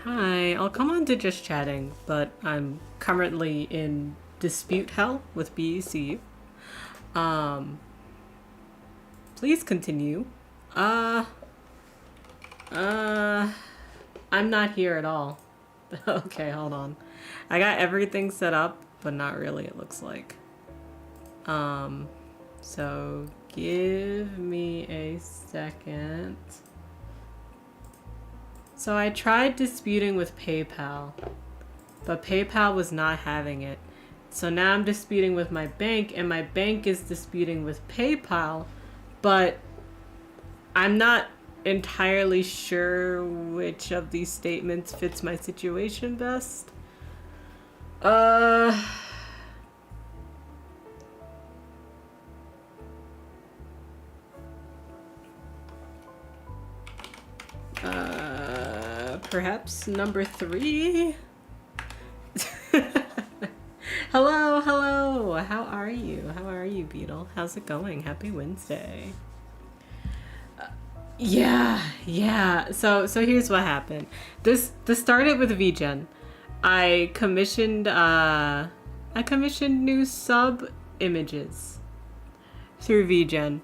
Hi, I'll come on to just chatting, but I'm currently in dispute hell with BECU. Um, please continue. Uh, uh, I'm not here at all. Okay, hold on. I got everything set up, but not really, it looks like. So give me a second. So I tried disputing with PayPal, but PayPal was not having it. So now I'm disputing with my bank, and my bank is disputing with PayPal, but I'm not entirely sure which of these statements fits my situation best. Perhaps number 3? Hello. How are you, Beetle? How's it going? Happy Wednesday. Yeah. So here's what happened. This started with VGen. I commissioned new sub images through VGen.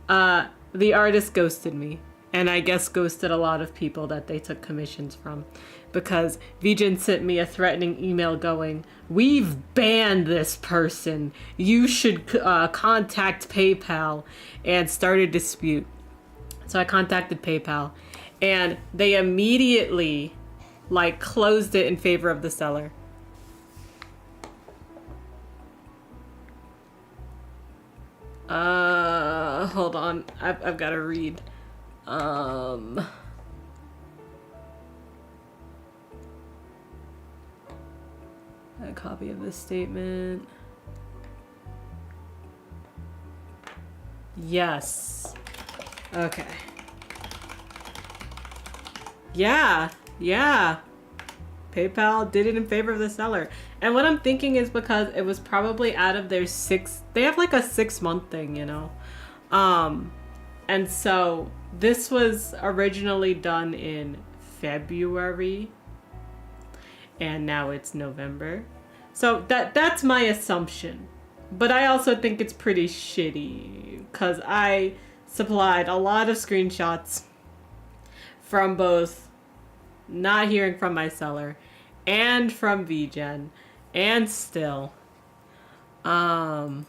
The artist ghosted me, and I guess ghosted a lot of people that they took commissions from, because VGen sent me a threatening email going, "We've banned this person. You should contact PayPal," and start a dispute. So I contacted PayPal, and they immediately closed it in favor of the seller. Hold on. I've got to read. A copy of this statement. Yes. Okay. Yeah. PayPal did it in favor of the seller. And what I'm thinking is because it was probably out of their they have like a 6-month thing, you know? And so this was originally done in February, and now it's November. So that's my assumption. But I also think it's pretty shitty because I supplied a lot of screenshots from both not hearing from my seller and from VGen, and still. All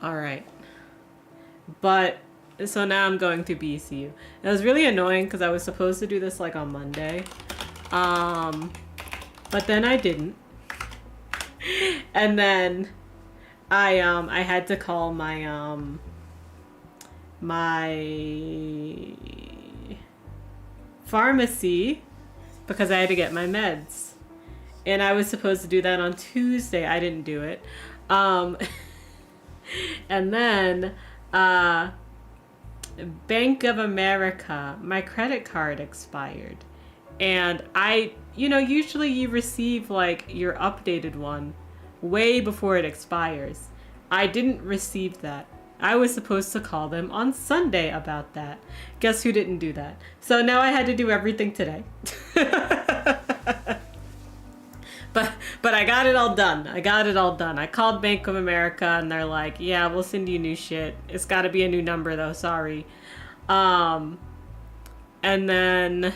right. But so now I'm going through BCU. It was really annoying because I was supposed to do this on Monday. But then I didn't. And then I had to call my my pharmacy because I had to get my meds. And I was supposed to do that on Tuesday. I didn't do it. And then Bank of America, my credit card expired. And usually you receive your updated one way before it expires. I didn't receive that. I was supposed to call them on Sunday about that. Guess who didn't do that? So now I had to do everything today. But I got it all done. I called Bank of America and they're like, "Yeah, we'll send you new shit. It's got to be a new number though. Sorry." And then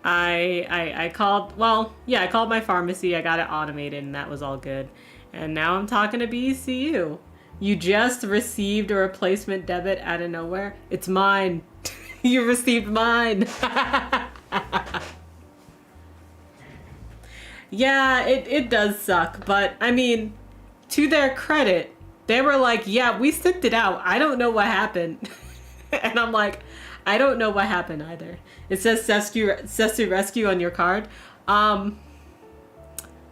I called, I called my pharmacy. I got it automated and that was all good. And now I'm talking to BCU. "You just received a replacement debit out of nowhere. It's mine." You received mine. Yeah, it does suck. But I mean, to their credit, they were like, "Yeah, we sent it out. I don't know what happened." And I'm like, "I don't know what happened either." It says Sessu Rescue on your card. I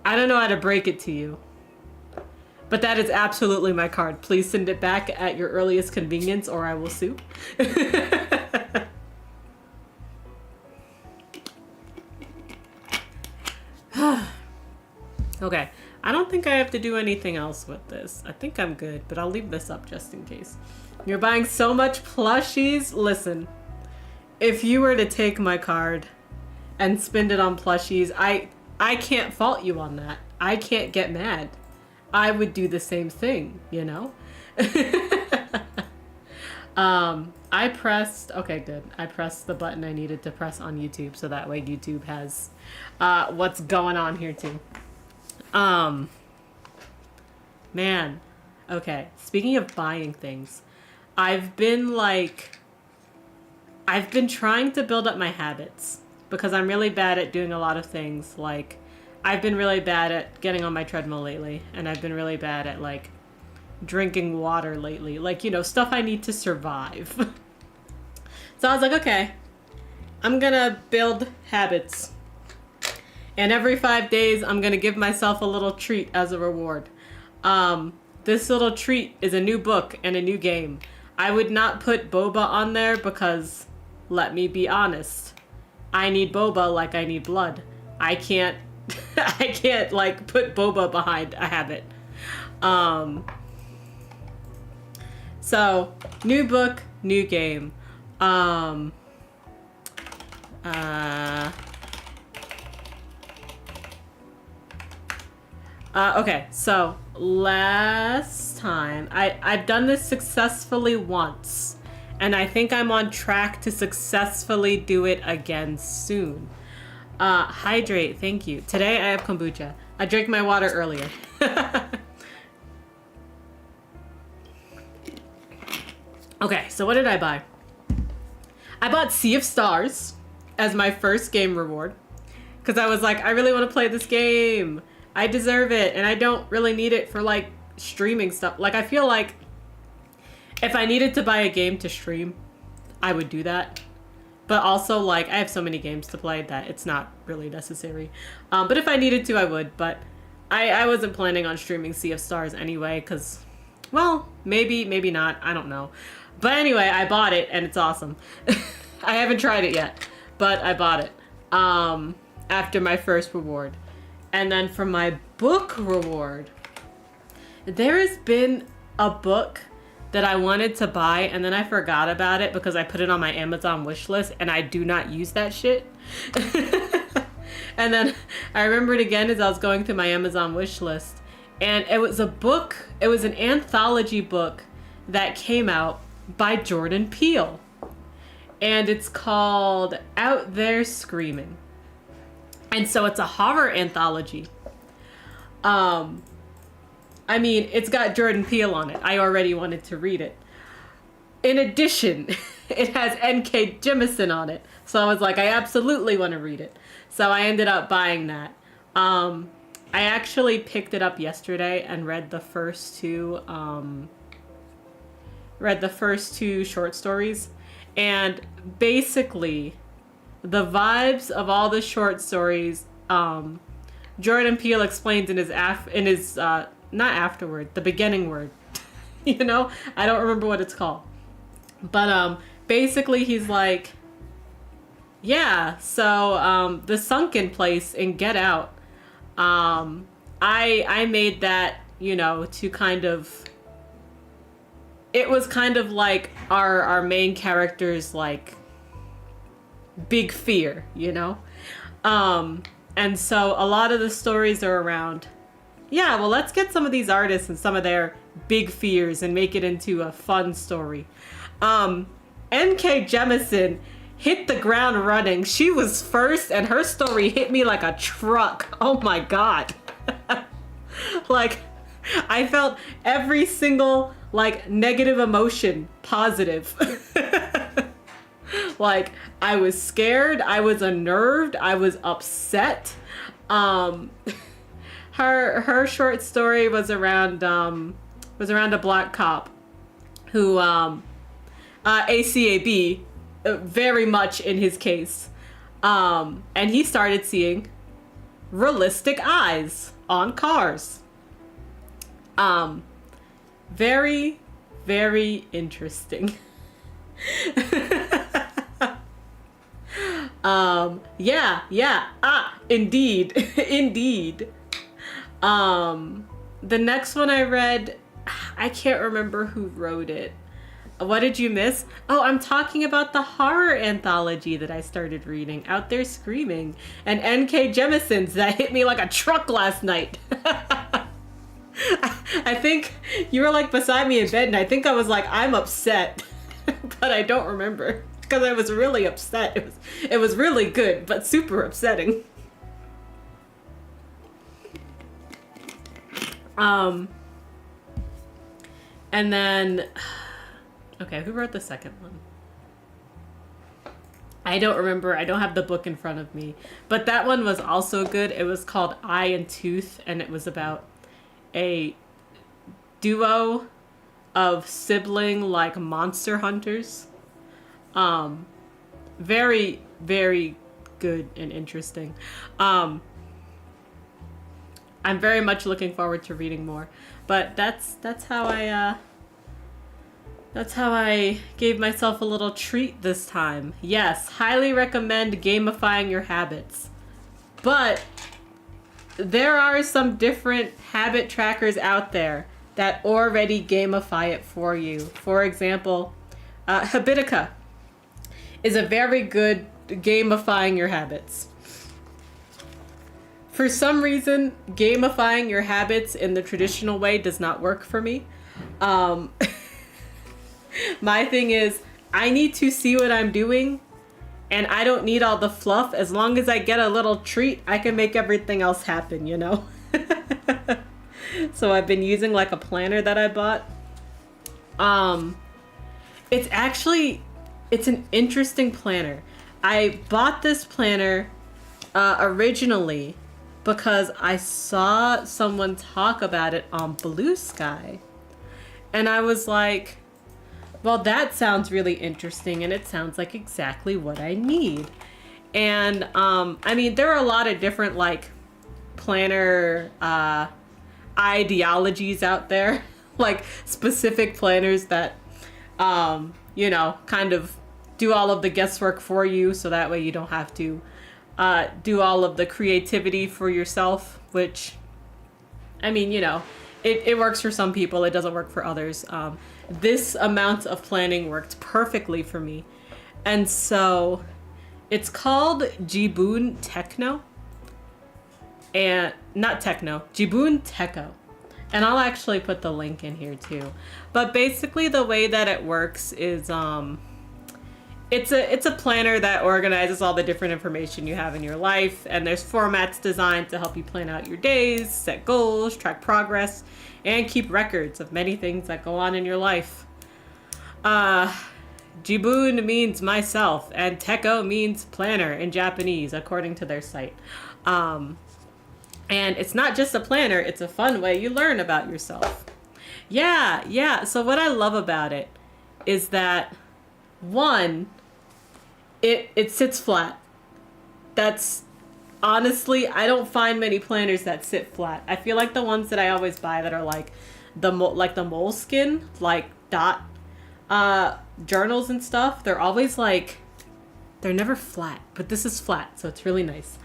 don't know how to break it to you. But that is absolutely my card. Please send it back at your earliest convenience or I will sue. Okay, I don't think I have to do anything else with this. I think I'm good, but I'll leave this up just in case. You're buying so much plushies. Listen, if you were to take my card and spend it on plushies, I can't fault you on that. I can't get mad. I would do the same thing, you know? I pressed, okay, good. I pressed the button I needed to press on YouTube, so that way YouTube has what's going on here too. Man, okay. Speaking of buying things, I've been trying to build up my habits because I'm really bad at doing a lot of things. Like, I've been really bad at getting on my treadmill lately, and I've been really bad at, like, drinking water lately. Like, you know, stuff I need to survive. So I was like, okay, I'm gonna build habits. And every 5 days, I'm gonna give myself a little treat as a reward. This little treat is a new book and a new game. I would not put boba on there because, let me be honest, I need boba like I need blood. I can't I can't like put boba behind a habit. So new book, new game. Okay, so last time I've done this successfully once, and I think I'm on track to successfully do it again soon. Hydrate, thank you. Today I have kombucha. I drank my water earlier. Okay, so what did I buy? I bought Sea of Stars as my first game reward because I was like, I really want to play this game. I deserve it, and I don't really need it for like streaming stuff. Like, I feel like if I needed to buy a game to stream, I would do that. But also, like, I have so many games to play that it's not really necessary. But if I needed to, I would. But I wasn't planning on streaming Sea of Stars anyway, because, well, maybe not. I don't know. But anyway, I bought it, and it's awesome. I haven't tried it yet, but I bought it after my first reward. And then for my book reward, there has been a book that I wanted to buy, and then I forgot about it because I put it on my Amazon wish list, and I do not use that shit. And then I remembered again as I was going through my Amazon wish list, and it was a book, it was an anthology book that came out by Jordan Peele. And it's called Out There Screaming. And so it's a horror anthology. I mean, it's got Jordan Peele on it. I already wanted to read it. In addition, it has N.K. Jemisin on it. So I was like, I absolutely want to read it. So I ended up buying that. I actually picked it up yesterday and read the first two short stories. And basically, the vibes of all the short stories, Jordan Peele explains in his not afterword, the beginning word. You know, I don't remember what it's called, but basically he's like, yeah. So the sunken place in Get Out, I made that, you know, to kind of. It was kind of like our main character's like big fear, you know? And so a lot of the stories are around, yeah, well, let's get some of these artists and some of their big fears and make it into a fun story. N.K. Jemisin hit the ground running. She was first, and her story hit me like a truck. Oh my God. Like, I felt every single like negative emotion positive. Like, I was scared, I was unnerved, I was upset. Her short story was around a black cop who ACAB very much in his case. And he started seeing realistic eyes on cars. Very, very interesting. Indeed. Indeed. The next one I read, I can't remember who wrote it. What did you miss? Oh, I'm talking about the horror anthology that I started reading, Out There Screaming, and N.K. Jemisin's that hit me like a truck last night. I think you were like beside me in bed, and I think I was like, I'm upset, but I don't remember because I was really upset. It was really good, but super upsetting. And then, okay, who wrote the second one? I don't remember. I don't have the book in front of me, but that one was also good. It was called Eye and Tooth, and it was about a duo of sibling like monster hunters. Very, very good and interesting. I'm very much looking forward to reading more, but that's how I gave myself a little treat this time. Yes, highly recommend gamifying your habits, but there are some different habit trackers out there that already gamify it for you. For example, Habitica is a very good gamifying your habits. For some reason, gamifying your habits in the traditional way does not work for me. My thing is, I need to see what I'm doing, and I don't need all the fluff. As long as I get a little treat, I can make everything else happen, you know? So I've been using like a planner that I bought. It's an interesting planner. I bought this planner originally because I saw someone talk about it on Blue Sky. And I was like, well, that sounds really interesting, and it sounds like exactly what I need. And I mean, there are a lot of different like planner ideologies out there, like specific planners that you know, kind of do all of the guesswork for you, so that way you don't have to do all of the creativity for yourself, which, I mean, you know, it works for some people, it doesn't work for others. This amount of planning worked perfectly for me. And so it's called Jibun Techno. And not Techno, Jibun Techo. And I'll actually put the link in here too. But basically the way that it works is it's a planner that organizes all the different information you have in your life, and there's formats designed to help you plan out your days, set goals, track progress, and keep records of many things that go on in your life. Jibun means myself, and Teko means planner in Japanese, according to their site. And it's not just a planner, it's a fun way you learn about yourself. Yeah. So what I love about it is that, one, it sits flat. That's honestly, I don't find many planners that sit flat. I feel like the ones that I always buy that are like the moleskin, like dot journals and stuff, they're always like, they're never flat, but this is flat, so it's really nice.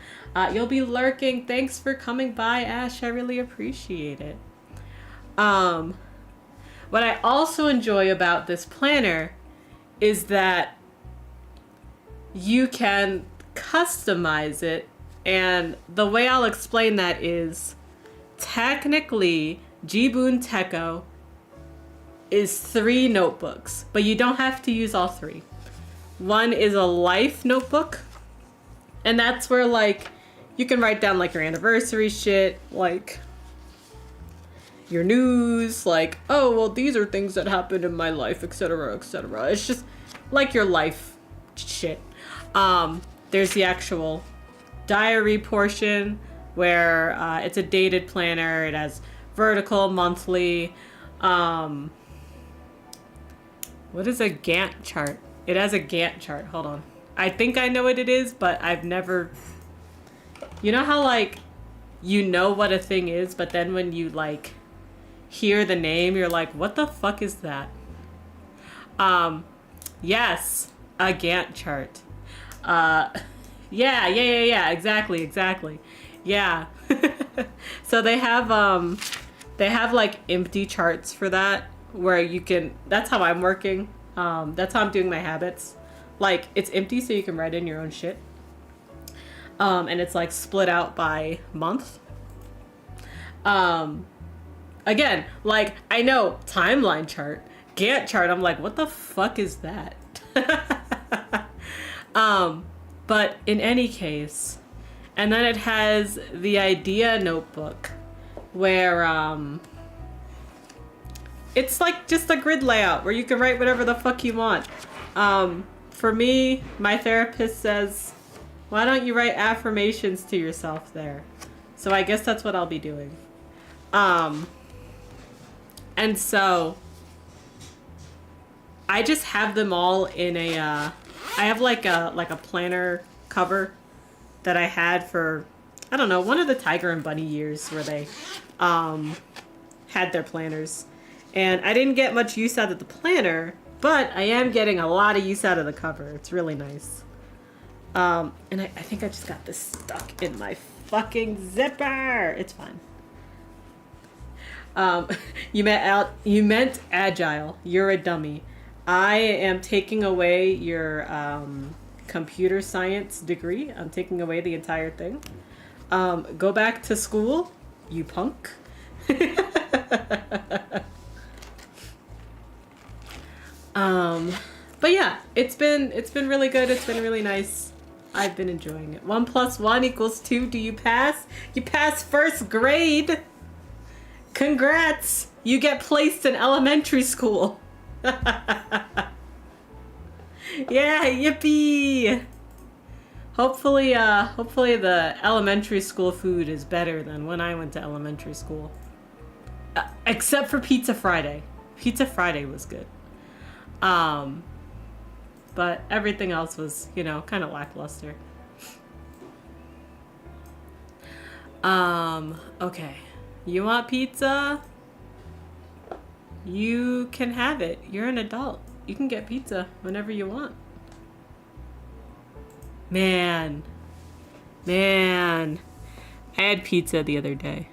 You'll be lurking. Thanks for coming by, Ash. I really appreciate it. What I also enjoy about this planner is that you can customize it, and the way I'll explain that is, technically Jibun Teko is 3 notebooks, but you don't have to use all 3. One is a life notebook, and that's where like you can write down like your anniversary shit, like your news, like, oh well, these are things that happened in my life, etc., etc. It's just like your life shit. There's the actual diary portion where it's a dated planner. It has vertical, monthly. What is a Gantt chart? It has a Gantt chart. Hold on. I think I know what it is, but I've never... You know how, like, you know what a thing is, but then when you, like, hear the name, you're like, what the fuck is that? Yes, a Gantt chart. Yeah, exactly. Yeah. So they have like empty charts for that, where you can, that's how I'm working. That's how I'm doing my habits. Like, it's empty so you can write in your own shit. And it's like split out by month. Again, like, I know timeline chart, Gantt chart. I'm like, what the fuck is that? But in any case, and then it has the idea notebook where, it's like just a grid layout where you can write whatever the fuck you want. For me, my therapist says, why don't you write affirmations to yourself there? So I guess that's what I'll be doing. And so I just have them all in a, I have like a planner cover that I had for, I don't know, one of the Tiger and Bunny years where they, had their planners. And I didn't get much use out of the planner, but I am getting a lot of use out of the cover. It's really nice. And I think I just got this stuck in my fucking zipper. It's fine. You meant agile. You're a dummy. I am taking away your computer science degree. I'm taking away the entire thing. Go back to school, you punk. But yeah, it's been really good. It's been really nice. I've been enjoying it. 1 + 1 = 2. Do you pass? You pass first grade. Congrats. You get placed in elementary school. Yeah, yippee. Hopefully the elementary school food is better than when I went to elementary school. Except for Pizza Friday. Pizza Friday was good. But everything else was, you know, kind of lackluster. Okay. You want pizza? You can have it. You're an adult. You can get pizza whenever you want. Man. I had pizza the other day.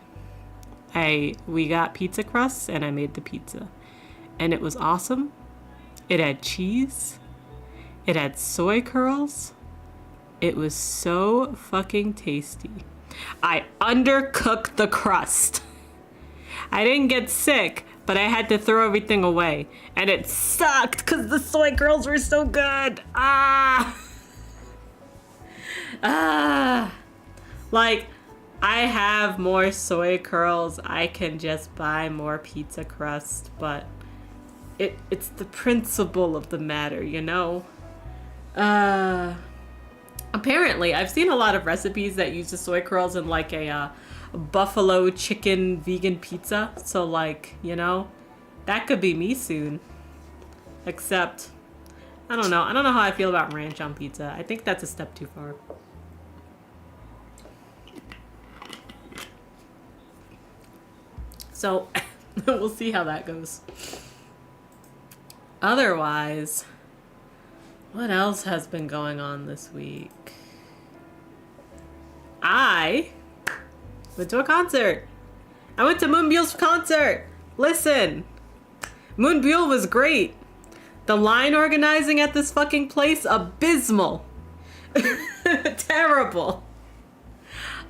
We got pizza crusts and I made the pizza. And it was awesome. It had cheese. It had soy curls. It was so fucking tasty. I undercooked the crust. I didn't get sick, but I had to throw everything away. And it sucked because the soy curls were so good. Like, I have more soy curls. I can just buy more pizza crust, but it's the principle of the matter, you know? Apparently, I've seen a lot of recipes that use the soy curls in like a buffalo chicken vegan pizza. So like, you know, that could be me soon. Except, I don't know how I feel about ranch on pizza. I think that's a step too far. So, we'll see how that goes. Otherwise, what else has been going on this week? I went to a concert. I went to Moonbule's concert. Listen, Moonbule was great. The line organizing at this fucking place, abysmal. Terrible.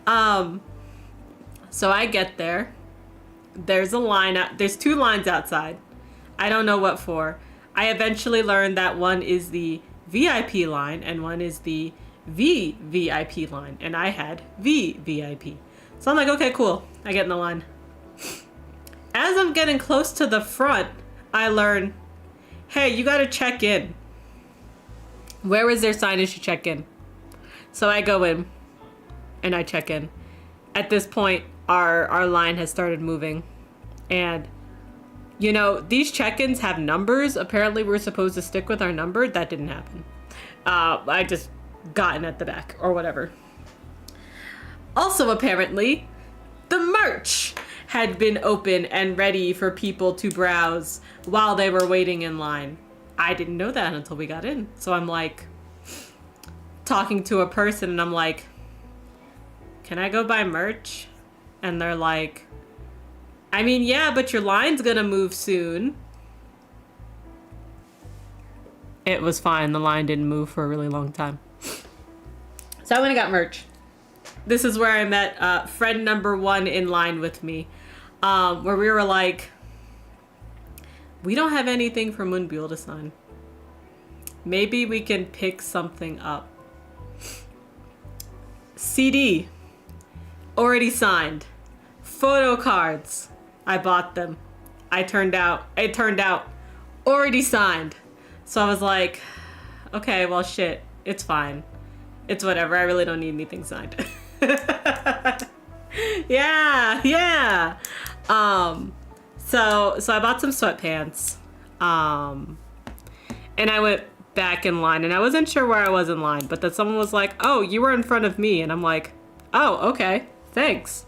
So I get there. There's a line out. There's 2 lines outside. I don't know what for. I eventually learned that one is the VIP line and one is the VVIP line, and I had VVIP. So I'm like, okay, cool. I get in the line. As I'm getting close to the front, I learn, hey, you gotta check in. Where is their signage to check in? So I go in and I check in. At this point, our line has started moving, and you know, these check-ins have numbers. Apparently we're supposed to stick with our number. That didn't happen. I just got in at the back or whatever. Also, apparently, the merch had been open and ready for people to browse while they were waiting in line. I didn't know that until we got in. So I'm like talking to a person and I'm like, can I go buy merch? And they're like, I mean, yeah, but your line's gonna move soon. It was fine. The line didn't move for a really long time. So I went and got merch. This is where I met friend number 1 in line with me, where we were like, we don't have anything for Moonbuell to sign. Maybe we can pick something up. CD, already signed. Photo cards, I bought them. It turned out, already signed. So I was like, okay, well shit, it's fine. It's whatever, I really don't need anything signed. Yeah. So I bought some sweatpants. And I went back in line, and I wasn't sure where I was in line, but then someone was like, oh, you were in front of me, and I'm like, oh, okay, thanks.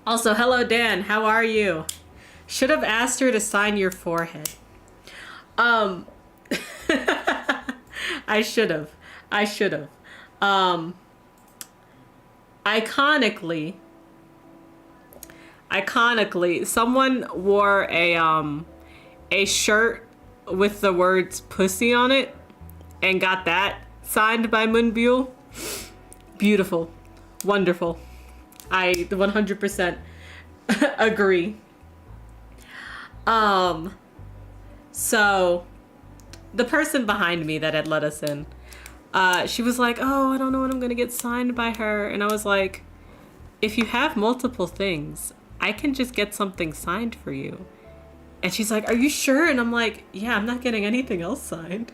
Also, hello Dan, how are you? Should have asked her to sign your forehead. I should have. Iconically, someone wore a shirt with the words pussy on it and got that signed by Moonbuell. Beautiful. Wonderful. I 100% agree. So the person behind me that had let us in, she was like, oh, I don't know when I'm gonna get signed by her. And I was like, if you have multiple things, I can just get something signed for you. And she's like, are you sure? And I'm like, yeah, I'm not getting anything else signed.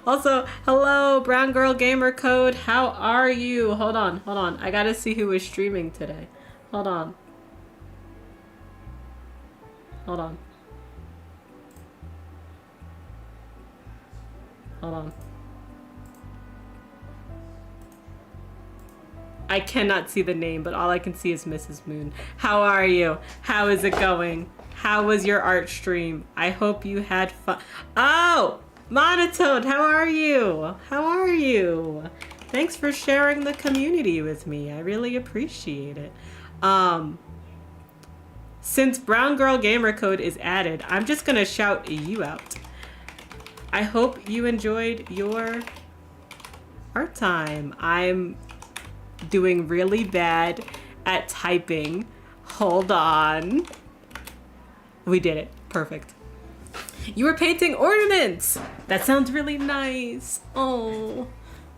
Also, hello, Brown Girl Gamer Code. How are you? Hold on. I gotta see who is streaming today. Hold on. I cannot see the name, but all I can see is Mrs. Moon. How are you? How is it going? How was your art stream? I hope you had fun. Oh, Monotone, how are you? Thanks for sharing the community with me. I really appreciate it. Since Brown Girl Gamer Code is added, I'm just gonna shout you out. I hope you enjoyed your art time. I'm doing really bad at typing. Hold on. We did it. Perfect. You were painting ornaments. That sounds really nice. Oh,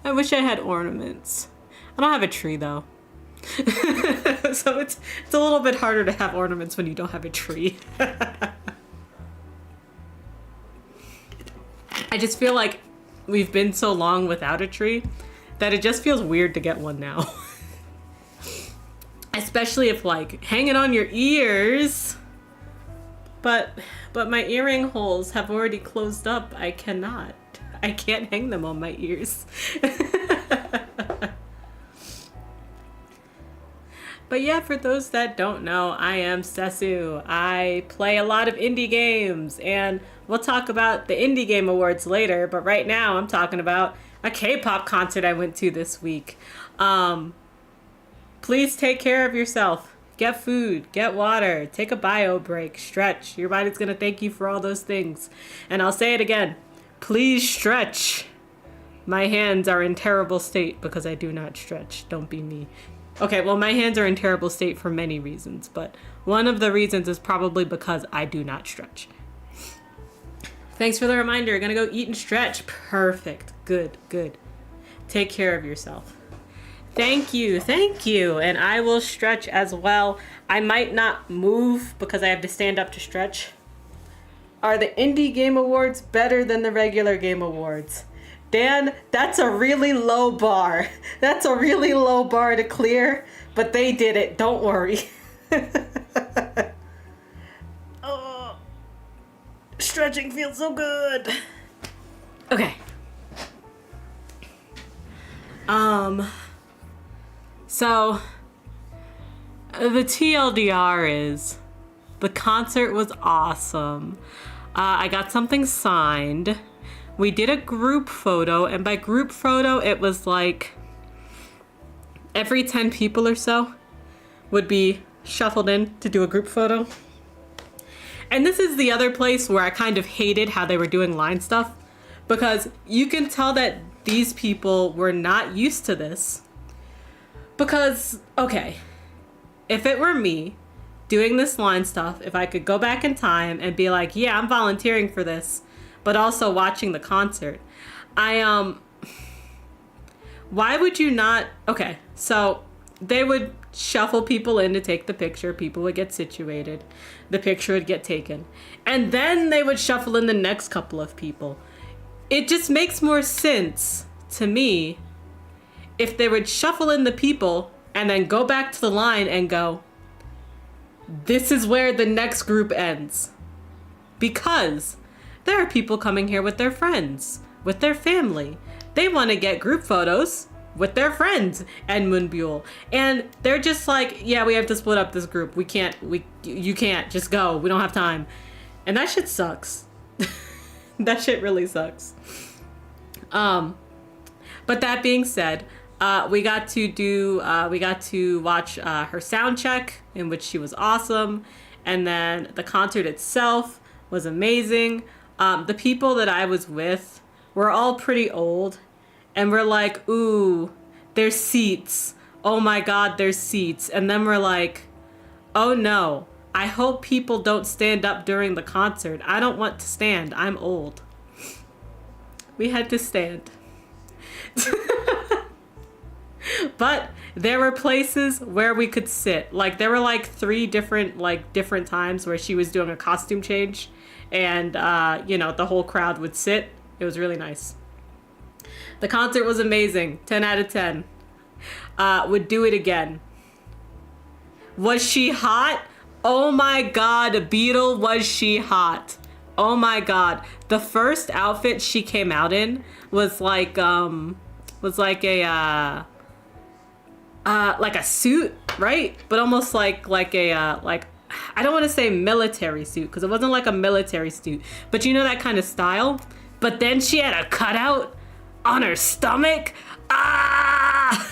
I wish I had ornaments. I don't have a tree though. So it's a little bit harder to have ornaments when you don't have a tree. I just feel like we've been so long without a tree that it just feels weird to get one now. Especially if like hanging on your ears. But my earring holes have already closed up. I can't hang them on my ears. But yeah, for those that don't know, I am Sesu. I play a lot of indie games, and we'll talk about the Indie Game Awards later, but right now I'm talking about a K-pop concert I went to this week. Please take care of yourself. Get food, get water, take a bio break, stretch. Your body's gonna thank you for all those things. And I'll say it again, please stretch. My hands are in terrible state because I do not stretch. Don't be me. Okay, well, my hands are in terrible state for many reasons, but one of the reasons is probably because I do not stretch. Thanks for the reminder. You're gonna go eat and stretch. Perfect. Good. Take care of yourself. Thank you. And I will stretch as well. I might not move because I have to stand up to stretch. Are the Indie Game Awards better than the regular Game Awards? Dan, that's a really low bar. That's a really low bar to clear, but they did it. Don't worry. Oh, stretching feels so good. Okay. So the TLDR is the concert was awesome. I got something signed. We did a group photo, and by group photo, it was like every 10 people or so would be shuffled in to do a group photo. And this is the other place where I kind of hated how they were doing line stuff, because you can tell that these people were not used to this. Because, okay, if it were me doing this line stuff, if I could go back in time and be like, yeah, I'm volunteering for this, but also watching the concert, why would you not? Okay, so they would shuffle people in to take the picture. People would get situated. The picture would get taken. And then they would shuffle in the next couple of people. It just makes more sense to me if they would shuffle in the people and then go back to the line and go, this is where the next group ends. Because there are people coming here with their friends, with their family. They want to get group photos with their friends and Moonbyul. And they're just like, yeah, we have to split up this group. You can't, just go. We don't have time. And that shit sucks. That shit really sucks. But that being said, we got to watch her sound check, in which she was awesome. And then the concert itself was amazing. The people that I was with were all pretty old. And we're like, ooh, there's seats. Oh my God, there's seats. And then we're like, oh no, I hope people don't stand up during the concert. I don't want to stand. I'm old. We had to stand. But there were places where we could sit. Like, there were like 3 different times where she was doing a costume change. And, the whole crowd would sit. It was really nice. The concert was amazing. 10 out of 10. Would do it again. Was she hot? Oh my God, Beetle, was she hot? Oh my God. The first outfit she came out in was like a suit, right? But almost like I don't want to say military suit, because it wasn't like a military suit, but you know that kind of style. But then she had a cutout on her stomach. Ah!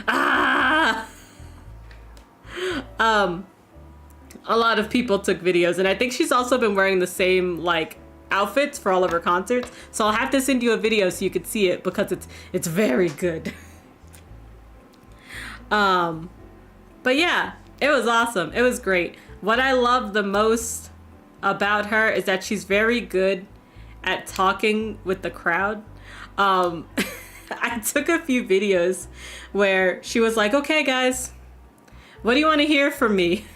Ah! A lot of people took videos, and I think she's also been wearing the same outfits for all of her concerts. So I'll have to send you a video so you could see it, because it's very good. But yeah, it was awesome. It was great. What I love the most about her is that she's very good at talking with the crowd. I took a few videos where she was like, okay guys, what do you want to hear from me?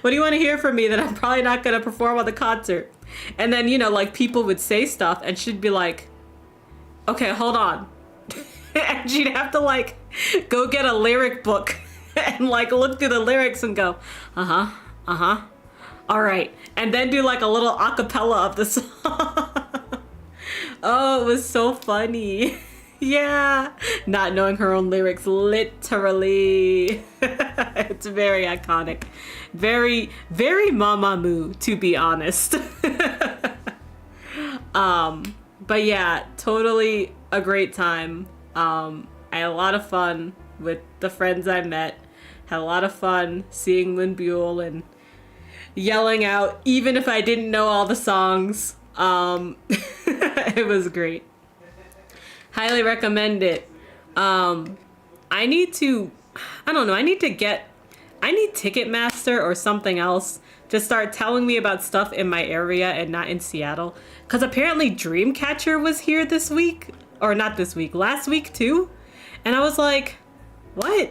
What do you want to hear from me that I'm probably not going to perform on the concert? And then, people would say stuff and she'd be like, okay, hold on. And she'd have to go get a lyric book and look through the lyrics and go, all right. And then do a little acapella of the song. Oh, it was so funny. Yeah. Not knowing her own lyrics, literally. It's very iconic. Very, very Mamamoo, to be honest. But yeah, totally a great time. I had a lot of fun with the friends I met. Had a lot of fun seeing Moonbyul and yelling out, even if I didn't know all the songs. It was great. Highly recommend it. I need Ticketmaster or something else to start telling me about stuff in my area and not in Seattle. Because apparently Dreamcatcher was here this week. Or not this week, last week too. And I was like, what?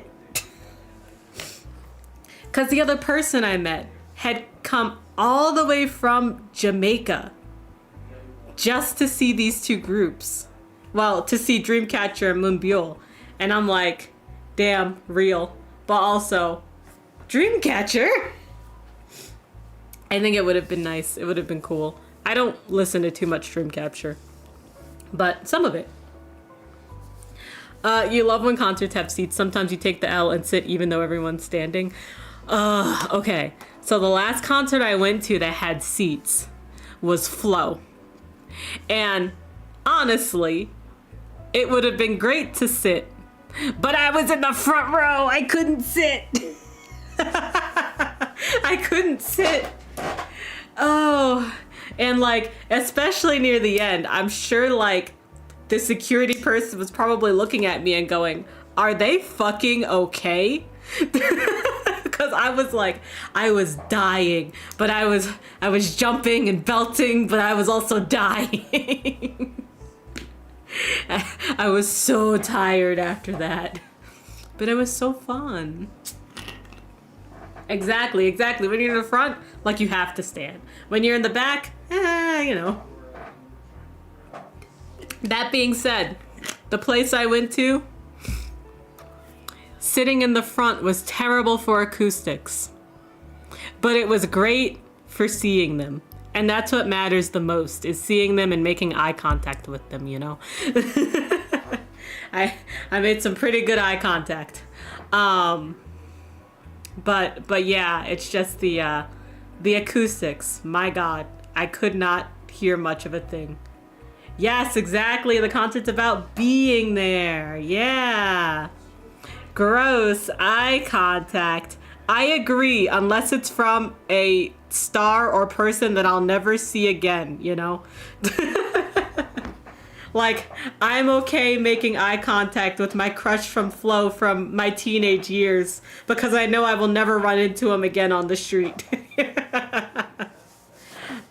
Because the other person I met had come all the way from Jamaica just to see these 2 groups. Well, to see Dreamcatcher and Moonbyul. And I'm like, damn, real. But also, Dreamcatcher? I think it would have been nice. It would have been cool. I don't listen to too much Dreamcatcher, but some of it. You love when concerts have seats. Sometimes you take the L and sit even though everyone's standing. Okay. So the last concert I went to that had seats was Flow. And honestly, it would have been great to sit, but I was in the front row. I couldn't sit. I couldn't sit. Oh, And like, especially near the end, I'm sure like the security person was probably looking at me and going, are they fucking okay? Because I was like, I was dying, but I was jumping and belting, but I was also dying. I was so tired after that, but it was so fun. Exactly. When you're in the front, like, you have to stand. When you're in the back, you know. That being said, the place I went to, sitting in the front was terrible for acoustics, but it was great for seeing them. And that's what matters the most, is seeing them and making eye contact with them, you know? I made some pretty good eye contact. But yeah, it's just the acoustics. My God, I could not hear much of a thing. Yes, exactly. The concert's about being there. Yeah. Gross eye contact. I agree, unless it's from a star or person that I'll never see again, you know? Like, I'm okay making eye contact with my crush from Flo from my teenage years because I know I will never run into him again on the street.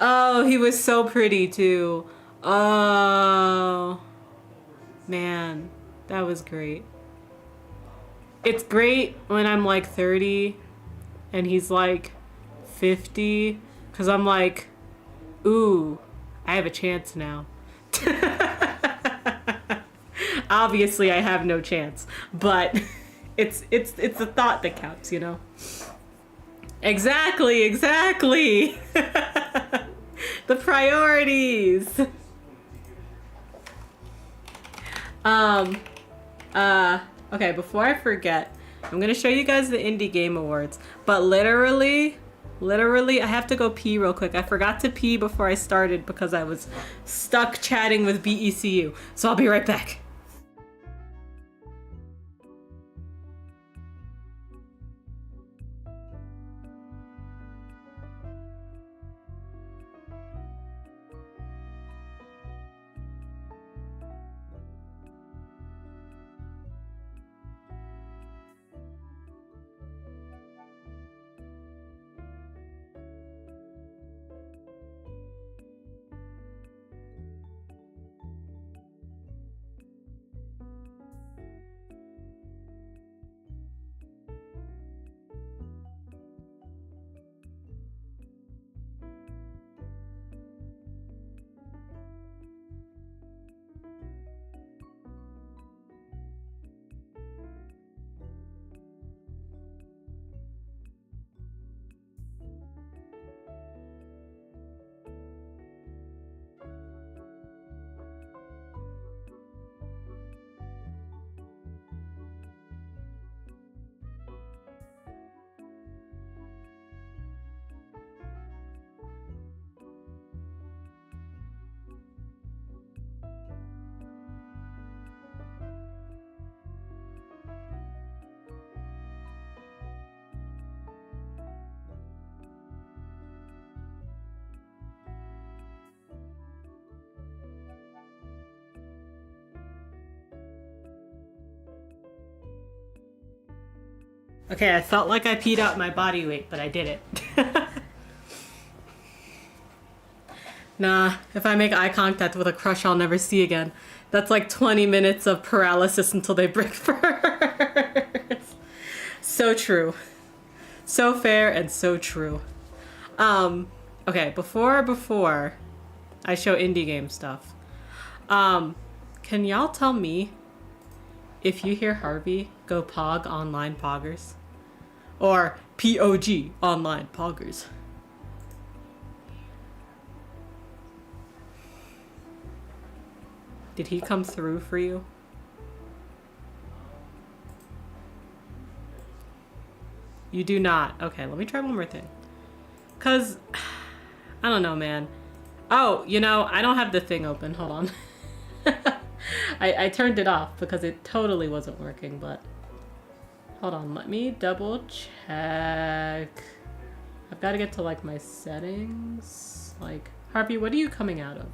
Oh, he was so pretty too. Oh, man, that was great. It's great when I'm like 30 and he's like 50, because I'm like, ooh, I have a chance now. Obviously I have no chance, but it's the thought that counts, you know? Exactly. The priorities. Okay, before I forget, I'm gonna show you guys the Indie Game Awards, but literally, I have to go pee real quick. I forgot to pee before I started because I was stuck chatting with BECU, so I'll be right back. Okay, I felt like I peed out my body weight, but I didn't. Nah, if I make eye contact with a crush I'll never see again, that's like 20 minutes of paralysis until they break first. So true. So fair and so true. Okay, before I show indie game stuff, can y'all tell me if you hear Harvey go pog online poggers? Or POG online poggers? Did he come through for you? You do not. Okay, let me try one more thing. Cause, I don't know, man. Oh, you know, I don't have the thing open. Hold on. I turned it off because it totally wasn't working, but hold on, let me double check. I've got to get to like my settings. Like, Harvey, what are you coming out of?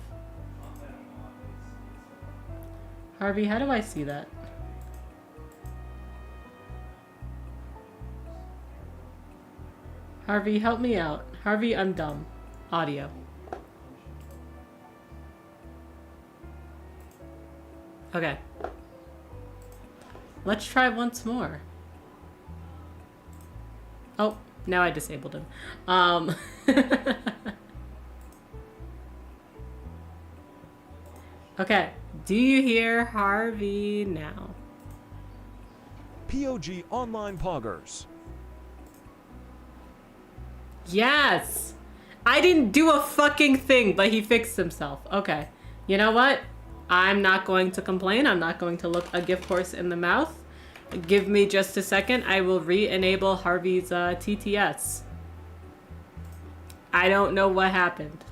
Harvey, how do I see that? Harvey, help me out. Harvey, I'm dumb. Audio. Okay. Let's try once more. Oh, now I disabled him. Okay. Do you hear Harvey now? POG Online Poggers. Yes! I didn't do a fucking thing, but he fixed himself. Okay. You know what? I'm not going to complain. I'm not going to look a gift horse in the mouth. Give me just a second. I will re-enable Harvey's TTS. I don't know what happened.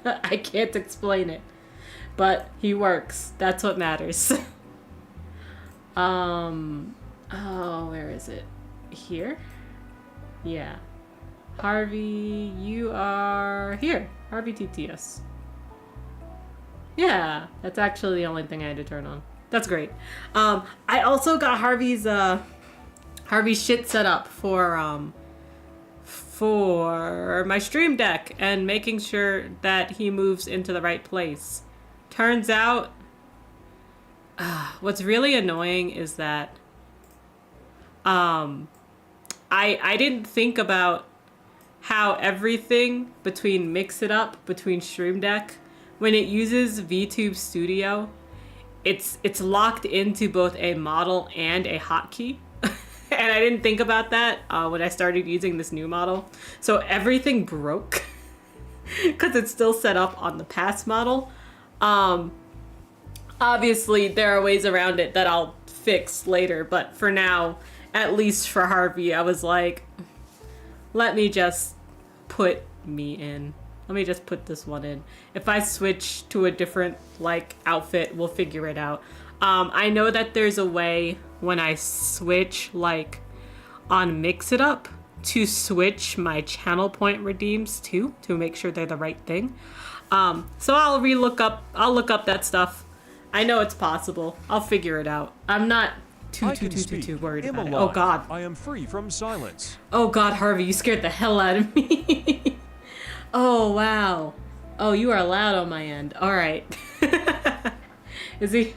I can't explain it. But he works. That's what matters. Oh, where is it? Here? Yeah. Harvey, you are here. Harvey TTS. Yeah, that's actually the only thing I had to turn on. That's great. I also got Harvey's shit set up for my stream deck and making sure that he moves into the right place. Turns out, what's really annoying is that I didn't think about how everything between Mix It Up, between Stream Deck, when it uses VTube Studio, it's locked into both a model and a hotkey. And I didn't think about that when I started using this new model. So everything broke because it's still set up on the past model. Obviously, there are ways around it that I'll fix later, but for now, at least for Harvey, I was like, let me just put me in. Let me just put this one in. If I switch to a different, like, outfit, we'll figure it out. I know that there's a way when I switch, like, on Mix It Up to switch my channel point redeems too, to make sure they're the right thing. So I'll look up that stuff. I know it's possible. I'll figure it out. I'm not too worried about it. Oh God. I am free from silence. Oh God, Harvey, you scared the hell out of me. Oh wow. Oh, you are loud on my end. All right. Is he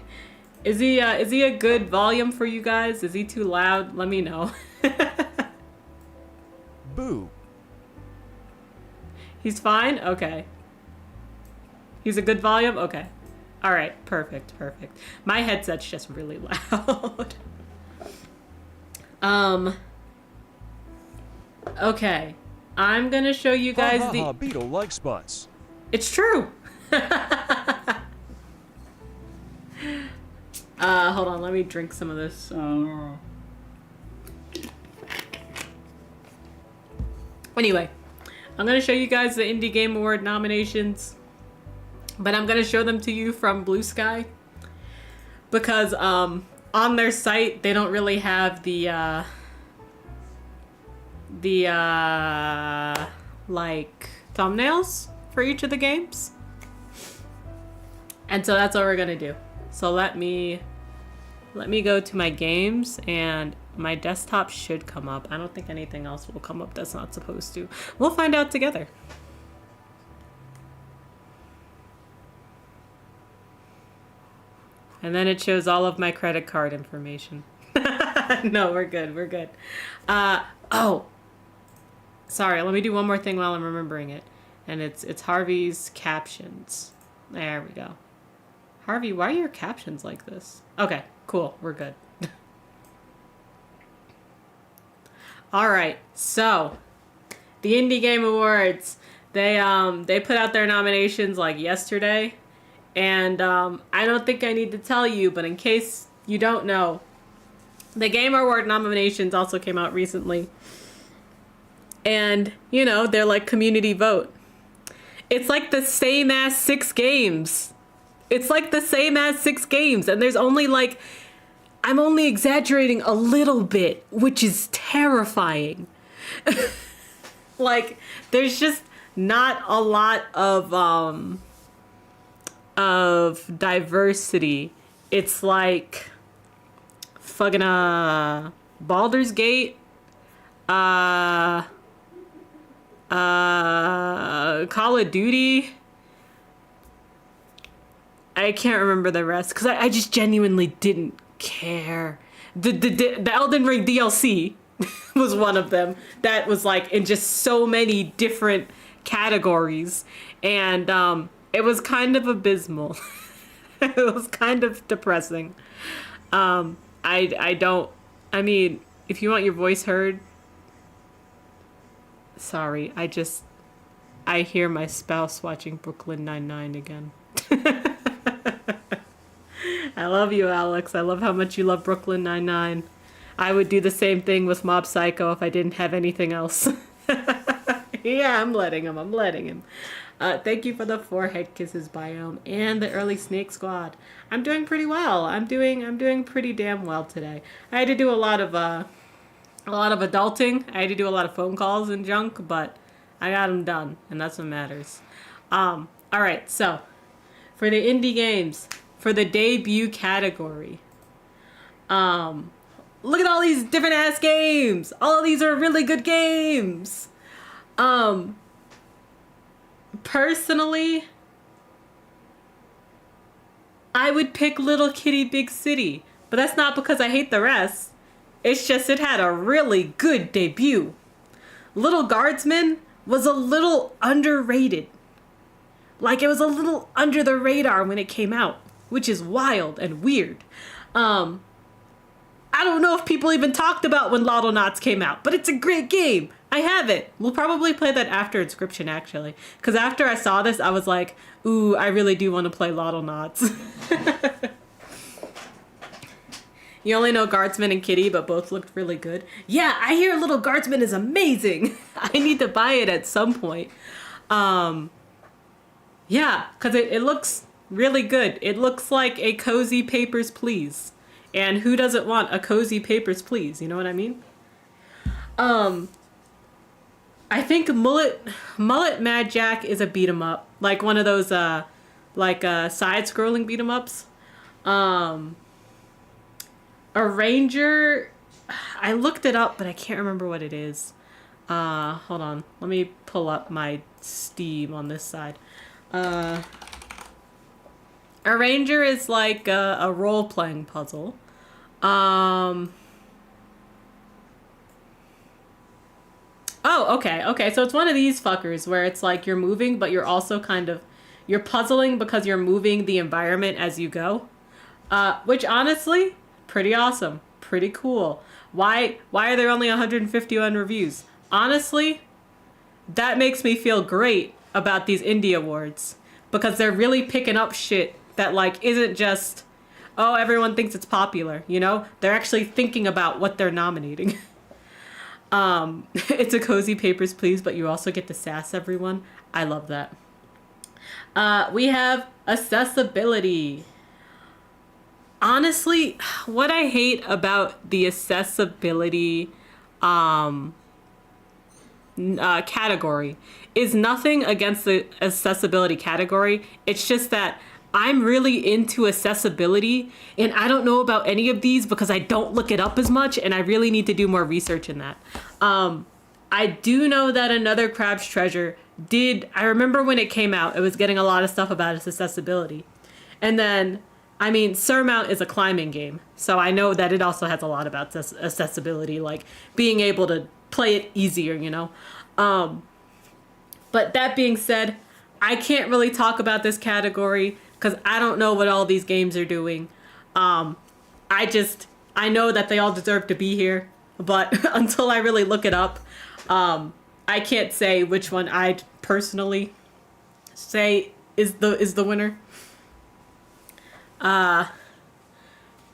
a good volume for you guys? Is he too loud? Let me know. Boo. He's fine? Okay. He's a good volume? Okay. All right. Perfect. Perfect. My headset's just really loud. Okay. I'm going to show you guys the... Beetle likes butts. It's true. Hold on. Let me drink some of this. Anyway, I'm going to show you guys the Indie Game Award nominations, but I'm going to show them to you from Blue Sky because on their site, they don't really have the like thumbnails for each of the games. And so that's what we're going to do. So let me go to my games and my desktop should come up. I don't think anything else will come up that's not supposed to. We'll find out together. And then it shows all of my credit card information. No, we're good. We're good. Oh, sorry. Let me do one more thing while I'm remembering it. And it's Harvey's captions. There we go. Harvey, why are your captions like this? Okay, cool. We're good. All right. So, the Indie Game Awards. They put out their nominations like yesterday. And I don't think I need to tell you, but in case you don't know, the Game Award nominations also came out recently. And, you know, they're like community vote. It's like the same as 6 games. It's like the same as 6 games. And there's only like, I'm only exaggerating a little bit, which is terrifying. Like, there's just not a lot of diversity. It's like fucking Baldur's Gate, Call of Duty. I can't remember the rest because I just genuinely didn't care. The Elden Ring DLC was one of them that was like in just so many different categories, and it was kind of abysmal. It was kind of depressing. I don't. I mean, if you want your voice heard, sorry. I hear my spouse watching Brooklyn Nine-Nine again. I love you, Alex. I love how much you love Brooklyn Nine-Nine. I would do the same thing with Mob Psycho if I didn't have anything else. Yeah, I'm letting him. Thank you for the forehead kisses biome and the early snake squad. I'm doing pretty well. I'm doing pretty damn well today. I had to do a lot of adulting. I had to do a lot of phone calls and junk, but I got them done, and that's what matters. All right, so for the indie games, for the debut category, look at all these different ass games. All of these are really good games. Personally, I would pick Little Kitty Big City, but that's not because I hate the rest. It's just it had a really good debut. Little Guardsman was a little underrated. Like, it was a little under the radar when it came out, which is wild and weird. I don't know if people even talked about when Lotto Knots came out, but it's a great game. I have it. We'll probably play that after Inscryption, actually. Because after I saw this, I was like, ooh, I really do want to play Lotto Knots. You only know Guardsman and Kitty, but both looked really good. Yeah, I hear Little Guardsman is amazing. I need to buy it at some point. Yeah, because it looks really good. It looks like a cozy Papers, Please. And who doesn't want a cozy Papers, Please? You know what I mean? I think Mullet Mad Jack is a beat 'em up, like one of those side-scrolling beat 'em ups. A Ranger, I looked it up, but I can't remember what it is. Hold on, let me pull up my Steam on this side. A Ranger is like a role-playing puzzle. Oh, okay. So it's one of these fuckers where it's like you're moving, but you're also you're puzzling because you're moving the environment as you go. Which honestly, pretty awesome. Pretty cool. Why are there only 151 reviews? Honestly, that makes me feel great about these indie awards because they're really picking up shit that like isn't just, oh, everyone thinks it's popular, you know? They're actually thinking about what they're nominating. It's a cozy Papers, Please, but you also get to sass everyone. I love that. We have accessibility. Honestly, what I hate about the accessibility category is nothing against the accessibility category. It's just that I'm really into accessibility, and I don't know about any of these because I don't look it up as much, and I really need to do more research in that. I do know that Another Crab's Treasure I remember when it came out, it was getting a lot of stuff about its accessibility. And then, I mean, Surmount is a climbing game, so I know that it also has a lot about accessibility, like being able to play it easier, you know? But that being said, I can't really talk about this category because I don't know what all these games are doing. I know that they all deserve to be here, but until I really look it up, I can't say which one I'd personally say is the winner.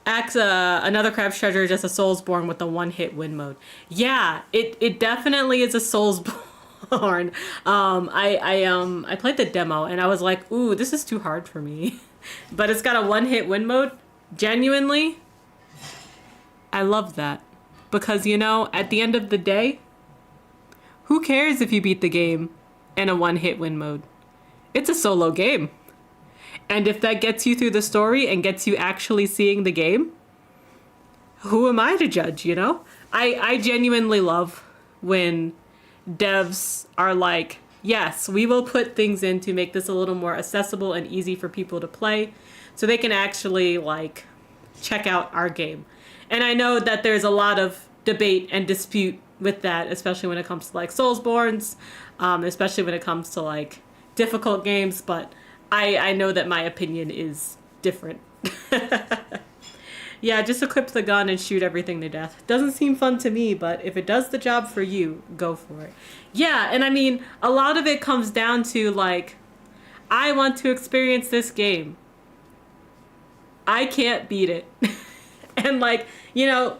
Another Crab's Treasure is just a Soulsborne with a one-hit win mode. Yeah, it definitely is a Soulsborne. I played the demo and I was like, ooh, this is too hard for me. But it's got a one-hit win mode. Genuinely, I love that. Because, you know, at the end of the day, who cares if you beat the game? and a one-hit win mode. It's a solo game. And if that gets you through the story and gets you actually seeing the game, who am I to judge, you know? I genuinely love when devs are like, yes, we will put things in to make this a little more accessible and easy for people to play so they can actually like check out our game. And I know that there's a lot of debate and dispute with that, especially when it comes to like Soulsborns, especially when it comes to like difficult games, but I know that my opinion is different. Yeah, just equip the gun and shoot everything to death. Doesn't seem fun to me, but if it does the job for you, go for it. Yeah, and I mean, a lot of it comes down to like, I want to experience this game. I can't beat it. And like, you know,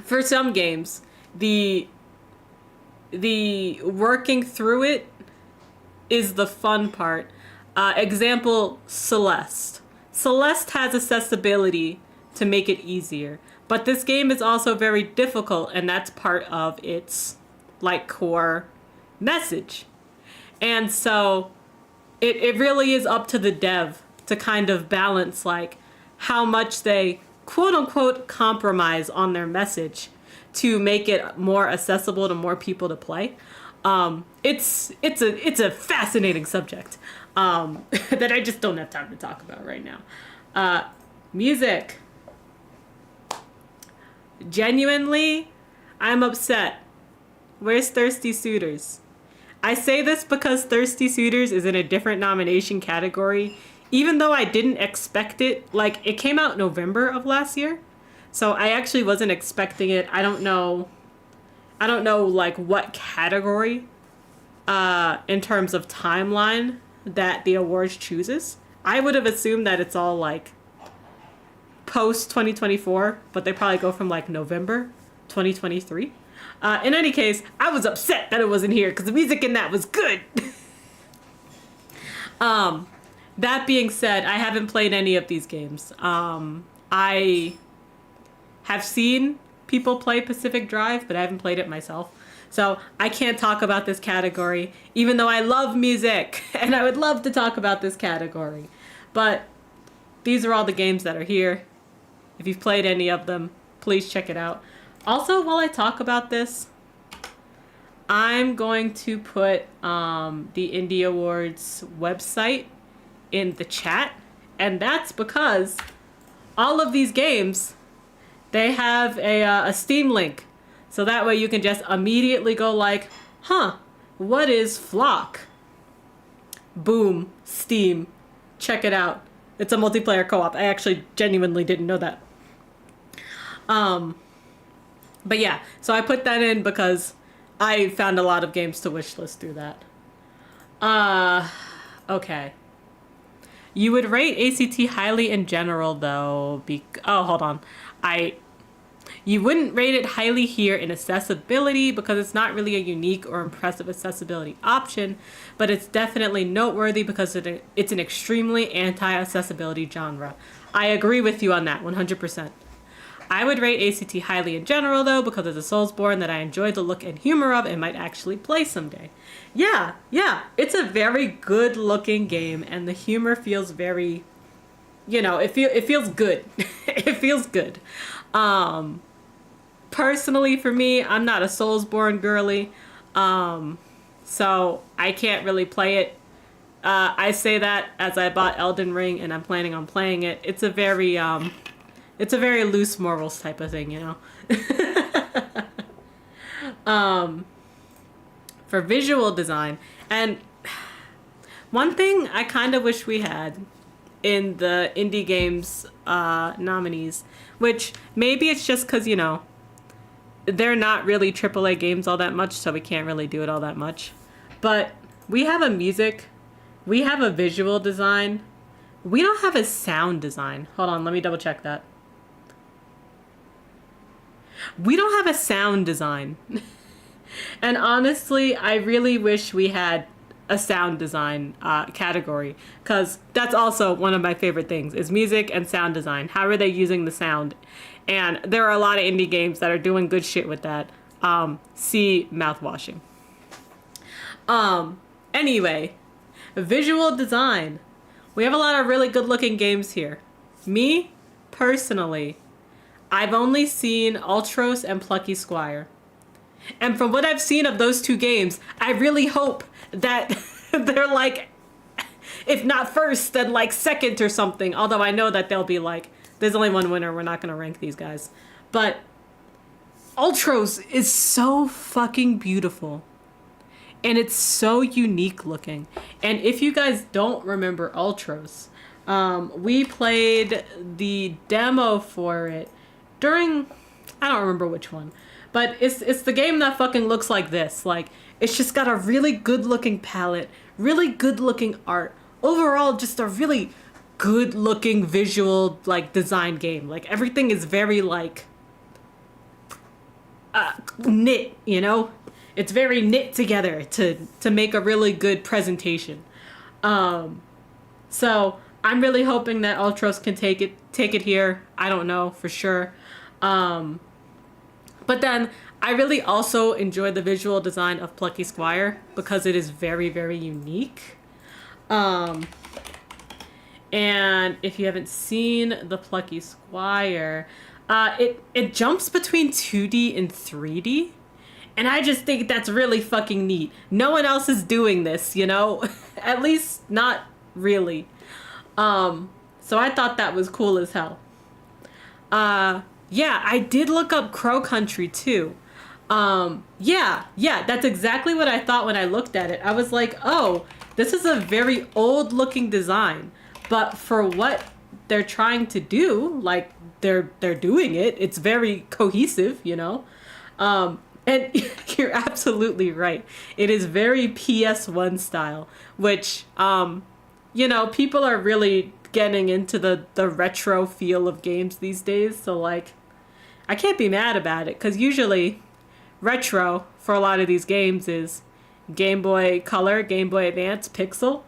for some games, the working through it is the fun part. Example, Celeste. Celeste has accessibility to make it easier, but this game is also very difficult, and that's part of its like core message. And so it really is up to the dev to kind of balance like how much they quote unquote compromise on their message to make it more accessible to more people to play. It's a fascinating subject that I just don't have time to talk about right now. Music. Genuinely, I'm upset. Where's Thirsty Suitors? I say this because Thirsty Suitors is in a different nomination category, even though I didn't expect it. Like, it came out November of last year, so I actually wasn't expecting it. I don't know like what category in terms of timeline that the awards chooses. I would have assumed that it's all like post 2024, but they probably go from like November 2023. In any case, I was upset that it wasn't here because the music in that was good. That being said, I haven't played any of these games. I have seen people play Pacific Drive, but I haven't played it myself. So I can't talk about this category, even though I love music and I would love to talk about this category. But these are all the games that are here. If you've played any of them, please check it out. Also, while I talk about this, I'm going to put the Indie Awards website in the chat. And that's because all of these games, they have a Steam link. So that way you can just immediately go like, huh, what is Flock? Boom, Steam, check it out. It's a multiplayer co-op. I actually genuinely didn't know that. But yeah, so I put that in because I found a lot of games to wishlist through that. Okay. You would rate ACT highly in general though, oh, hold on. You wouldn't rate it highly here in accessibility because it's not really a unique or impressive accessibility option, but it's definitely noteworthy because it's an extremely anti-accessibility genre. I agree with you on that, 100%. I would rate ACT highly in general though because it's a Soulsborne that I enjoy the look and humor of and might actually play someday. Yeah, it's a very good looking game and the humor feels very, you know, it feels good. It feels good. Personally for me, I'm not a Soulsborne girly, so I can't really play it. I say that as I bought Elden Ring and I'm planning on playing it. It's a very loose morals type of thing, you know. For visual design, and one thing I kind of wish we had in the indie games nominees, which maybe it's just because, you know, they're not really AAA games all that much, so we can't really do it all that much. But we have a music, we have a visual design, we don't have a sound design. Hold on, let me double check that. We don't have a sound design. And honestly, I really wish we had a sound design category, because that's also one of my favorite things is music and sound design. How are they using the sound? And there are a lot of indie games that are doing good shit with that. See Mouthwashing. Anyway, visual design. We have a lot of really good looking games here. Me, personally, I've only seen Ultros and Plucky Squire. And from what I've seen of those two games, I really hope that they're like, if not first, then like second or something. Although I know that they'll be like, there's only one winner, we're not gonna rank these guys. But Ultros is so fucking beautiful. And it's so unique looking. And if you guys don't remember Ultros, we played the demo for it during, I don't remember which one, but it's the game that fucking looks like this. Like, it's just got a really good looking palette, really good looking art. Overall, just a really good looking visual, like, design game. Like, everything is very, like, knit, you know? It's very knit together to make a really good presentation. So I'm really hoping that Ultros can take it here. I don't know for sure. But then I really also enjoy the visual design of Plucky Squire because it is very, very unique. And if you haven't seen the Plucky Squire, it jumps between 2D and 3D. And I just think that's really fucking neat. No one else is doing this, you know? At least not really. So I thought that was cool as hell. Yeah, I did look up Crow Country too. Yeah, that's exactly what I thought when I looked at it. I was like, oh, this is a very old looking design. But for what they're trying to do, like they're doing it. It's very cohesive, you know? And you're absolutely right. It is very PS1 style, which, you know, people are really getting into the retro feel of games these days. So, like, I can't be mad about it because usually retro for a lot of these games is Game Boy Color, Game Boy Advance, Pixel.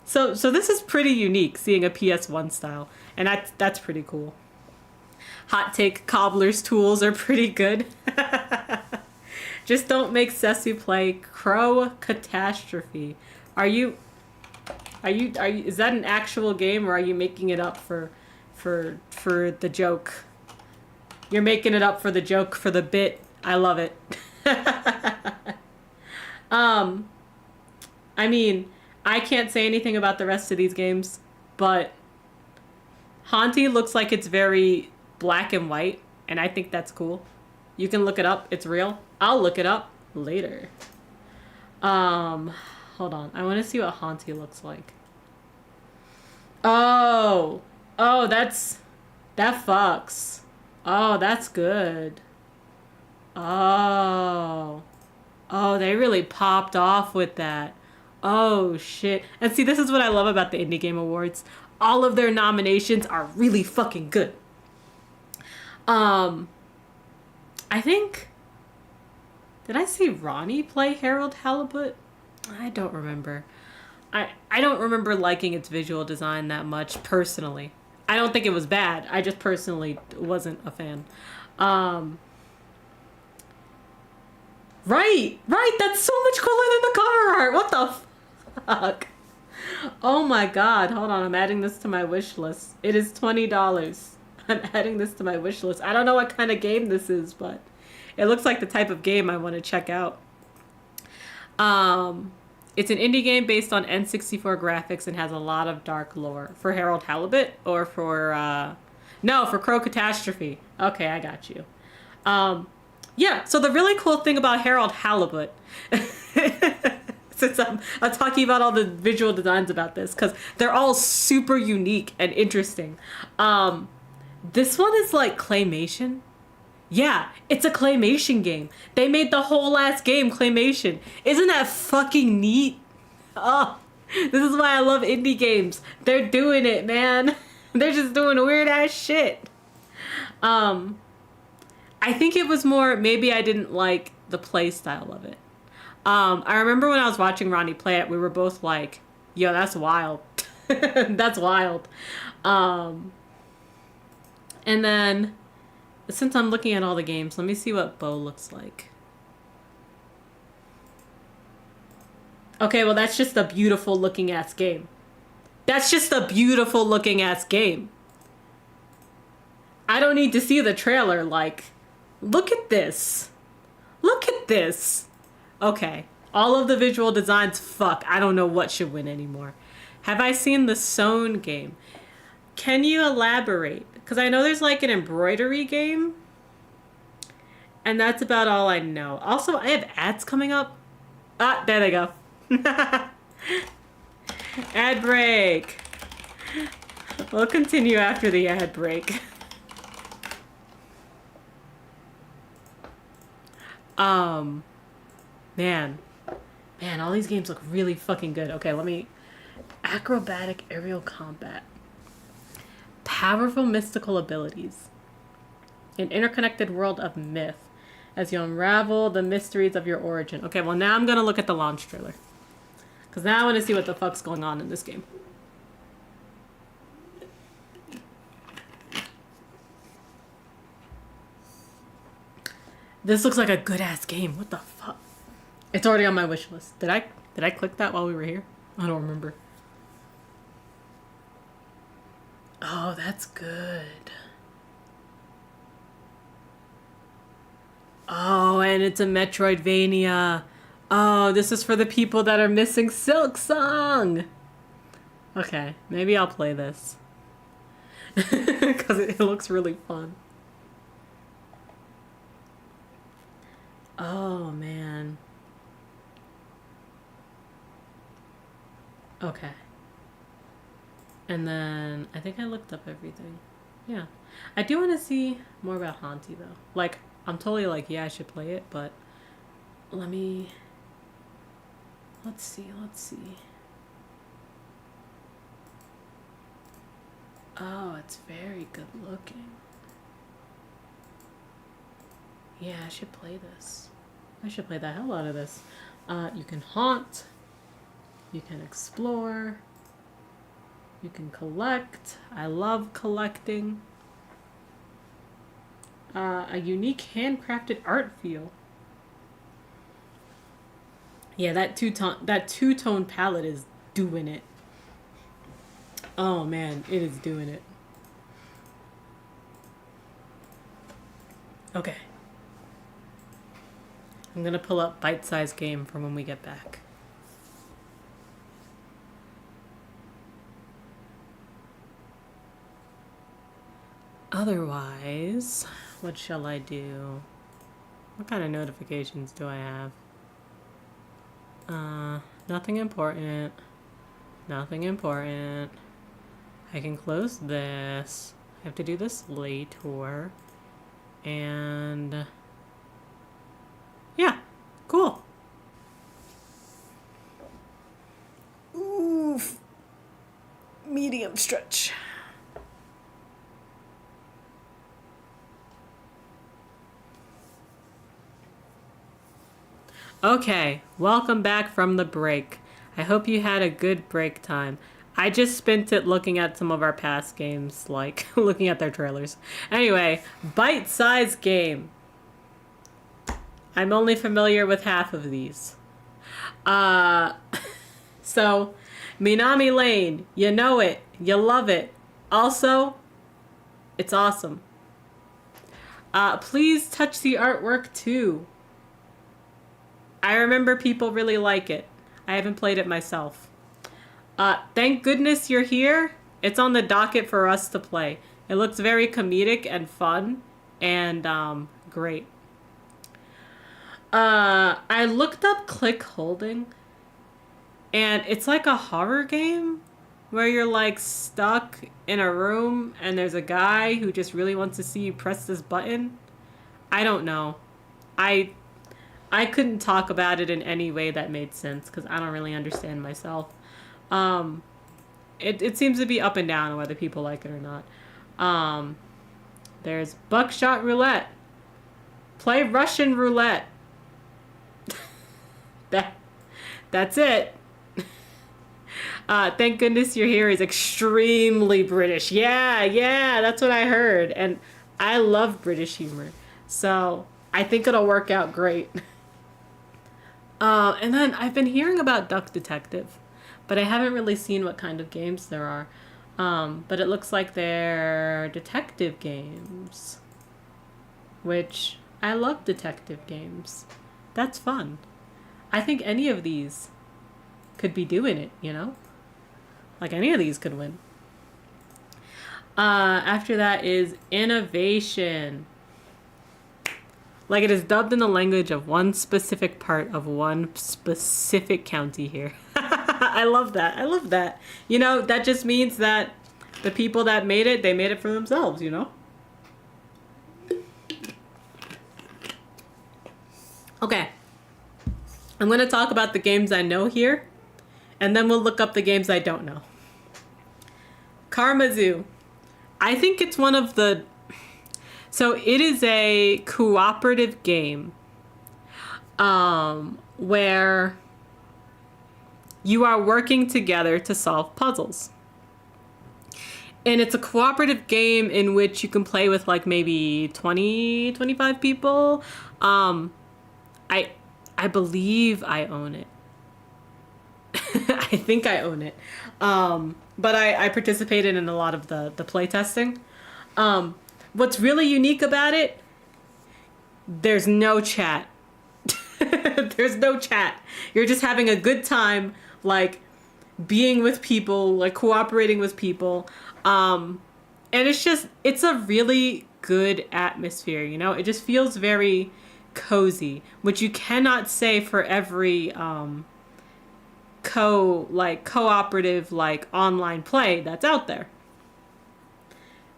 So this is pretty unique, seeing a PS1 style, and that's pretty cool. Hot take, Cobbler's tools are pretty good. Just don't make Ceci play Crow Catastrophe. Is that an actual game or are you making it up for the joke? You're making it up for the joke, for the bit. I love it. I mean, I can't say anything about the rest of these games, but Haunty looks like it's very black and white, and I think that's cool. You can look it up. It's real. I'll look it up later. Hold on. I want to see what Haunty looks like. Oh, that fucks. Oh, that's good. Oh, they really popped off with that. Oh, shit. And see, this is what I love about the Indie Game Awards. All of their nominations are really fucking good. I think... Did I see Ronnie play Harold Halibut? I don't remember. I don't remember liking its visual design that much, personally. I don't think it was bad. I just personally wasn't a fan. Right! That's so much cooler than the cover art! What the fuck? Oh my god. Hold on, I'm adding this to my wish list. It is $20. I'm adding this to my wish list. I don't know what kind of game this is, but it looks like the type of game I want to check out. It's an indie game based on N64 graphics and has a lot of dark lore. For Harold Halibut or for... No, for Crow Catastrophe. Okay, I got you. Yeah, so the really cool thing about Harold Halibut... since I'm talking about all the visual designs about this, because they're all super unique and interesting. This one is like claymation. Yeah, it's a claymation game. They made the whole last game claymation. Isn't that fucking neat? Oh, this is why I love indie games. They're doing it, man. They're just doing weird ass shit. I think it was more, maybe I didn't like the play style of it. I remember when I was watching Ronnie play it, we were both like, yo, that's wild. That's wild. And then, since I'm looking at all the games, let me see what Bo looks like. Okay, well, that's just a beautiful looking ass game. That's just a beautiful looking ass game. I don't need to see the trailer. Like, look at this. Look at this. Okay. All of the visual designs, fuck. I don't know what should win anymore. Have I seen the Sewn game? Can you elaborate? Because I know there's like an embroidery game. And that's about all I know. Also, I have ads coming up. Ah, there they go. Ad break. We'll continue after the ad break. Man, all these games look really fucking good. Okay, let me... Acrobatic aerial combat. Powerful mystical abilities. An interconnected world of myth as you unravel the mysteries of your origin. Okay, well now I'm gonna look at the launch trailer. Because now I want to see what the fuck's going on in this game. This looks like a good-ass game. What the fuck? It's already on my wish list. Did I click that while we were here? I don't remember. Oh, that's good. Oh, and it's a Metroidvania. Oh, this is for the people that are missing Silk Song. Okay, maybe I'll play this. Because it looks really fun. Oh, man. Okay. And then I think I looked up everything. Yeah. I do want to see more about Hanti, though. Like, I'm totally like, yeah, I should play it, but let me... Let's see. Oh, it's very good looking. Yeah, I should play this. I should play the hell out of this. You can haunt. You can explore. You can collect. I love collecting. A unique handcrafted art feel. Yeah, that two-tone palette is doing it. Oh man, it is doing it. Okay. I'm gonna pull up bite-sized game for when we get back. Otherwise, what shall I do? What kind of notifications do I have? Nothing important. Nothing important. I can close this. I have to do this later. And... yeah, cool. Oof. Medium stretch. Okay, welcome back from the break. I hope you had a good break time. I just spent it looking at some of our past games, like looking at their trailers. Anyway, bite-sized game. I'm only familiar with half of these. So, Minami Lane, you know it, you love it. Also, it's awesome. Please touch the artwork too. I remember people really like it. I haven't played it myself. Thank goodness you're here. It's on the docket for us to play. It looks very comedic and fun and great. I looked up Click Holding and it's like a horror game where you're like stuck in a room and there's a guy who just really wants to see you press this button. I don't know. I couldn't talk about it in any way that made sense because I don't really understand myself. It seems to be up and down whether people like it or not. There's Buckshot Roulette. Play Russian Roulette. That's it. Thank goodness you're here is extremely British. Yeah, that's what I heard. And I love British humor. So I think it'll work out great. And then I've been hearing about Duck Detective, but I haven't really seen what kind of games there are. But it looks like they're detective games, which I love detective games. That's fun. I think any of these could be doing it, you know? Like any of these could win. After that is innovation. Like it is dubbed in the language of one specific part of one specific county here. I love that. I love that. You know, that just means that the people that made it, they made it for themselves, you know? Okay. I'm going to talk about the games I know here, and then we'll look up the games I don't know. Karma Zoo. I think it's one of the... So it is a cooperative game where you are working together to solve puzzles. And it's a cooperative game in which you can play with like maybe 20, 25 people. I believe I own it. I think I own it. But I participated in a lot of the play testing. What's really unique about it, there's no chat. There's no chat. You're just having a good time, like being with people, like cooperating with people. And it's a really good atmosphere, you know? It just feels very cozy, which you cannot say for every cooperative like online play that's out there.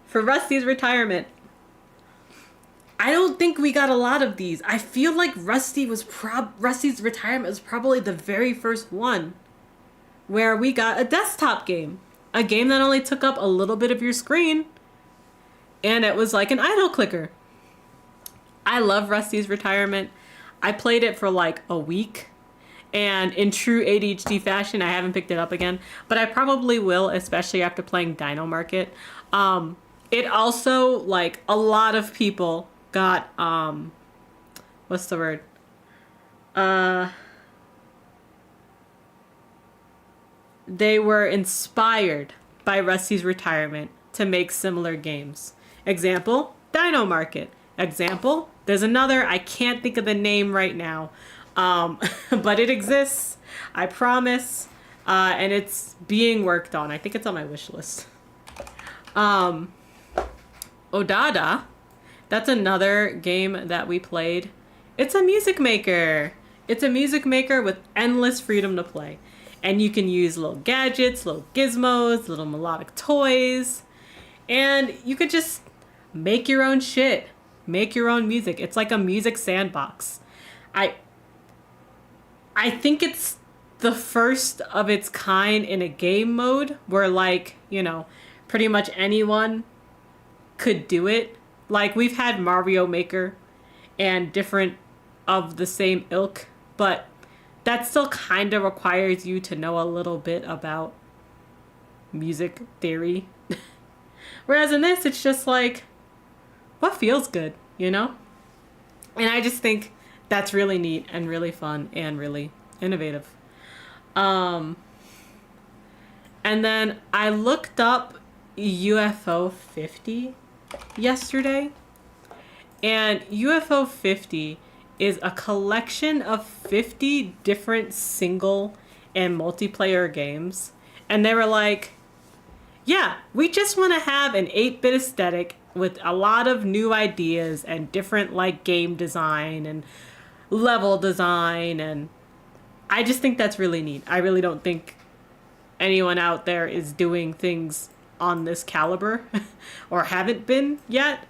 For Rusty's retirement, I don't think we got a lot of these. I feel like Rusty's retirement was probably the very first one where we got a desktop game. A game that only took up a little bit of your screen, and it was like an idle clicker. I love Rusty's retirement. I played it for like a week, and in true ADHD fashion, I haven't picked it up again, but I probably will, especially after playing Dino Market. It also, like, a lot of people got, what's the word? They were inspired by Rusty's retirement to make similar games. Example, Dino Market. Example, there's another, I can't think of the name right now, but it exists, I promise, and it's being worked on. I think it's on my wish list. Odada, that's another game that we played. It's a music maker. It's a music maker with endless freedom to play. And you can use little gadgets, little gizmos, little melodic toys. And you could just make your own shit. Make your own music. It's like a music sandbox. I think it's the first of its kind in a game mode where, like, you know, pretty much anyone could do it. Like, we've had Mario Maker and different of the same ilk, but that still kind of requires you to know a little bit about music theory. Whereas in this, it's just like, what feels good, you know? And I just think that's really neat and really fun and really innovative. And then I looked up UFO 50 yesterday, and UFO 50 is a collection of 50 different single and multiplayer games. And they were like, yeah, we just want to have an 8-bit aesthetic with a lot of new ideas and different like game design and level design, and I just think that's really neat. I really don't think anyone out there is doing things on this caliber or haven't been yet.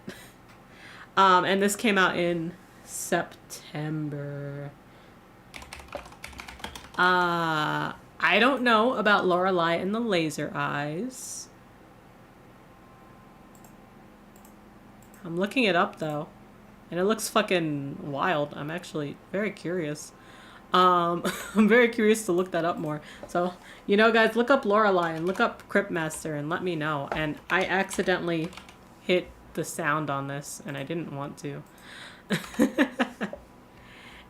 And this came out in September. I don't know about Lorelei and the Laser Eyes. I'm looking it up though, and it looks fucking wild. I'm actually very curious. I'm very curious to look that up more. So, you know, guys, look up Lorelei and look up Cryptmaster and let me know. And I accidentally hit the sound on this, and I didn't want to.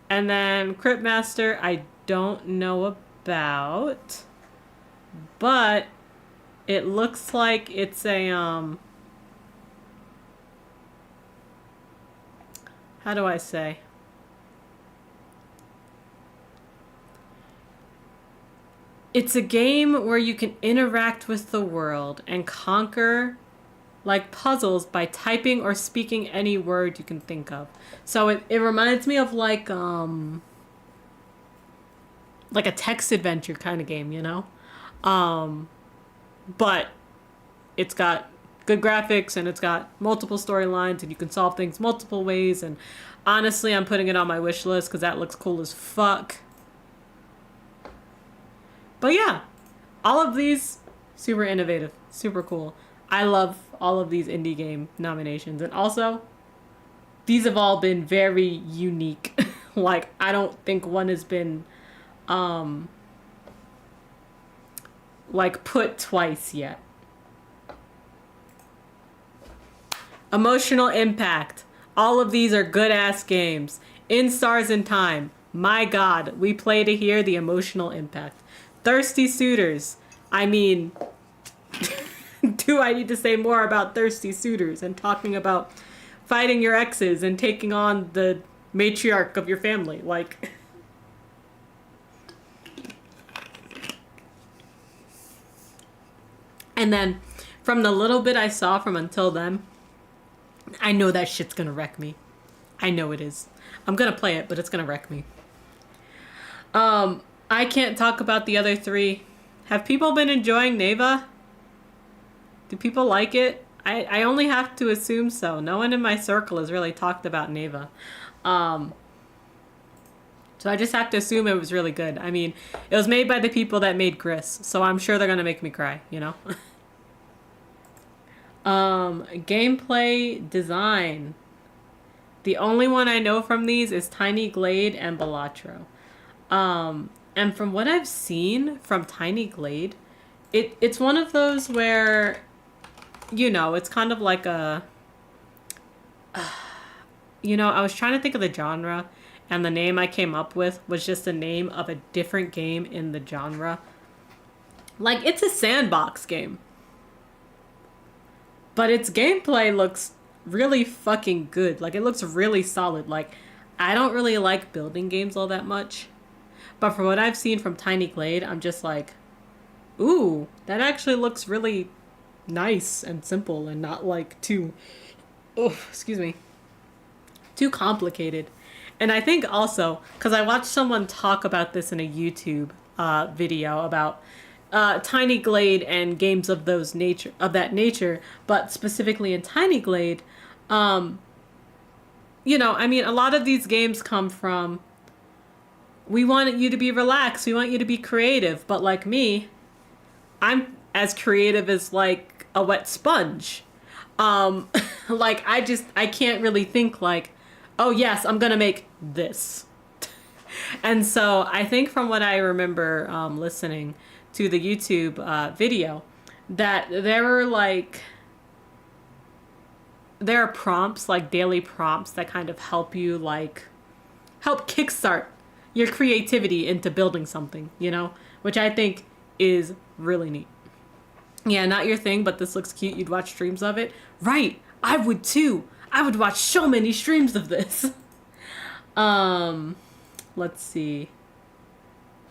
And And then Crypt Master, I don't know about, but it looks like it's a how do I say? It's a game where you can interact with the world and conquer like puzzles by typing or speaking any word you can think of. So it reminds me of like a text adventure kind of game, you know? But it's got good graphics and it's got multiple storylines and you can solve things multiple ways, and honestly I'm putting it on my wish list because that looks cool as fuck. But yeah, all of these super innovative, super cool. I love all of these indie game nominations, and also these have all been very unique. Like I don't think one has been like put twice yet. Emotional impact. All of these are good ass games. In Stars in Time. My God, we play to hear the emotional impact. Thirsty Suitors. I mean, do I need to say more about Thirsty Suitors and talking about fighting your exes and taking on the matriarch of your family? Like, and then from the little bit I saw from Until Then, I know that shit's gonna wreck me. I know it is. I'm gonna play it, but it's gonna wreck me. I can't talk about the other three. Have people been enjoying Neva? Do people like it? I only have to assume so. No one in my circle has really talked about Neva. So I just have to assume it was really good. I mean, it was made by the people that made Gris, so I'm sure they're gonna make me cry, you know? Gameplay design. The only one I know from these is Tiny Glade and Balatro. And from what I've seen from Tiny Glade, it's one of those where, you know, it's kind of like a, you know, I was trying to think of the genre, and the name I came up with was just the name of a different game in the genre. Like, it's a sandbox game. But its gameplay looks really fucking good. Like, it looks really solid. Like, I don't really like building games all that much. But from what I've seen from Tiny Glade, I'm just like, ooh, that actually looks really nice and simple and not like too, oh, excuse me, too complicated. And I think also, because I watched someone talk about this in a YouTube video about Tiny Glade and games of that nature, but specifically in Tiny Glade, you know, I mean, a lot of these games come from, we want you to be relaxed, we want you to be creative, but like me, I'm as creative as like a wet sponge. Like I can't really think like, oh yes, I'm gonna make this. And so I think from what I remember listening to the YouTube video, that there are prompts, like daily prompts that kind of help you help kickstart your creativity into building something, you know, which I think is really neat. Yeah, not your thing, but this looks cute. You'd watch streams of it. Right, I would too. I would watch so many streams of this. Let's see.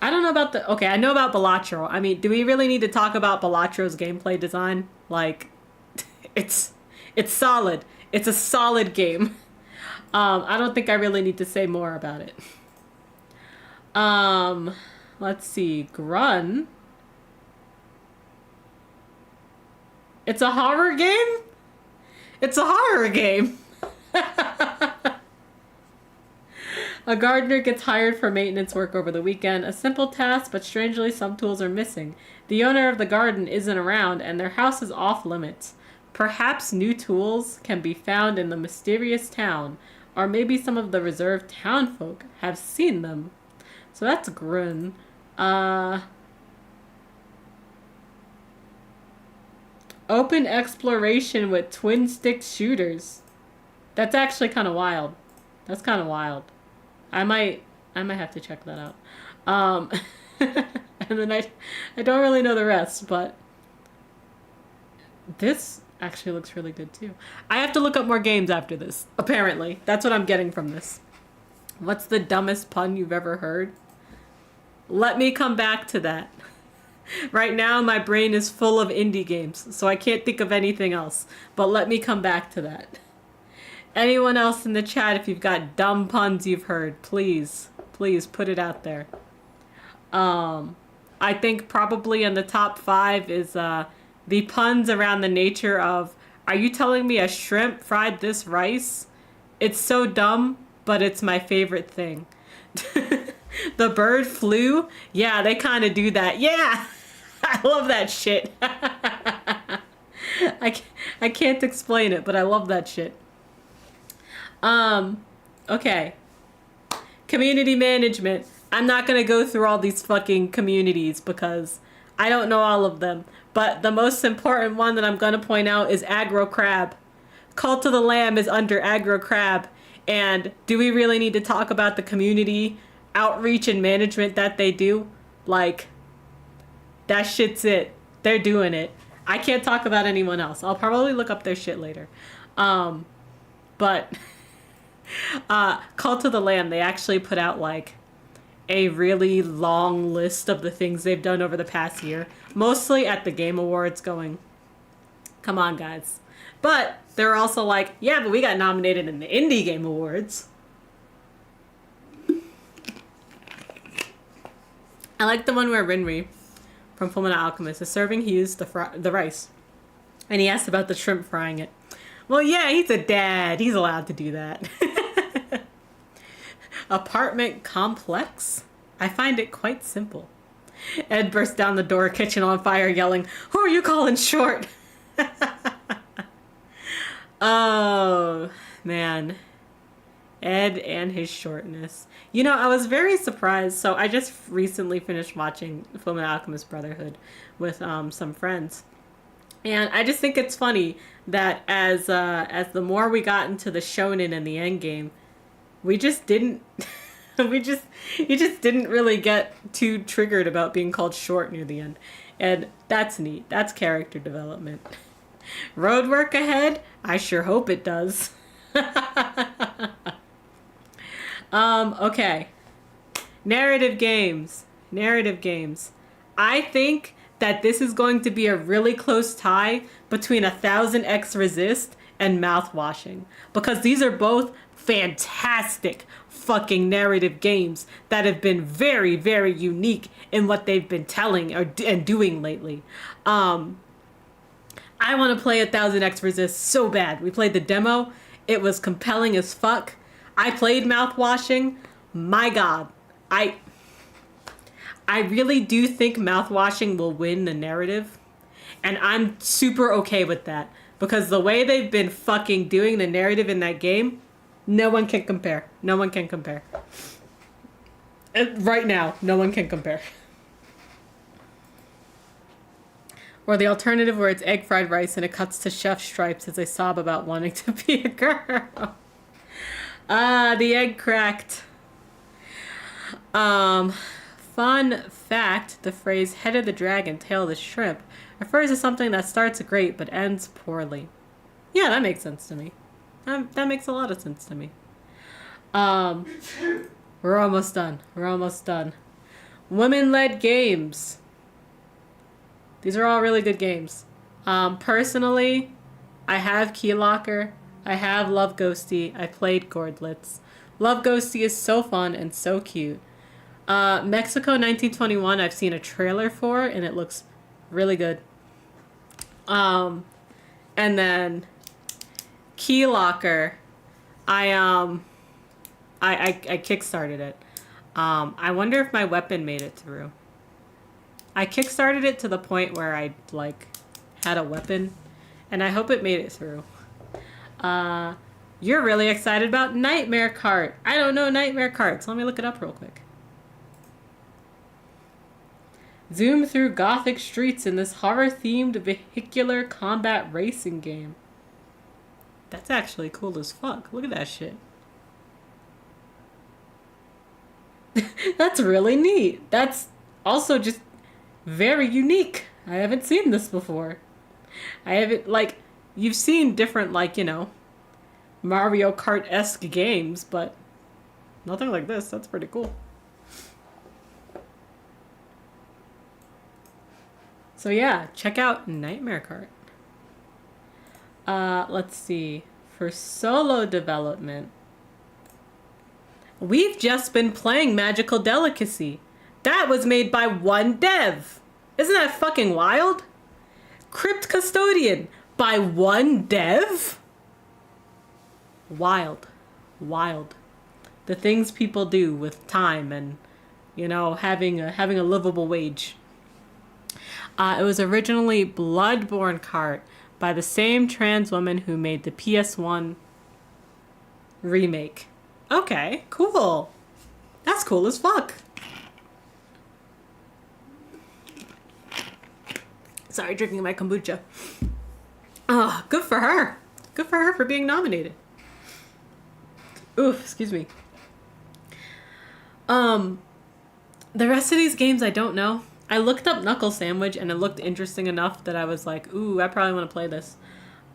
I don't know about okay, I know about Balatro. I mean, do we really need to talk about Balatro's gameplay design? Like, it's solid. It's a solid game. I don't think I really need to say more about it. Let's see. Grun. It's a horror game? It's a horror game. A gardener gets hired for maintenance work over the weekend. A simple task, but strangely some tools are missing. The owner of the garden isn't around, and their house is off limits. Perhaps new tools can be found in the mysterious town, or maybe some of the reserved townfolk have seen them. So that's Grun. Open exploration with twin stick shooters. That's actually kind of wild. That's kind of wild. I might I might have to check that out. Um, and then I don't really know the rest, but this actually looks really good too. I have to look up more games after this, apparently. That's what I'm getting from this. What's the dumbest pun you've ever heard? Let me come back to that. Right now, my brain is full of indie games, so I can't think of anything else. But let me come back to that. Anyone else in the chat, if you've got dumb puns you've heard, please put it out there. I think probably in the top 5 is the puns around the nature of, are you telling me a shrimp fried this rice? It's so dumb, but it's my favorite thing. The bird flew? Yeah, they kind of do that. Yeah! I love that shit. I can't explain it, but I love that shit. Okay. Community management. I'm not gonna go through all these fucking communities because I don't know all of them. But the most important one that I'm gonna point out is Aggro Crab. Cult of the Lamb is under Aggro Crab. And do we really need to talk about the community outreach and management that they do? Like, that shit's it. They're doing it. I can't talk about anyone else. I'll probably look up their shit later. But Cult of the Lamb, they actually put out like a really long list of the things they've done over the past year. Mostly at the Game Awards going, come on guys. But they're also like, yeah, but we got nominated in the Indie Game Awards. I like the one where Rinri from Fullmetal Alchemist is serving Hughes the rice. And he asked about the shrimp frying it. Well, yeah, he's a dad. He's allowed to do that. Apartment complex? I find it quite simple. Ed burst down the door, kitchen on fire, yelling, "Who are you calling short?" Oh, man. Ed and his shortness. You know, I was very surprised. So I just recently finished watching Fullmetal Alchemist Brotherhood with some friends. And I just think it's funny that as the more we got into the shonen and the end game, we just didn't you just didn't really get too triggered about being called short near the end. And that's neat. That's character development. Road work ahead? I sure hope it does. Okay. Narrative games. I think that this is going to be a really close tie between 1000X Resist and Mouthwashing. Because these are both fantastic fucking narrative games that have been very, very unique in what they've been telling and doing lately. I want to play 1000X Resist so bad. We played the demo. It was compelling as fuck. I played Mouthwashing. My God. I really do think Mouthwashing will win the narrative. And I'm super okay with that. Because the way they've been fucking doing the narrative in that game, no one can compare. No one can compare. Right now, no one can compare. Or the alternative where it's egg fried rice and it cuts to chef stripes as they sob about wanting to be a girl. Ah, the egg cracked. Fun fact, the phrase head of the dragon, tail of the shrimp refers to something that starts great but ends poorly. Yeah, that makes sense to me. That makes a lot of sense to me. We're almost done. Women-led games. These are all really good games. Personally, I have Key Locker. I have Love Ghosty. I played Gordlets. Love Ghosty is so fun and so cute. Mexico 1921, I've seen a trailer for, and it looks really good. And then Key Locker, I kickstarted it. I wonder if my weapon made it through. I kickstarted it to the point where I had a weapon, and I hope it made it through. You're really excited about Nightmare Cart. I don't know Nightmare Cart, so let me look it up real quick. Zoom through gothic streets in this horror-themed vehicular combat racing game. That's actually cool as fuck. Look at that shit. That's really neat. That's also just very unique. I haven't seen this before. I haven't, like, you've seen different, like, Mario Kart-esque games, but nothing like this. That's pretty cool. So yeah, check out Nightmare Cart. Let's see. For solo development, we've just been playing Magical Delicacy. That was made by one dev. Isn't that fucking wild? Crypt Custodian by one dev? Wild. Wild. The things people do with time and, having a livable wage. It was originally Bloodborne Cart by the same trans woman who made the PS1 remake. Okay, cool. That's cool as fuck. Sorry, drinking my kombucha. Oh, good for her. Good for her for being nominated. Ooh, excuse me. The rest of these games I don't know. I looked up Knuckle Sandwich and it looked interesting enough that I was like, ooh, I probably want to play this.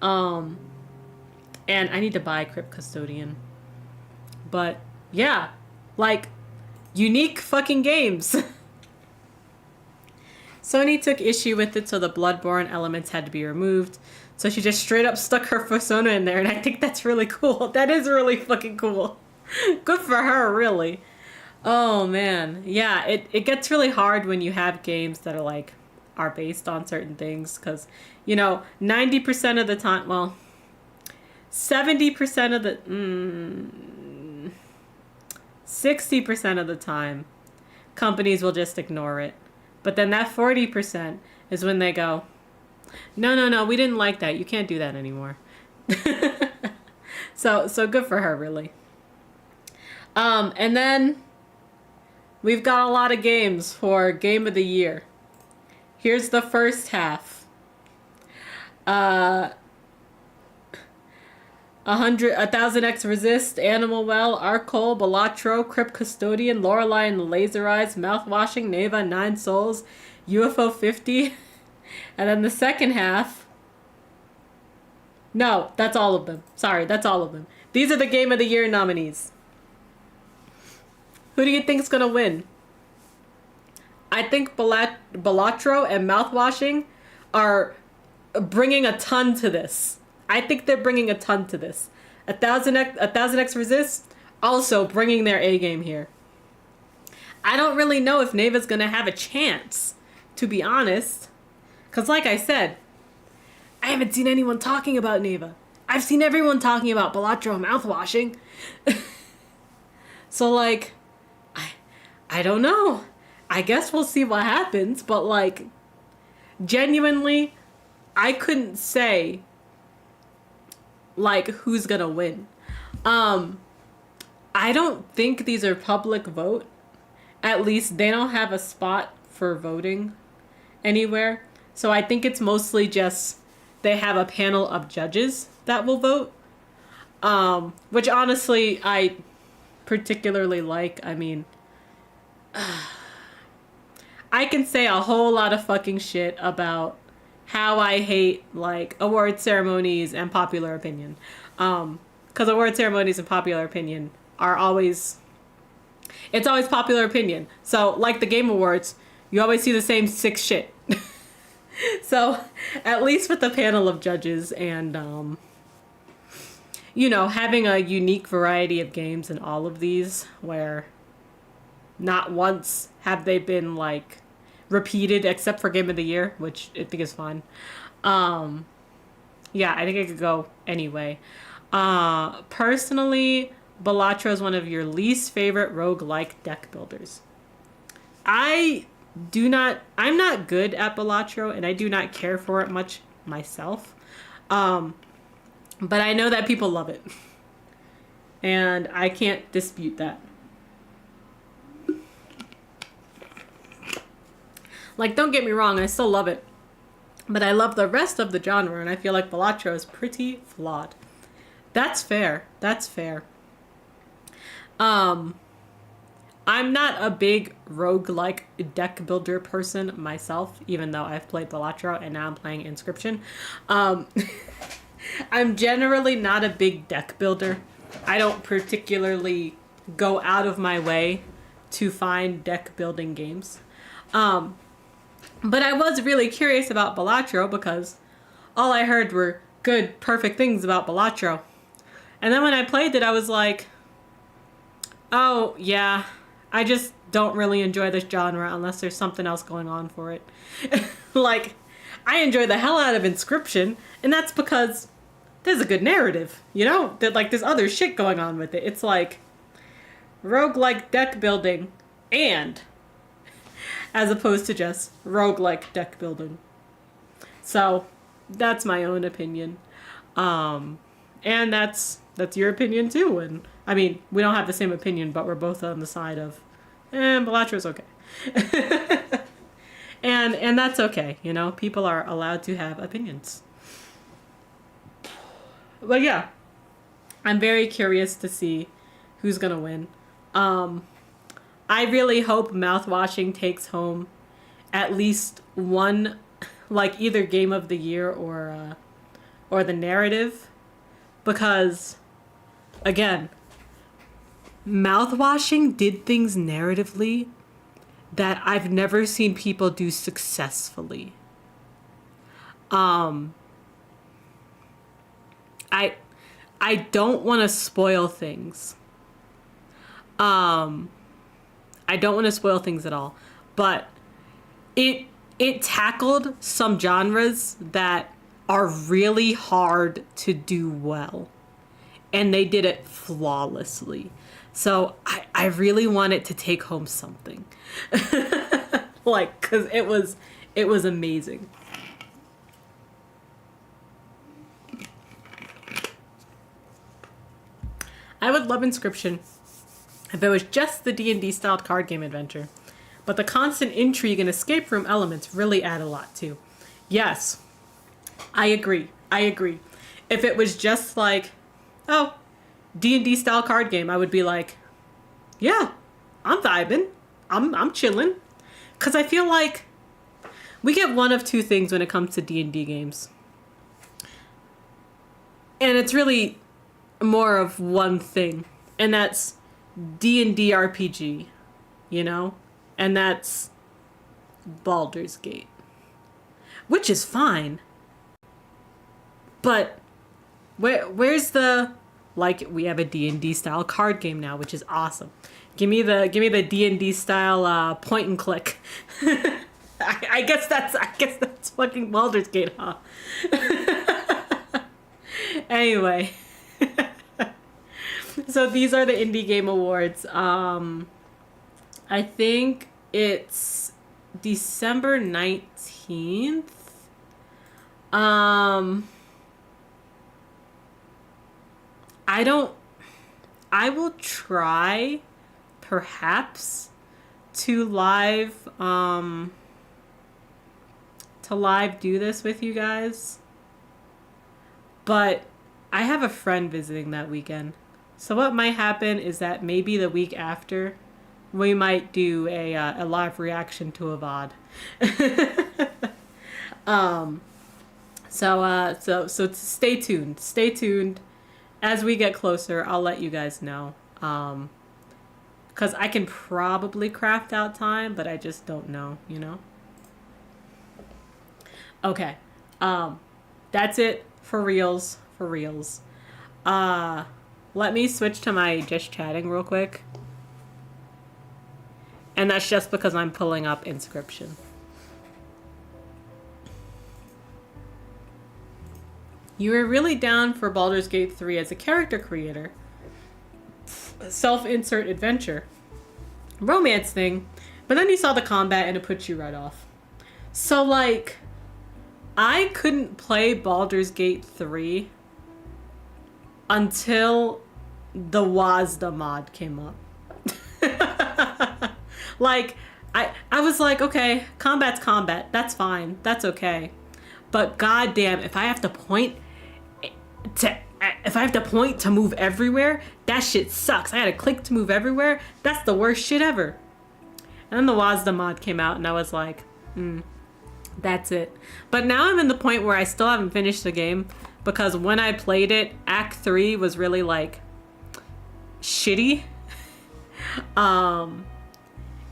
And I need to buy Crypt Custodian. But yeah, like, unique fucking games. Sony took issue with it, so the Bloodborne elements had to be removed. So she just straight up stuck her persona in there, and I think that's really cool. That is really fucking cool. Good for her, really. Oh, man. Yeah, it gets really hard when you have games that are based on certain things, because, 90% of the time, well, 70% of the, 60% of the time, companies will just ignore it. But then that 40% is when they go, no, we didn't like that. You can't do that anymore. So good for her, really. And then we've got a lot of games for Game of the Year. Here's the first half. 1000X Resist, Animal Well, Arcole, Balatro, Crypt Custodian, Lorelei and the Laser Eyes, Mouthwashing, Neva, 9 Souls, UFO 50. And then the second half... No, that's all of them. Sorry, that's all of them. These are the Game of the Year nominees. Who do you think's gonna win? I think Balatro and Mouthwashing are bringing a ton to this. I think they're bringing a ton to this. 1000X Resist, also bringing their A game here. I don't really know if Neva's gonna have a chance, to be honest. Because like I said, I haven't seen anyone talking about Neva. I've seen everyone talking about Balatro mouthwashing. So I don't know. I guess we'll see what happens, but genuinely, I couldn't say who's gonna win. I don't think these are public vote. At least they don't have a spot for voting anywhere. So I think it's mostly just they have a panel of judges that will vote. Which honestly I particularly like. I mean, I can say a whole lot of fucking shit about how I hate award ceremonies and popular opinion. Because award ceremonies and popular opinion are always, it's always popular opinion. So like the Game Awards, you always see the same sick shit. So at least with the panel of judges and, having a unique variety of games in all of these where not once have they been repeated except for Game of the Year, which I think is fine. Yeah, I think it could go anyway. Personally, Balatro is one of your least favorite roguelike deck builders. I'm not good at Balatro, and I do not care for it much myself. But I know that people love it. And I can't dispute that. Don't get me wrong, I still love it. But I love the rest of the genre, and I feel like Balatro is pretty flawed. That's fair. That's fair. I'm not a big roguelike deck builder person myself, even though I've played Balatro and now I'm playing Inscryption. Um, I'm generally not a big deck builder. I don't particularly go out of my way to find deck building games. But I was really curious about Balatro because all I heard were good, perfect things about Balatro. And then when I played it, I was like, oh, yeah, I just don't really enjoy this genre unless there's something else going on for it. Like, I enjoy the hell out of Inscryption, and that's because there's a good narrative, you know? That, like, there's other shit going on with it. It's like roguelike deck building and as opposed to just roguelike deck building. So that's my own opinion. And that's your opinion too. And I mean, we don't have the same opinion, but we're both on the side of, Balatra's okay. and that's okay, you know? People are allowed to have opinions. But yeah, I'm very curious to see who's gonna win. I really hope Mouthwashing takes home at least one, like either Game of the Year or the narrative, because again, Mouthwashing did things narratively that I've never seen people do successfully. I don't want to spoil things. I don't want to spoil things at all, but it tackled some genres that are really hard to do well, and they did it flawlessly. So I really want it to take home something. Like, cause it was amazing. I would love Inscryption if it was just the D&D styled card game adventure, but the constant intrigue and escape room elements really add a lot too. Yes, I agree. If it was just like, oh, D&D style card game, I would be like, yeah, I'm vibing. I'm chilling. Cause I feel like we get one of two things when it comes to D&D games. And it's really more of one thing, and that's D&D RPG, you know? And that's Baldur's Gate, which is fine. But where's the, like, we have a D&D style card game now, which is awesome. Give me the D&D style point and click. I guess that's fucking Baldur's Gate, huh? Anyway. So these are the Indie Game Awards. I think it's December 19th. I will try perhaps to live do this with you guys. But I have a friend visiting that weekend. So what might happen is that maybe the week after we might do a live reaction to a VOD. So stay tuned. Stay tuned. As we get closer, I'll let you guys know. Because I can probably craft out time, but I just don't know, you know? Okay. That's it for reals. Let me switch to my just chatting real quick. And that's just because I'm pulling up Inscryption. You were really down for Baldur's Gate 3 as a character creator. Self-insert adventure. Romance thing. But then you saw the combat and it puts you right off. So, like, I couldn't play Baldur's Gate 3 until the WASDA mod came up. Like, I was like, okay, combat's combat. That's fine. That's okay. But goddamn, if I have to point to if I have to point to move everywhere, that shit sucks. I had to click to move everywhere. That's the worst shit ever. And then the WASD mod came out, and I was like, that's it. But now I'm in the point where I still haven't finished the game, because when I played it, Act 3 was really, like, shitty.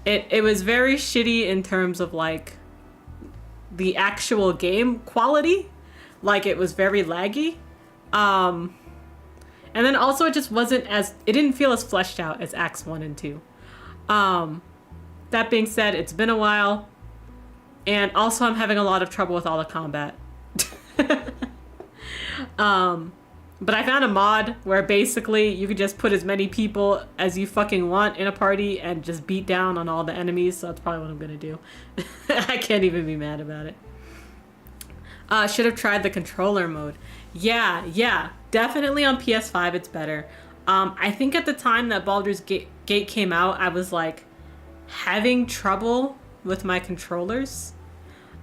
It was very shitty in terms of, like, the actual game quality. Like, it was very laggy. And then also it just wasn't as, it didn't feel as fleshed out as Acts 1 and 2. That being said, it's been a while. And also I'm having a lot of trouble with all the combat. But I found a mod where basically you could just put as many people as you fucking want in a party and just beat down on all the enemies. So that's probably what I'm gonna do. I can't even be mad about it. Should have tried the controller mode. Yeah, definitely on PS5 it's better. I think at the time that Baldur's Gate came out, I was like having trouble with my controllers.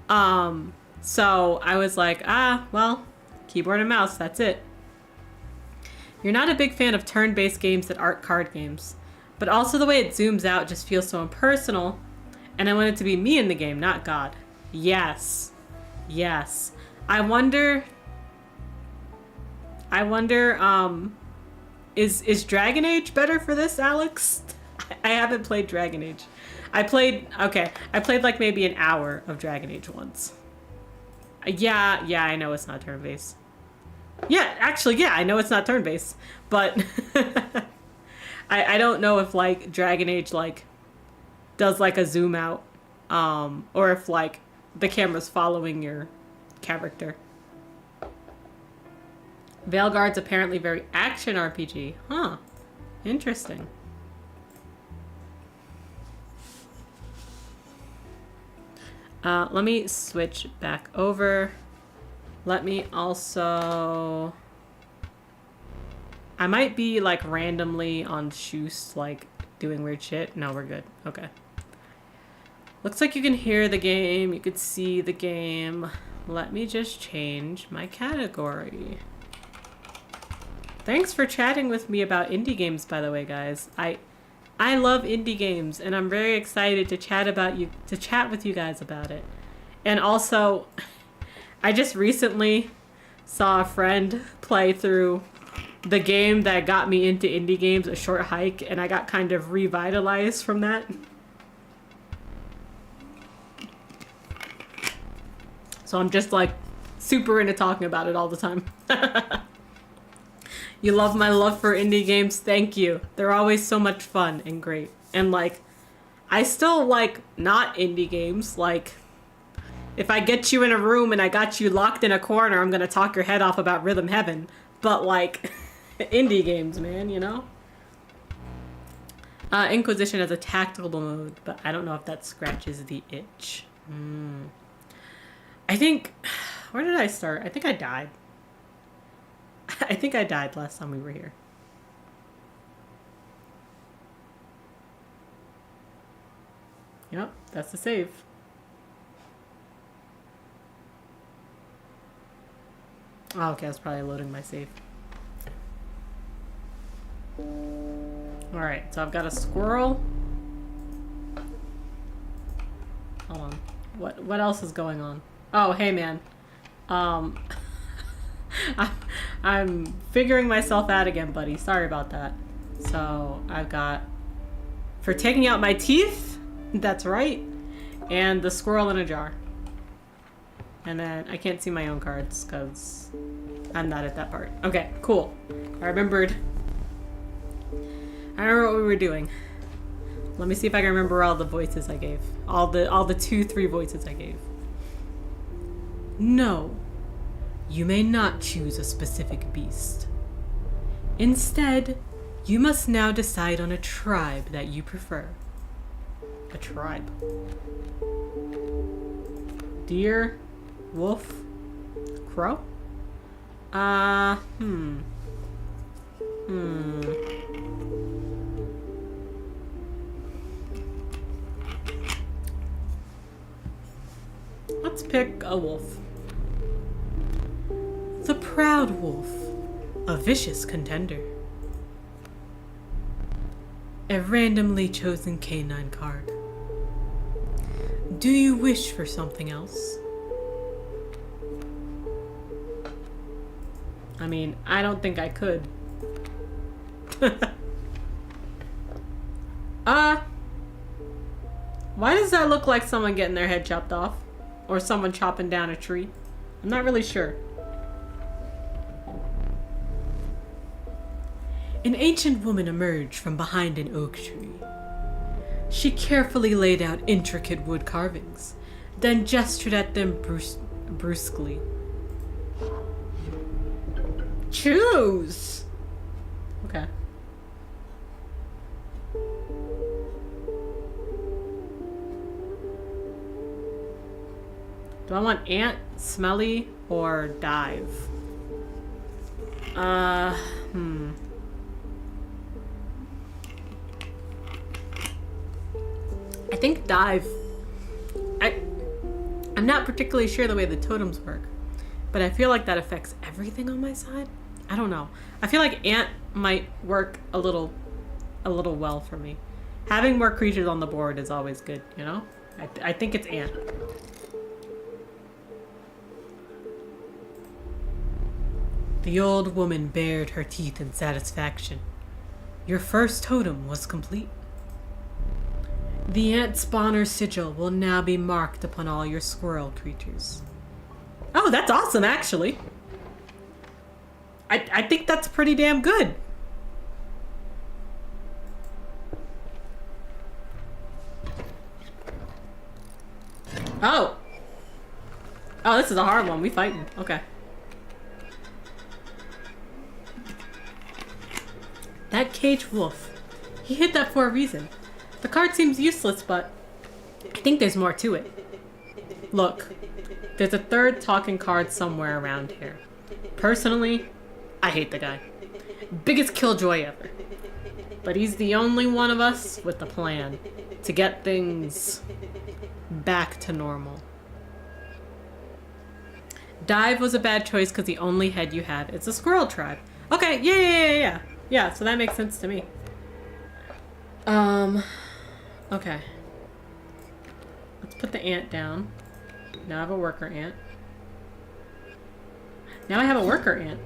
So I was like, well, keyboard and mouse, that's it. You're not a big fan of turn-based games that aren't card games, but also the way it zooms out just feels so impersonal, and I want it to be me in the game, not God. Yes. I wonder, is Dragon Age better for this, Alex? I haven't played Dragon Age. I played like maybe an hour of Dragon Age once. Yeah, I know it's not turn-based. Yeah, actually, yeah, I know it's not turn-based, but I don't know if, like, Dragon Age, like, does, like, a zoom out, or if, like, the camera's following your character. Veilguard's apparently very action RPG. Huh. Interesting. Let me switch back over. Let me also... I might be, like, randomly on Shoost, like, doing weird shit. No, we're good. Okay. Looks like you can hear the game. You could see the game. Let me just change my category. Thanks for chatting with me about indie games, by the way, guys. I love indie games, and I'm very excited to chat with you guys about it. And also, I just recently saw a friend play through the game that got me into indie games, A Short Hike, and I got kind of revitalized from that. So I'm just like super into talking about it all the time. You love my love for indie games? Thank you. They're always so much fun and great. And like, I still like not indie games. Like, if I get you in a room and I got you locked in a corner, I'm gonna talk your head off about Rhythm Heaven. But like, indie games, man, you know? Inquisition has a tactical mode, but I don't know if that scratches the itch. I think, where did I start? I think I died. I think I died last time we were here. Yep, that's the save. Oh, okay, I was probably loading my save. Alright, so I've got a squirrel. Hold on. What else is going on? Oh, hey man. I'm figuring myself out again, buddy. Sorry about that. So I've got for taking out my teeth, that's right, and the squirrel in a jar. And then I can't see my own cards because I'm not at that part. Okay, cool. I remember what we were doing. Let me see if I can remember all the voices I gave. All the 2-3 voices I gave. No. You may not choose a specific beast. Instead, you must now decide on a tribe that you prefer. A tribe. Deer, wolf, crow? Let's pick a wolf. The proud wolf, A vicious contender. A randomly chosen canine card. Do you wish for something else? I mean, I don't think I could. Why does that look like someone getting their head chopped off? Or someone chopping down a tree? I'm not really sure. An ancient woman emerged from behind an oak tree. She carefully laid out intricate wood carvings, then gestured at them brusquely. Choose! Okay. Do I want ant, smelly, or dive? I think dive. I'm not particularly sure the way the totems work, but I feel like that affects everything on my side. I don't know. I feel like ant might work a little well for me. Having more creatures on the board is always good, you know? I think it's ant. The old woman bared her teeth in satisfaction. Your first totem was complete. The ant spawner sigil will now be marked upon all your squirrel creatures. Oh, that's awesome, actually. I think that's pretty damn good. Oh. Oh, this is a hard one. We fighting. Okay. That cage wolf. He hit that for a reason. The card seems useless, but I think there's more to it. Look, there's a third talking card somewhere around here. Personally, I hate the guy. Biggest killjoy ever. But he's the only one of us with a plan to get things back to normal. Dive was a bad choice because the only head you have is a squirrel tribe. Okay, yeah. Yeah, so that makes sense to me. Okay. Let's put the ant down. Now I have a worker ant. Now I have a worker ant.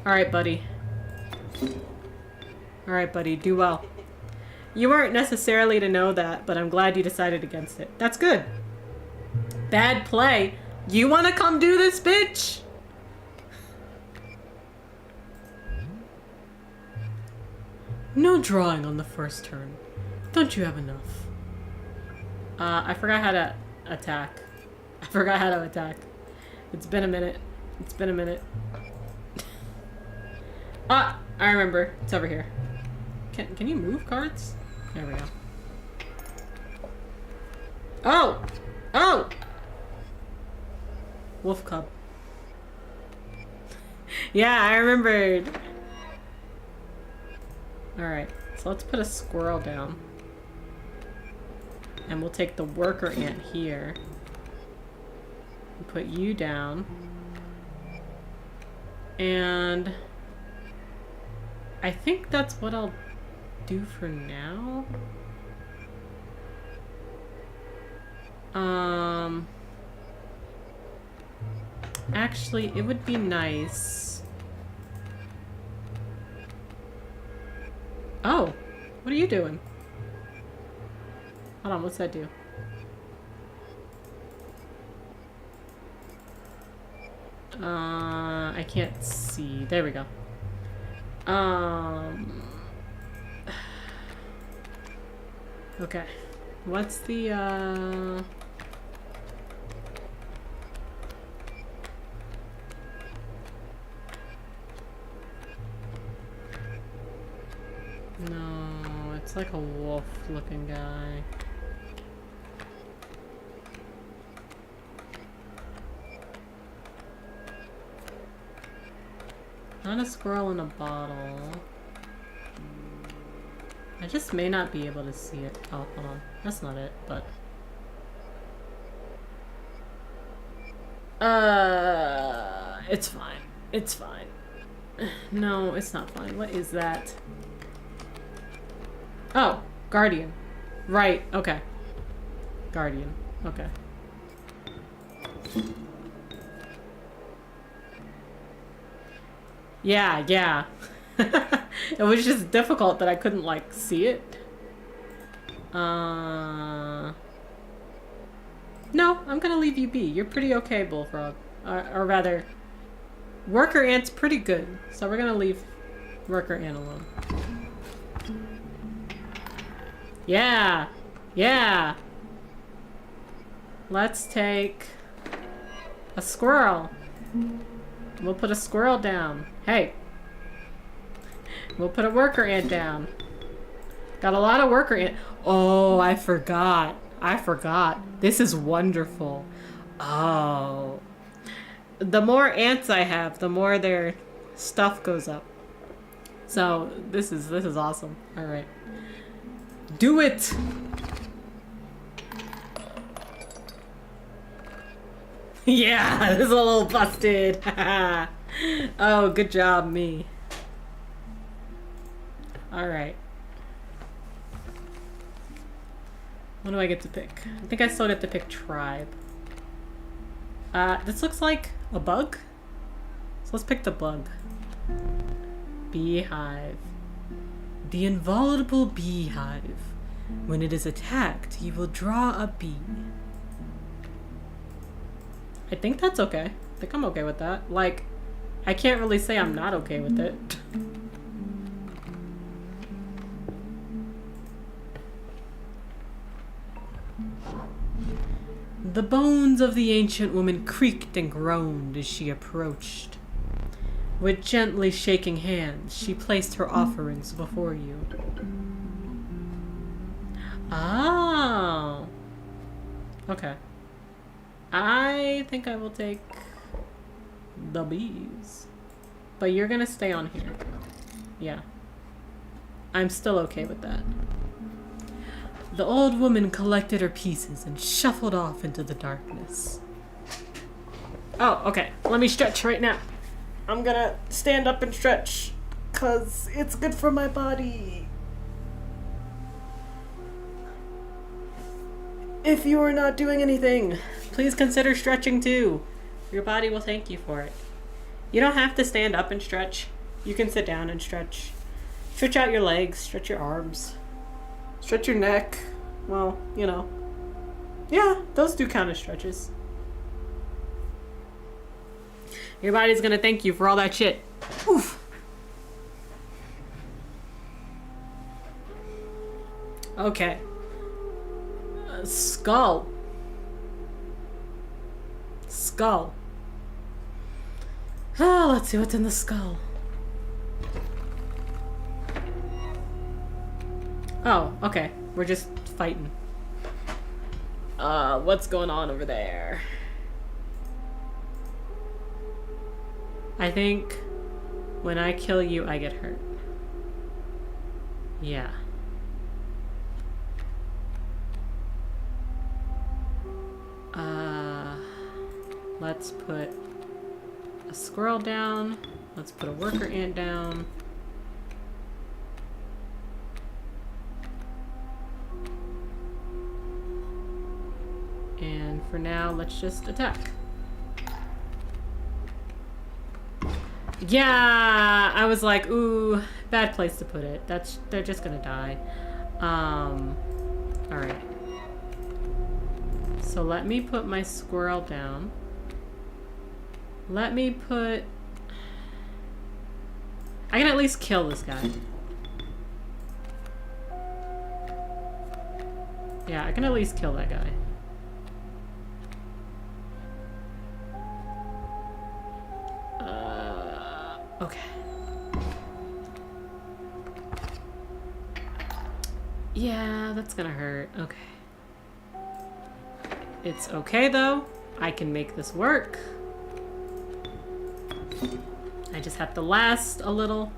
Alright, buddy. Alright, buddy, do well. You weren't necessarily to know that, but I'm glad you decided against it. That's good. Bad play. You wanna come do this, bitch? No drawing on the first turn. Don't you have enough? I forgot how to attack. It's been a minute. Ah, I remember. It's over here. Can you move cards? There we go. Oh! Wolf cub. Yeah, I remembered. Alright, so let's put a squirrel down. And we'll take the worker ant here. And put you down. And I think that's what I'll do for now. Actually, it would be nice. Oh, what are you doing? Hold on, what's that do? I can't see. There we go. Okay. What's the, No, it's like a wolf-looking guy. Not a squirrel in a bottle. I just may not be able to see it. Oh, hold on. That's not it, but... It's fine. It's fine. No, it's not fine. What is that? Oh, Guardian. Right, okay. Guardian. Okay. Yeah, yeah. It was just difficult that I couldn't, like, see it. No, I'm gonna leave you be. You're pretty okay, Bullfrog. Or rather, Worker Ant's pretty good. So we're gonna leave Worker Ant alone. Yeah! Yeah! Let's take a squirrel. We'll put a squirrel down. Hey! We'll put a Worker Ant down. Got a lot of Worker Ant. Oh, I forgot. I forgot. This is wonderful. Oh. The more ants I have, the more their stuff goes up. So this is awesome. All right. Do it. Yeah, this is a little busted. Oh, good job, me. All right. What do I get to pick? I think I still get to pick tribe. This looks like a bug. So let's pick the bug. Beehive. The invulnerable beehive. When it is attacked, you will draw a bee. I think that's okay. I think I'm okay with that. Like, I can't really say I'm not okay with it. The bones of the ancient woman creaked and groaned as she approached. With gently shaking hands, she placed her offerings before you. Oh. Okay. I think I will take the bees. But you're gonna stay on here. Yeah. I'm still okay with that. The old woman collected her pieces and shuffled off into the darkness. Oh, okay. Let me stretch right now. I'm gonna stand up and stretch, 'cause it's good for my body. If you are not doing anything, please consider stretching too. Your body will thank you for it. You don't have to stand up and stretch. You can sit down and stretch. Stretch out your legs, stretch your arms. Stretch your neck. Well, you know. Yeah, those do count as stretches. Your body's gonna thank you for all that shit. Oof. Okay. Skull. Skull. Oh, let's see what's in the skull. Oh, okay. We're just fighting. What's going on over there? I think when I kill you, I get hurt. Yeah. Let's put a squirrel down. Let's put a worker ant down. And for now, let's just attack. Yeah, I was like, ooh, bad place to put it. They're just gonna die. All right. So let me put my squirrel down. Let me put... I can at least kill this guy. Yeah, I can at least kill that guy. Okay. Yeah, that's gonna hurt. Okay. It's okay though. I can make this work. I just have to last a little.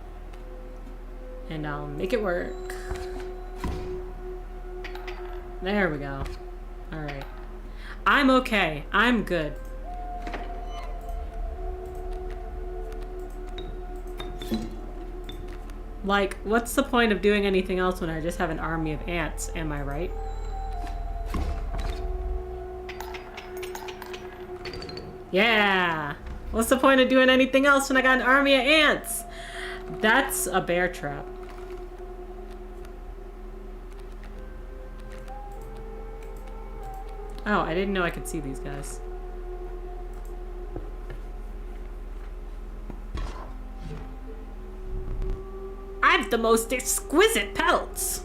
And I'll make it work. There we go. Alright. I'm okay. I'm good. Like, what's the point of doing anything else when I just have an army of ants? Am I right? Yeah! What's the point of doing anything else when I got an army of ants? That's a bear trap. Oh, I didn't know I could see these guys. I've the most exquisite pelts!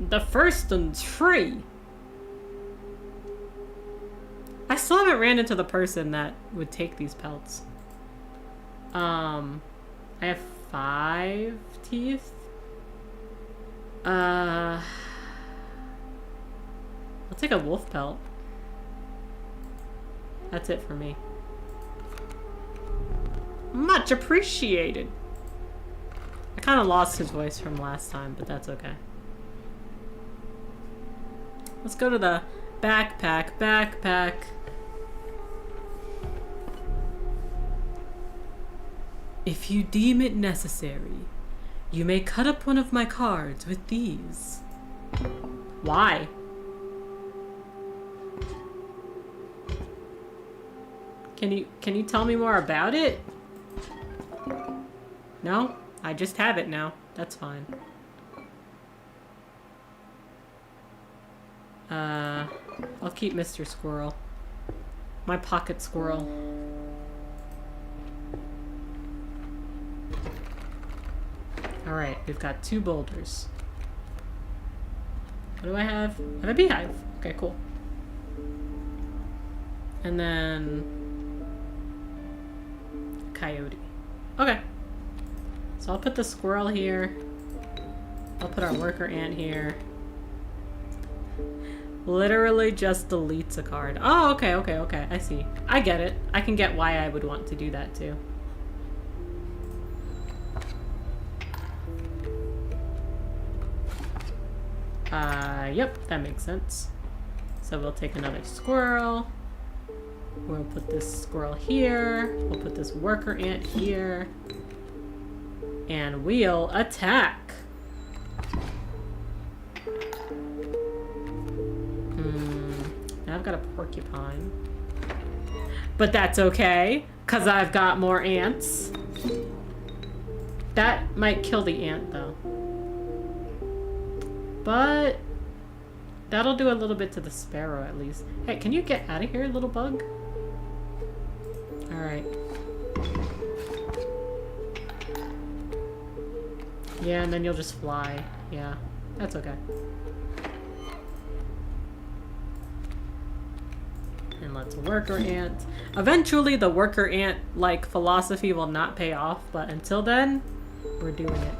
The first one's free. I still haven't ran into the person that would take these pelts. I have 5 teeth. I'll take a wolf pelt. That's it for me. Much appreciated. I kind of lost his voice from last time, but that's okay. Let's go to the backpack. If you deem it necessary, you may cut up one of my cards with these. Why? Can you tell me more about it? No? I just have it now. That's fine. I'll keep Mr. Squirrel. My pocket squirrel. Alright, we've got 2 boulders. What do I have? I have a beehive. Okay, cool. And then... coyote. Okay. So I'll put the squirrel here. I'll put our worker ant here. Literally just deletes a card. Oh, okay. I see. I get it. I can get why I would want to do that too. Yep, that makes sense. So we'll take another squirrel. We'll put this squirrel here. We'll put this worker ant here. And we'll attack. Now I've got a porcupine. But that's okay, because I've got more ants. That might kill the ant, though. But that'll do a little bit to the sparrow, at least. Hey, can you get out of here, little bug? Alright. Yeah, and then you'll just fly. Yeah, that's okay. And let's worker ant. Eventually the worker ant, like, philosophy will not pay off, but until then, we're doing it.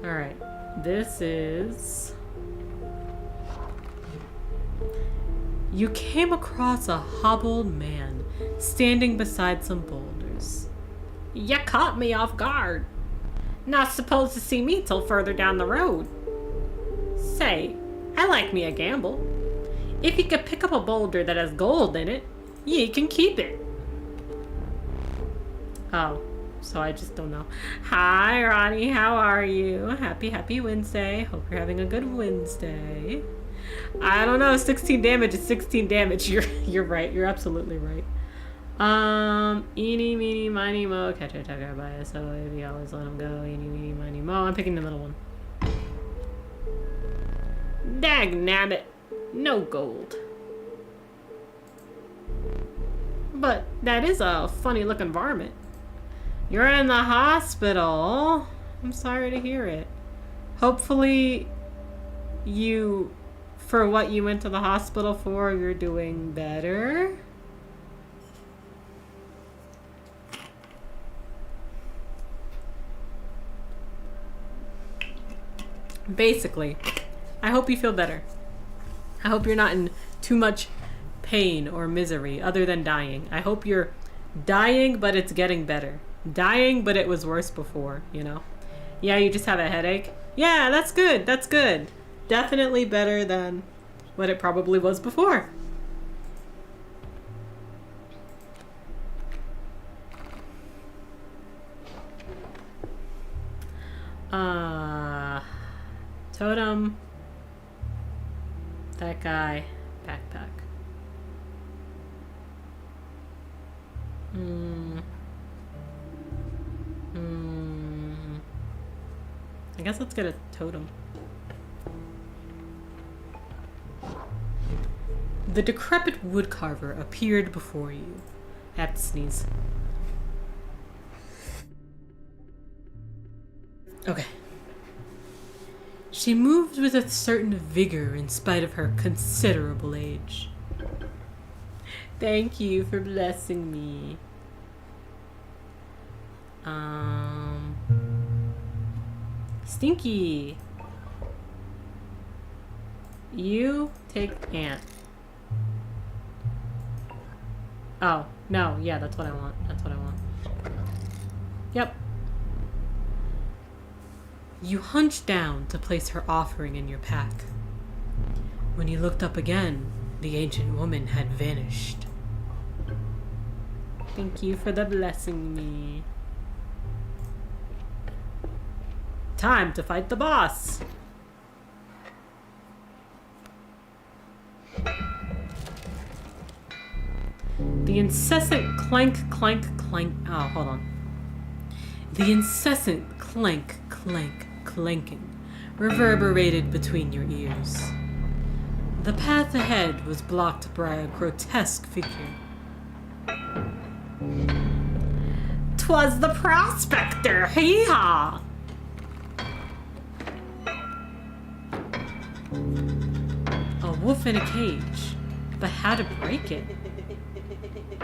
Alright, this is... You came across a hobbled man standing beside some boulders. You caught me off guard. Not supposed to see me till further down the road. Say, I like me a gamble. If you could pick up a boulder that has gold in it, ye can keep it. Oh, so I just don't know. Hi, Ronnie, how are you? Happy Wednesday. Hope you're having a good Wednesday. I don't know, 16 damage is 16 damage. You're right, you're absolutely right. Eeny, meeny, miny, mo, catch a tugger by a so if you always let him go. Eeny, meeny, miny, mo. I'm picking the middle one. Dagnabbit, no gold. But that is a funny looking varmint. You're in the hospital. I'm sorry to hear it. Hopefully you, for what you went to the hospital for, you're doing better. Basically, I hope you feel better. I hope you're not in too much pain or misery other than dying. I hope you're Dying, but it's getting better. Dying, but it was worse before, you know? Yeah, you just have a headache. Yeah, that's good. That's good. Definitely better than what it probably was before. Totem. That guy. Backpack. I guess let's get a totem. The decrepit woodcarver appeared before you. I have to sneeze. Okay. She moved with a certain vigor in spite of her considerable age. Thank you for blessing me. Stinky. You take Ant. Oh, no, yeah, that's what I want. That's what I want. Yep. You hunched down to place her offering in your pack. When you looked up again, the ancient woman had vanished. Thank you for the blessing me. Time to fight the boss! The incessant clank, clank, clank. Oh, hold on. The incessant clank, clank, clanking reverberated between your ears. The path ahead was blocked by a grotesque figure. 'Twas the prospector! Hee-haw! A wolf in a cage. But how to break it?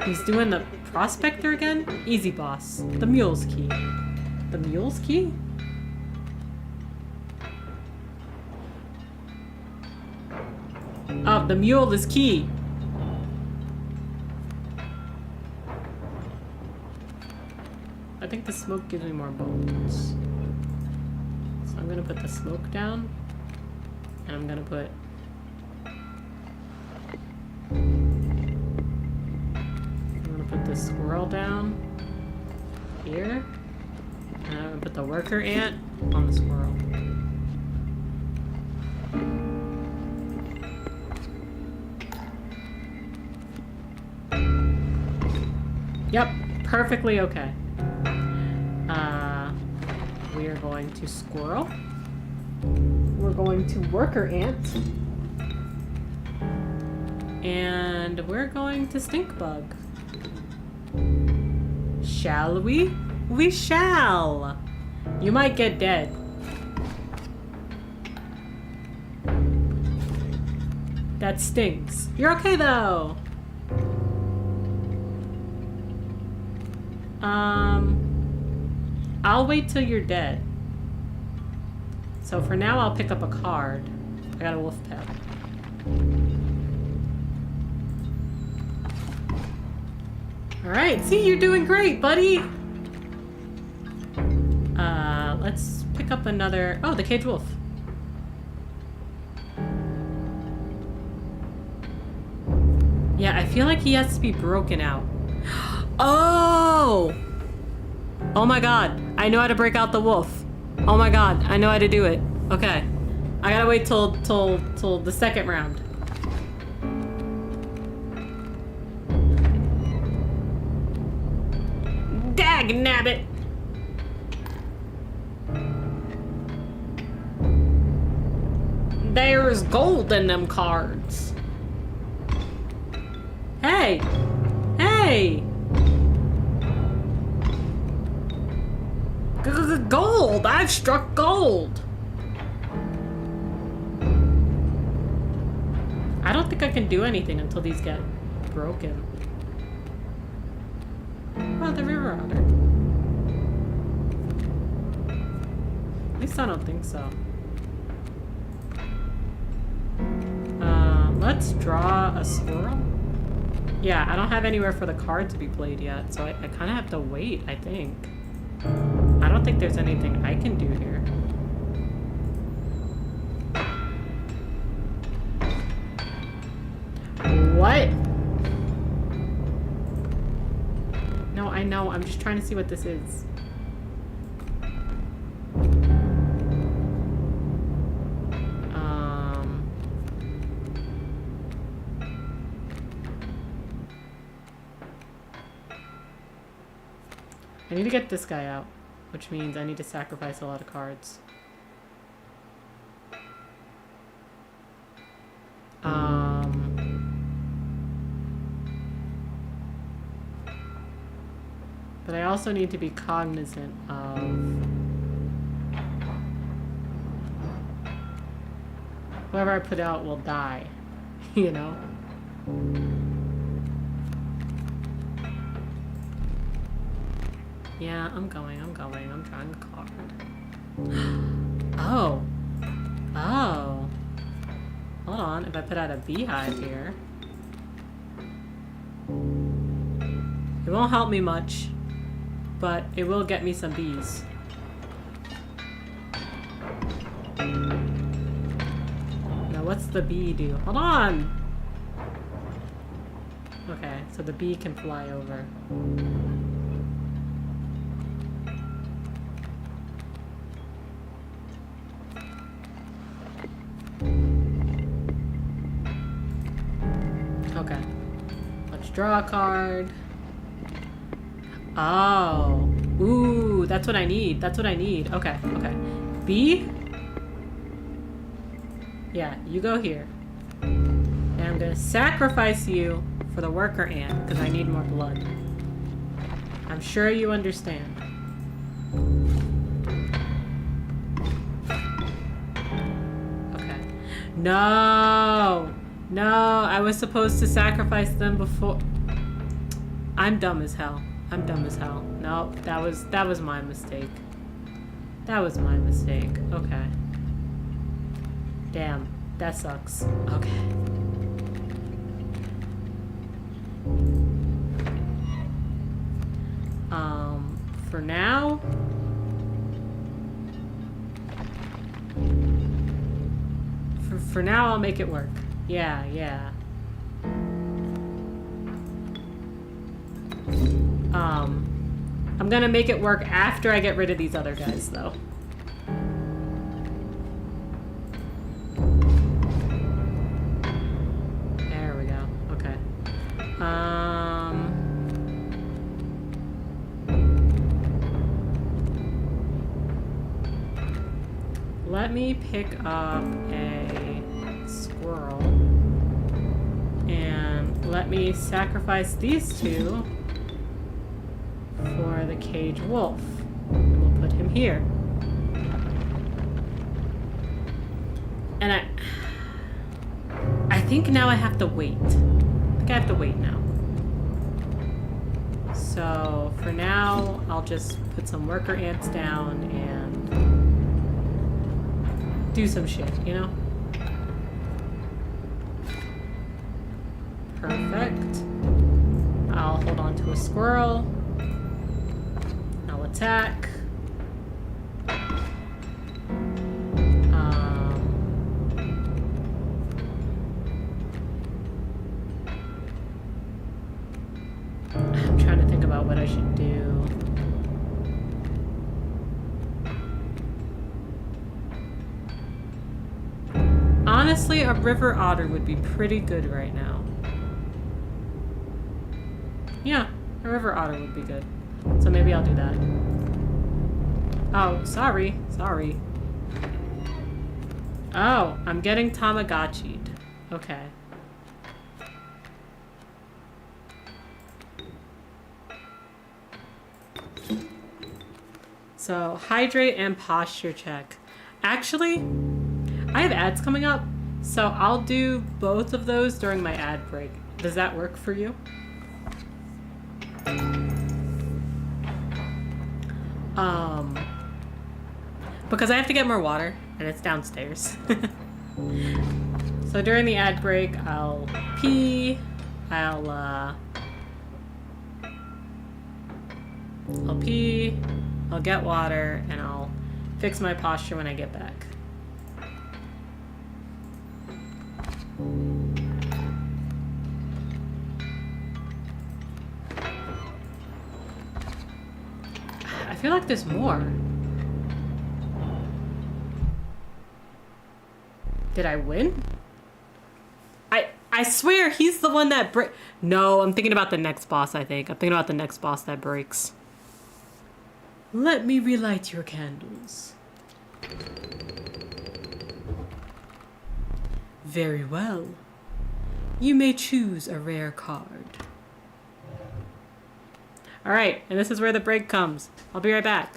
He's doing the prospector again? Easy, boss. The mule's key. The mule's key? Oh, the mule is key. I think the smoke gives me more bones. So I'm gonna put the smoke down. And I'm gonna put... put the squirrel down here, and I'm gonna put the worker ant on the squirrel. Yep, perfectly okay. We are going to squirrel. We're going to worker ant. And we're going to stink bug. Shall we? We shall! You might get dead. That stinks. You're okay though! I'll wait till you're dead. So for now I'll pick up a card. I got a wolf pet. Alright, see, you're doing great, buddy! Let's pick up another... Oh, the cage wolf. Yeah, I feel like he has to be broken out. Oh! Oh my god, I know how to break out the wolf. Oh my god, I know how to do it. Okay. I gotta wait till the second round. Dagnabbit! There's gold in them cards. Hey! Hey! Gold! I've struck gold! I don't think I can do anything until these get broken. Oh, the river otter. At least I don't think so. Let's draw a squirrel. Yeah, I don't have anywhere for the card to be played yet, so I kind of have to wait, I think. I don't think there's anything I can do here. What? No, I know. I'm just trying to see what this is. I need to get this guy out, which means I need to sacrifice a lot of cards. But I also need to be cognizant of whoever I put out will die, you know? Yeah, I'm going. I'm drawing a card. Oh. Oh. Hold on, if I put out a beehive here. It won't help me much, but it will get me some bees. Now what's the bee do? Hold on! Okay, so the bee can fly over. Okay. Let's draw a card. Oh. Ooh, that's what I need. That's what I need. Okay, okay. B? Yeah, you go here. And I'm gonna sacrifice you for the worker ant, because I need more blood. I'm sure you understand. Okay. No! No, I was supposed to sacrifice them before. I'm dumb as hell. I'm dumb as hell. Nope, that was my mistake. That was my mistake. Okay. Damn, that sucks. Okay. For now, for now I'll make it work. Yeah, yeah. I'm gonna make it work after I get rid of these other guys, though. There we go. Okay. Let me pick up a squirrel. And let me sacrifice these two for the cage wolf. And we'll put him here. And I think now I have to wait. I think I have to wait now. So for now, I'll just put some worker ants down and do some shit, you know? Perfect. I'll hold on to a squirrel. I'll attack. I'm trying to think about what I should do. Honestly, a river otter would be pretty good right now. Yeah, a river otter would be good. So maybe I'll do that. Oh, sorry. Sorry. Oh, I'm getting Tamagotchi'd. Okay. So, hydrate and posture check. Actually, I have ads coming up, so I'll do both of those during my ad break. Does that work for you? Because I have to get more water, and it's downstairs. So during the ad break, I'll pee, I'll pee, I'll get water, and I'll fix my posture when I get back. I feel like there's more. Did I win? I swear he's the one that No, I'm thinking about the next boss, I think. I'm thinking about the next boss that breaks. Let me relight your candles. Very well. You may choose a rare card. Alright, and this is where the break comes. I'll be right back.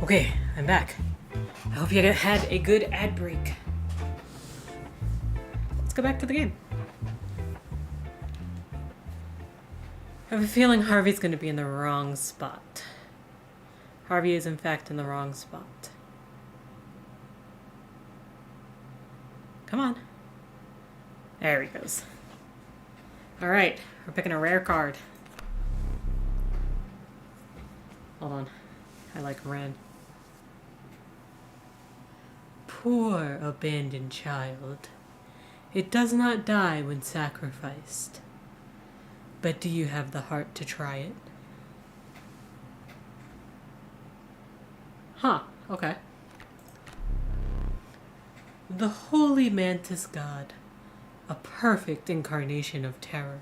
Okay, I'm back. I hope you had a good ad break. Let's go back to the game. I have a feeling Harvey's going to be in the wrong spot. Harvey is in fact in the wrong spot. Come on. There he goes. Alright, we're picking a rare card. Hold on. I like red. Poor abandoned child. It does not die when sacrificed. But do you have the heart to try it? Huh, okay. The holy mantis god, A perfect incarnation of terror.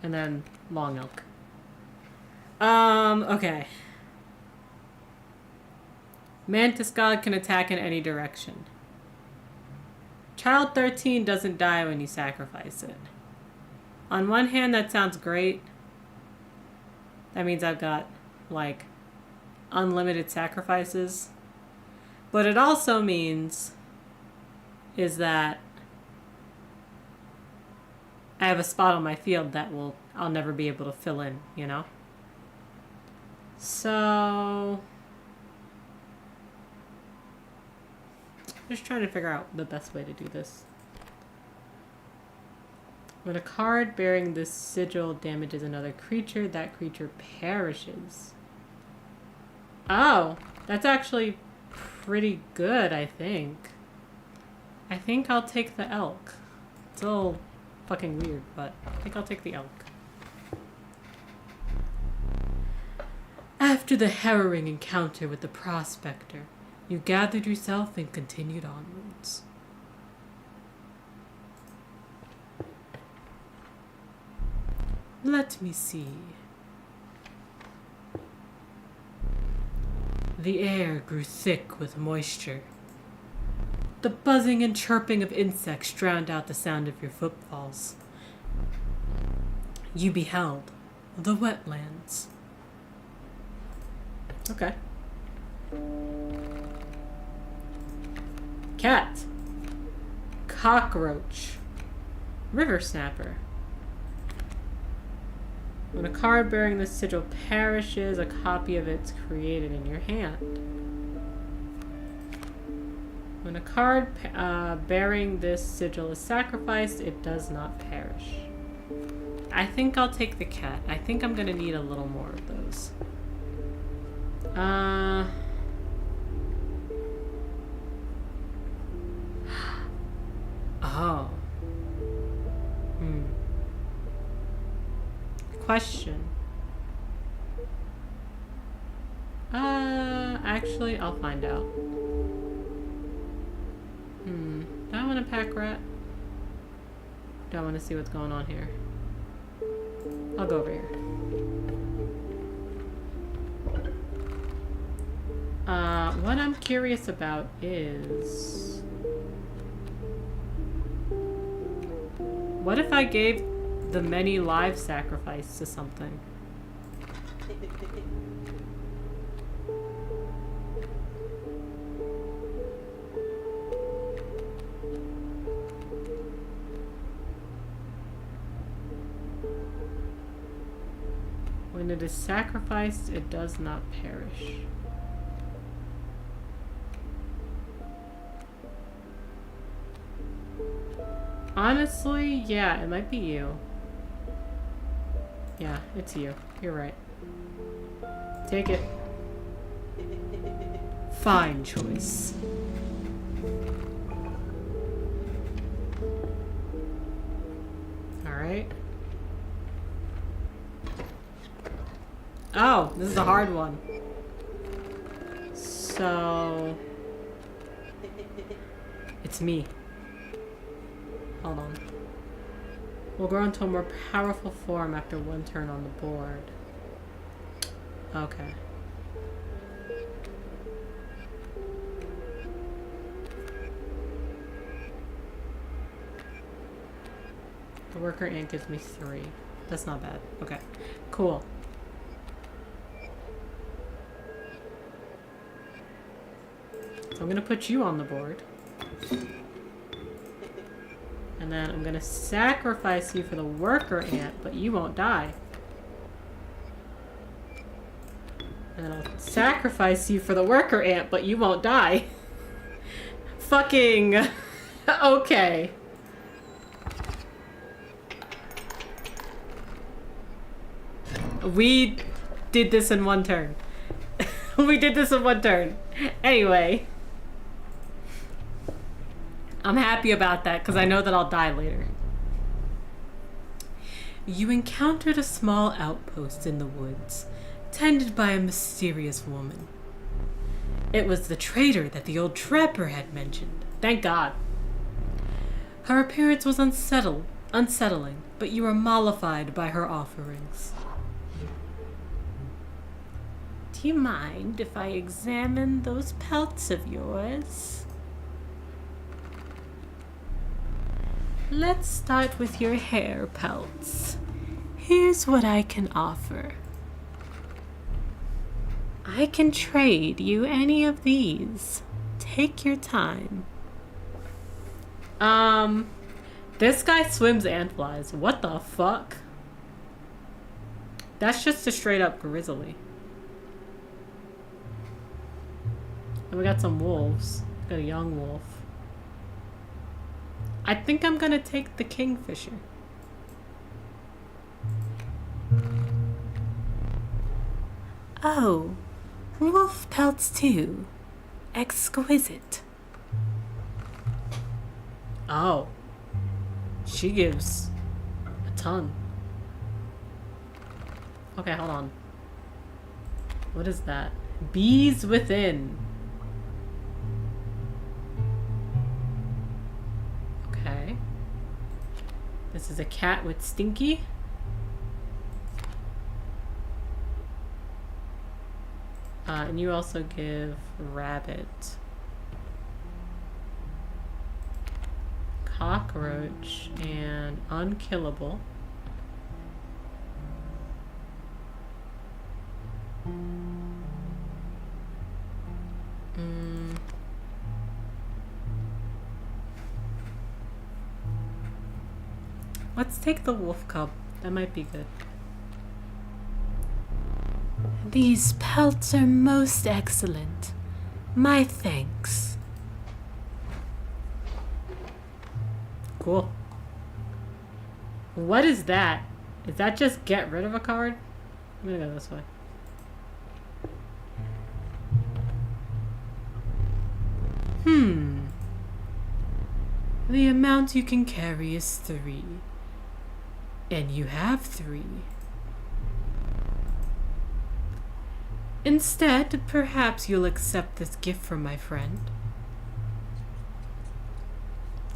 And then long elk. Okay. Mantis God can attack in any direction. Child 13 doesn't die when you sacrifice it. On one hand, that sounds great. That means I've got, like, unlimited sacrifices. But it also means is that I have a spot on my field that I'll never be able to fill in, you know? So just trying to figure out the best way to do this. When a card bearing this sigil damages another creature, that creature perishes. Oh, that's actually pretty good, I think. I think I'll take the elk. It's a little fucking weird, but I think I'll take the elk. After the harrowing encounter with the prospector, you gathered yourself and continued onwards. Let me see. The air grew thick with moisture. The buzzing and chirping of insects drowned out the sound of your footfalls. You beheld the wetlands. Okay. Cat. Cockroach. River snapper. When a card bearing this sigil perishes, a copy of it's created in your hand. When a card bearing this sigil is sacrificed, it does not perish. I think I'll take the cat. I think I'm gonna need a little more of those. Oh. Question. Actually, I'll find out. Do I want to pack rat? Do I want to see what's going on here? I'll go over here. What I'm curious about is... what if I gave the many live sacrifice to something? When it is sacrificed, it does not perish. Honestly, yeah, it might be you. Yeah, it's you. You're right. Take it. Fine choice. Alright. Oh, this is a hard one. So... it's me. Hold on. Will grow into a more powerful form after one turn on the board. Okay. The worker ant gives me 3. That's not bad. Okay. Cool. So I'm gonna put you on the board. And then I'm gonna sacrifice you for the worker ant, but you won't die. And then I'll sacrifice you for the worker ant, but you won't die. Fucking... okay. We did this in one turn. We did this in one turn. Anyway. I'm happy about that because I know that I'll die later. You encountered a small outpost in the woods. attended by a mysterious woman. It was the traitor that the old trapper had mentioned. Thank God. Her appearance was unsettling, but you were mollified by her offerings. Do you mind if I examine those pelts of yours? Let's start with your hair pelts. Here's what I can offer. I can trade you any of these. Take your time. This guy swims and flies. What the fuck? That's just a straight up grizzly. And we got some wolves. Got a young wolf. I think I'm gonna take the kingfisher. Oh, wolf pelts too. Exquisite. Oh. She gives a ton. Okay, hold on. What is that? Bees within. Okay. This is a cat with Stinky. And you also give rabbit. Cockroach and unkillable. Let's take the wolf cub. That might be good. These pelts are most excellent. My thanks. Cool. What is that? Is that just get rid of a card? I'm gonna go this way. The amount you can carry is 3. And you have 3. Instead, perhaps you'll accept this gift from my friend.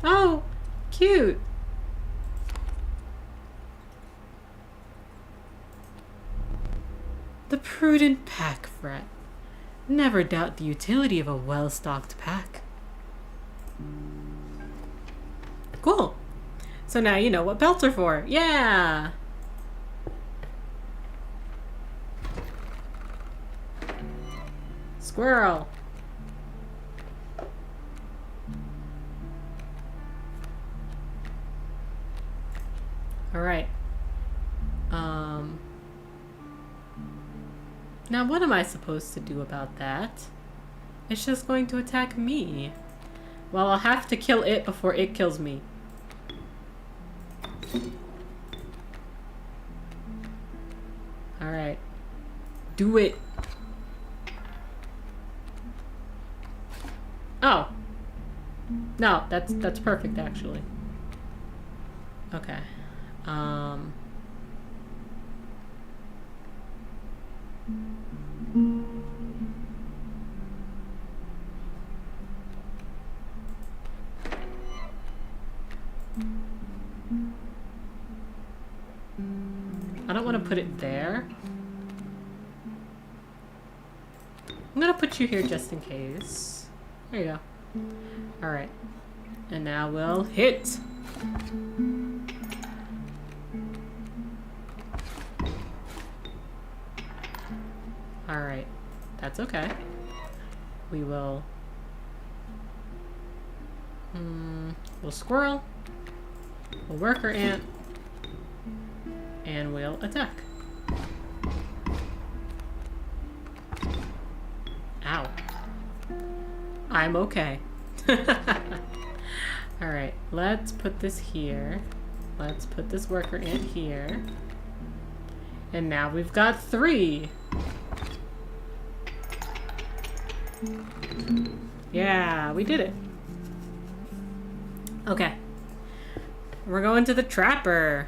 Oh, cute. The prudent pack rat. Never doubt the utility of a well-stocked pack. Cool. So now you know what belts are for. Yeah! Squirrel. Alright. Now what am I supposed to do about that? It's just going to attack me. Well, I'll have to kill it before it kills me. Alright. Do it. Oh. No, that's perfect actually. Okay. I don't want to put it there. I'm gonna put you here just in case. There you go. Alright. And now we'll hit. Alright. That's okay. We will... we'll squirrel. We'll worker ant. And we'll attack. Ow. I'm okay. Alright, let's put this here. Let's put this worker ant here. And now we've got 3. Yeah, we did it. Okay. We're going to the trapper.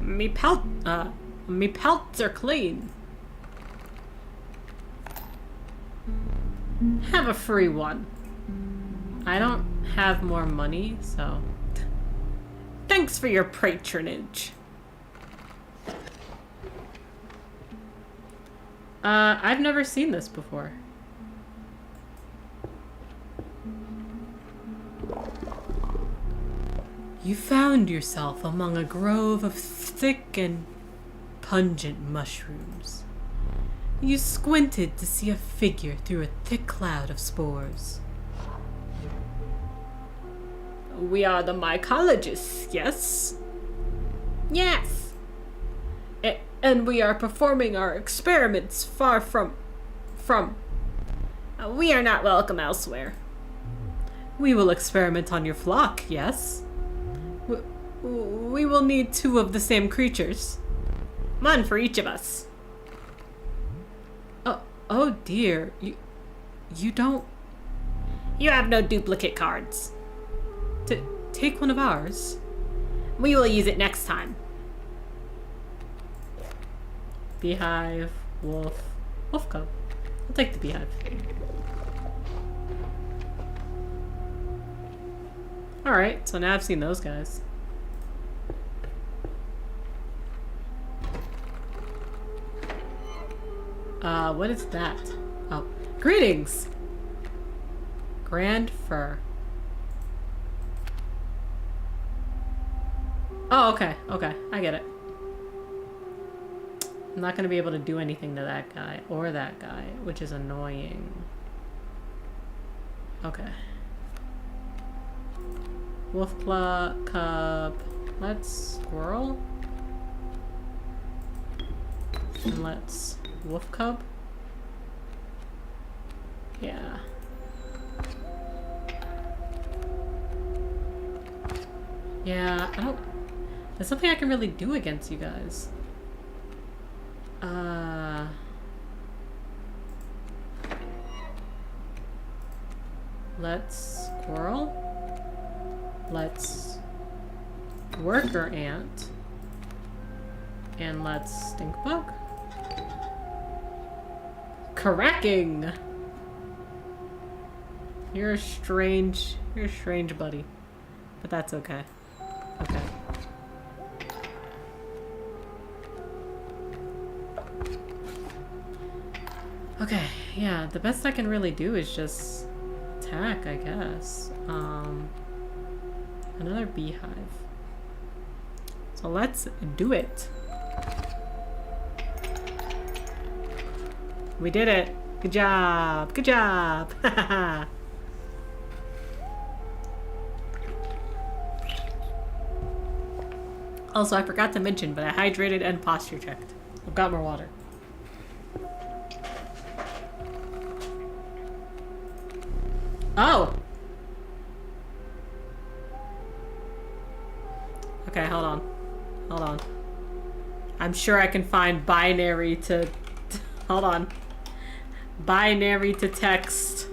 Me pelt, Me pelts are clean. Have a free one. I don't have more money, so... Thanks for your patronage. I've never seen this before. You found yourself among a grove of thick and pungent mushrooms. You squinted to see a figure through a thick cloud of spores. We are the mycologists, yes? Yes. And we are performing our experiments far from... We are not welcome elsewhere. We will experiment on your flock, yes? We will need 2 of the same creatures. One for each of us. Oh dear. You don't... You have no duplicate cards. Take one of ours. We will use it next time. Beehive, wolf cub. I'll take the beehive. Alright, so now I've seen those guys. What is that? Oh, greetings! Grand fur. Oh, okay, I get it. I'm not gonna be able to do anything to that guy or that guy, which is annoying. Okay. Wolf cub. Let's squirrel. And let's wolf cub. Yeah. Yeah, I don't... There's nothing I can really do against you guys. Let's squirrel. Let's worker ant. And let's stink bug. Cracking! You're a strange buddy. But that's okay. Okay. Okay, yeah, the best I can really do is just attack, I guess. Another beehive. So let's do it. We did it. Good job. Good job. Also, I forgot to mention, but I hydrated and posture checked. I've got more water. Oh! Okay, hold on. Hold on. I'm sure I can find binary to... Hold on. Binary to text.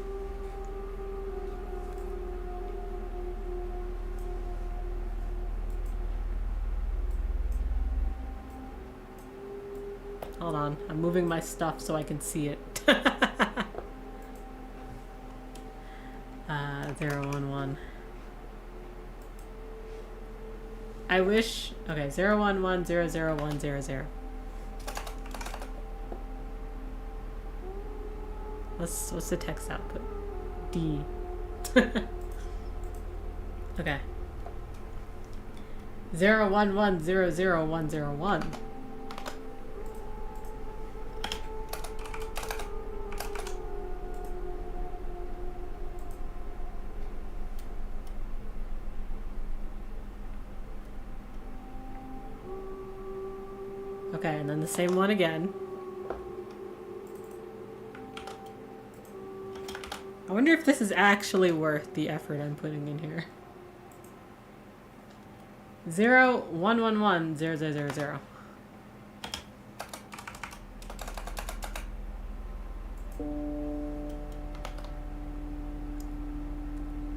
Hold on. I'm moving my stuff so I can see it. 011. I wish... Okay, 011001000. What's the text output? D. Okay. 011000101. Okay, and then the same one again. I wonder if this is actually worth the effort I'm putting in here. 0111000.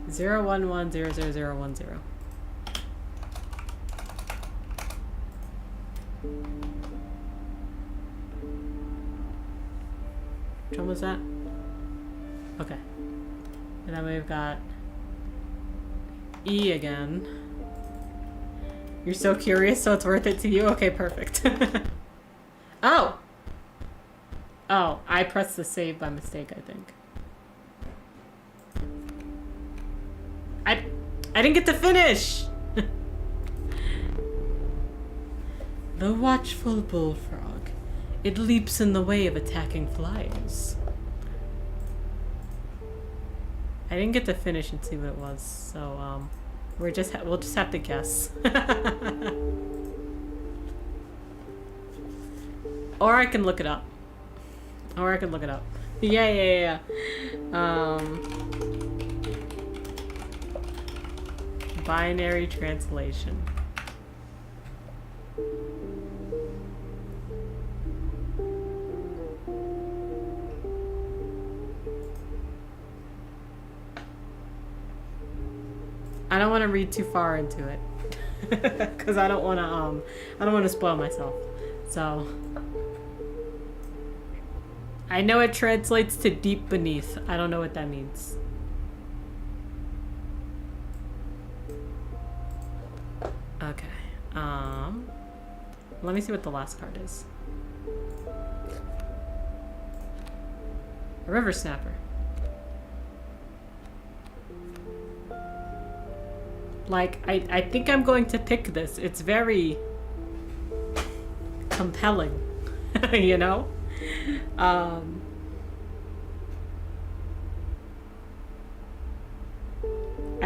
Zero one one zero zero zero 1 Which one was that? Okay. And then we've got E again. You're so curious, so it's worth it to you? Okay, perfect. Oh! Oh, I pressed the save by mistake, I think. I didn't get to finish! The watchful bullfrog. It leaps in the way of attacking flyers. I didn't get to finish and see what it was, so we'll just have to guess. Or I can look it up. Yeah. Binary translation. I don't want to read too far into it because I don't want to spoil myself. So I know it translates to deep beneath. I don't know what that means. Okay. Let me see what the last card is. A river snapper. Like, I think I'm going to pick this. It's very compelling, you know? I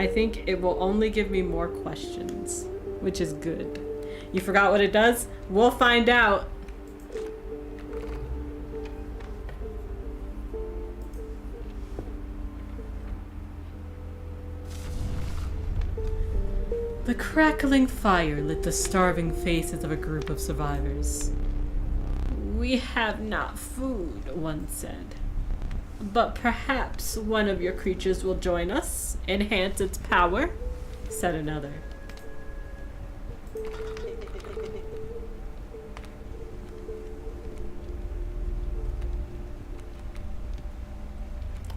think it will only give me more questions, which is good. You forgot what it does? We'll find out. The crackling fire lit the starving faces of a group of survivors. "We have not food," one said. "But perhaps one of your creatures will join us, enhance its power," said another.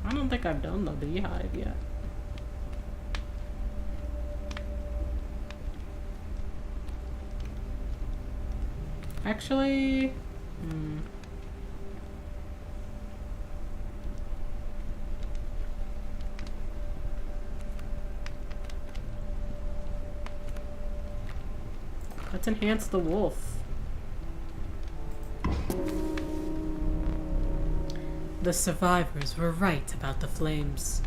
I don't think I've done the beehive yet. Actually, let's enhance the wolf. The survivors were right about the flames.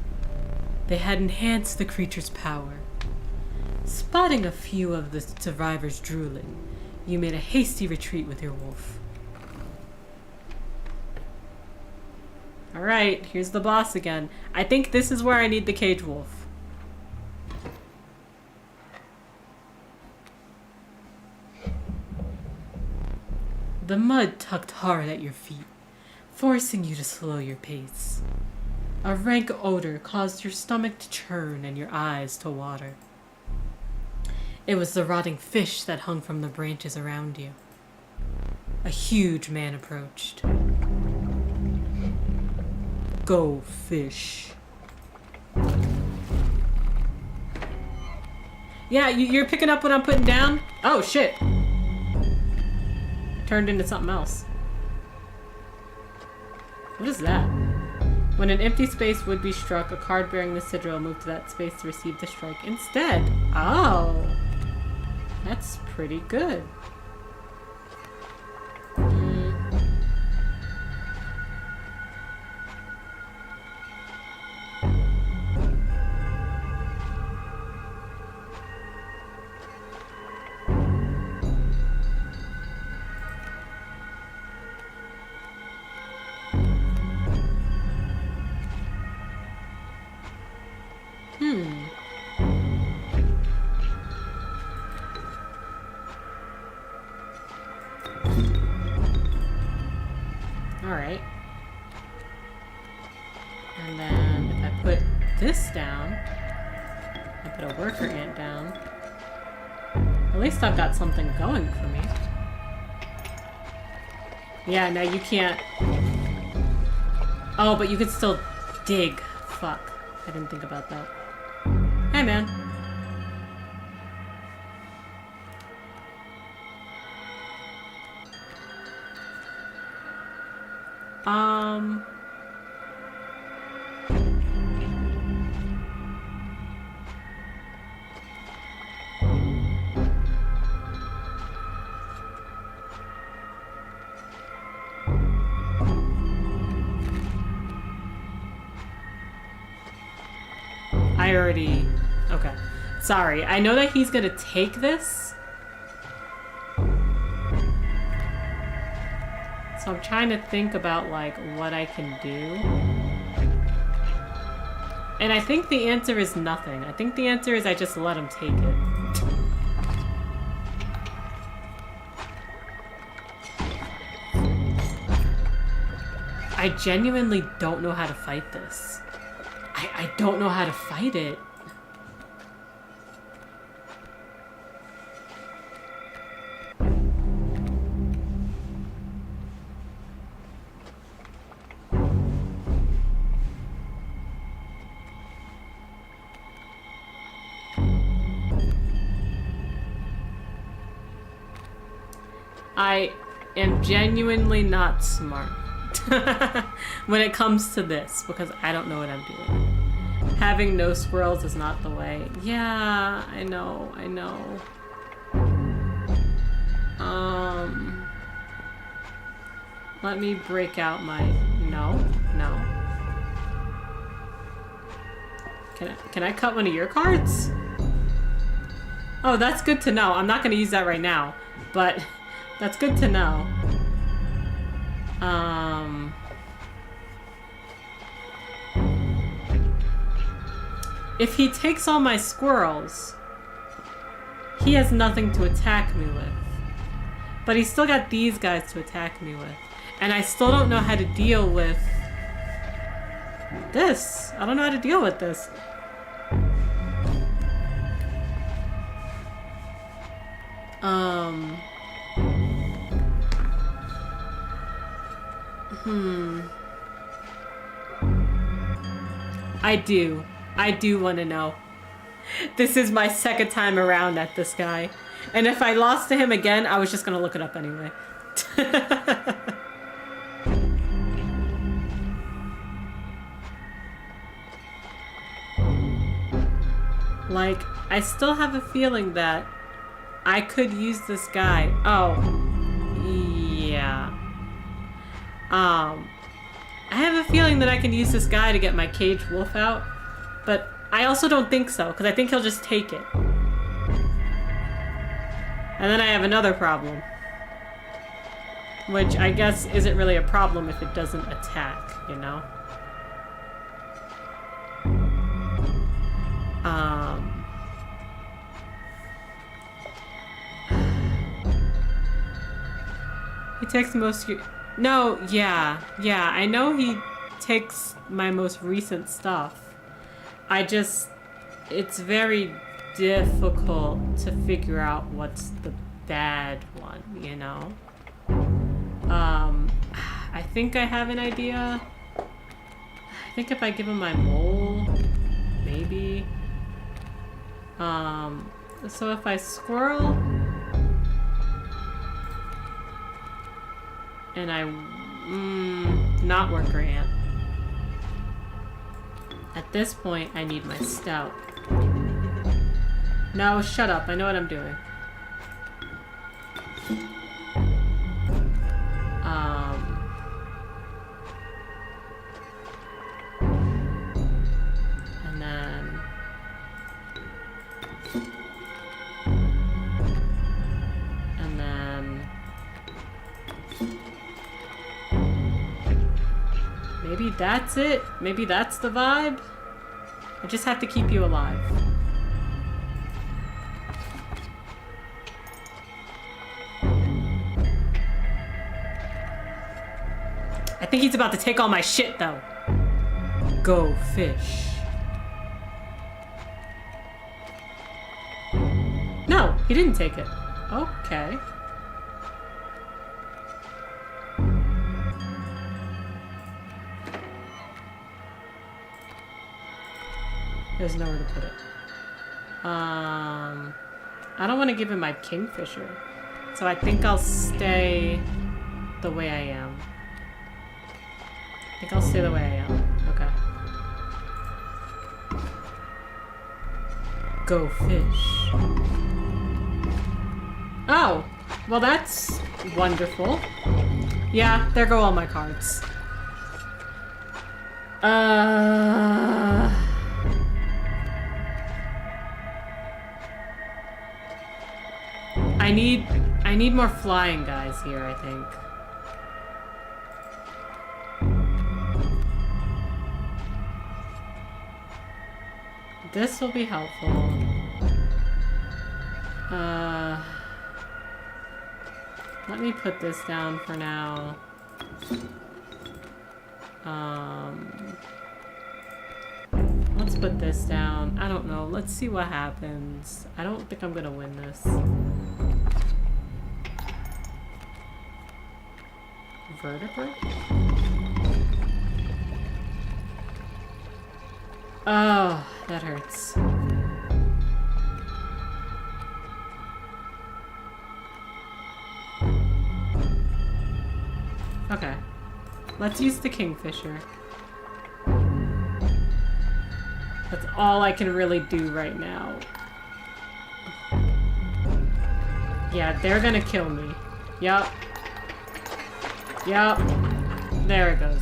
They had enhanced the creature's power. Spotting a few of the survivors drooling, you made a hasty retreat with your wolf. Alright, here's the boss again. I think this is where I need the cage wolf. The mud tugged hard at your feet, forcing you to slow your pace. A rank odor caused your stomach to churn and your eyes to water. It was the rotting fish that hung from the branches around you. A huge man approached. "Go fish." Yeah, you're picking up what I'm putting down? Oh, shit. Turned into something else. What is that? When an empty space would be struck, a card bearing the sigil moved to that space to receive the strike instead. Oh. That's pretty good. Alright. And then if I put this down, I put a worker ant down, at least I've got something going for me. Yeah, no, you can't. Oh, but you could still dig. Fuck. I didn't think about that. Hey, man. I already... Okay. Sorry. I know that he's gonna take this. So I'm trying to think about, like, what I can do. And I think the answer is nothing. I think the answer is I just let him take it. I genuinely don't know how to fight this. I don't know how to fight it. I am genuinely not smart when it comes to this because I don't know what I'm doing. Having no squirrels is not the way. Yeah, I know. Let me break out my... No. Can I cut one of your cards? Oh, that's good to know. I'm not going to use that right now, but that's good to know. If he takes all my squirrels, he has nothing to attack me with. But he's still got these guys to attack me with. And I still don't know how to deal with this. I don't know how to deal with this. I do want to know. This is my second time around at this guy. And if I lost to him again, I was just going to look it up anyway. Like, I still have a feeling that I could use this guy. Oh, yeah. I have a feeling that I can use this guy to get my caged wolf out, but I also don't think so, because I think he'll just take it. And then I have another problem, which I guess isn't really a problem if it doesn't attack, you know? He takes most... No, yeah, I know he takes my most recent stuff. It's very difficult to figure out what's the bad one, you know? I think I have an idea. I think if I give him my mole, maybe. So if I squirrel... And I... not worker ant. At this point, I need my stout. No, shut up. I know what I'm doing. And then... And then... Maybe that's it. Maybe that's the vibe. I just have to keep you alive. I think he's about to take all my shit, though. Go fish. No, he didn't take it. Okay. There's nowhere to put it. I don't want to give him my kingfisher. So I think I'll stay the way I am. I think I'll stay the way I am. Okay. Go fish. Oh, well that's wonderful. Yeah, there go all my cards. I need more flying guys here, I think. This will be helpful. Let me put this down for now. Let's put this down. I don't know. Let's see what happens. I don't think I'm gonna win this. Vertebrate? Oh, that hurts. Okay. Let's use the kingfisher. That's all I can really do right now. Yeah, they're gonna kill me. Yup. Yup. There it goes.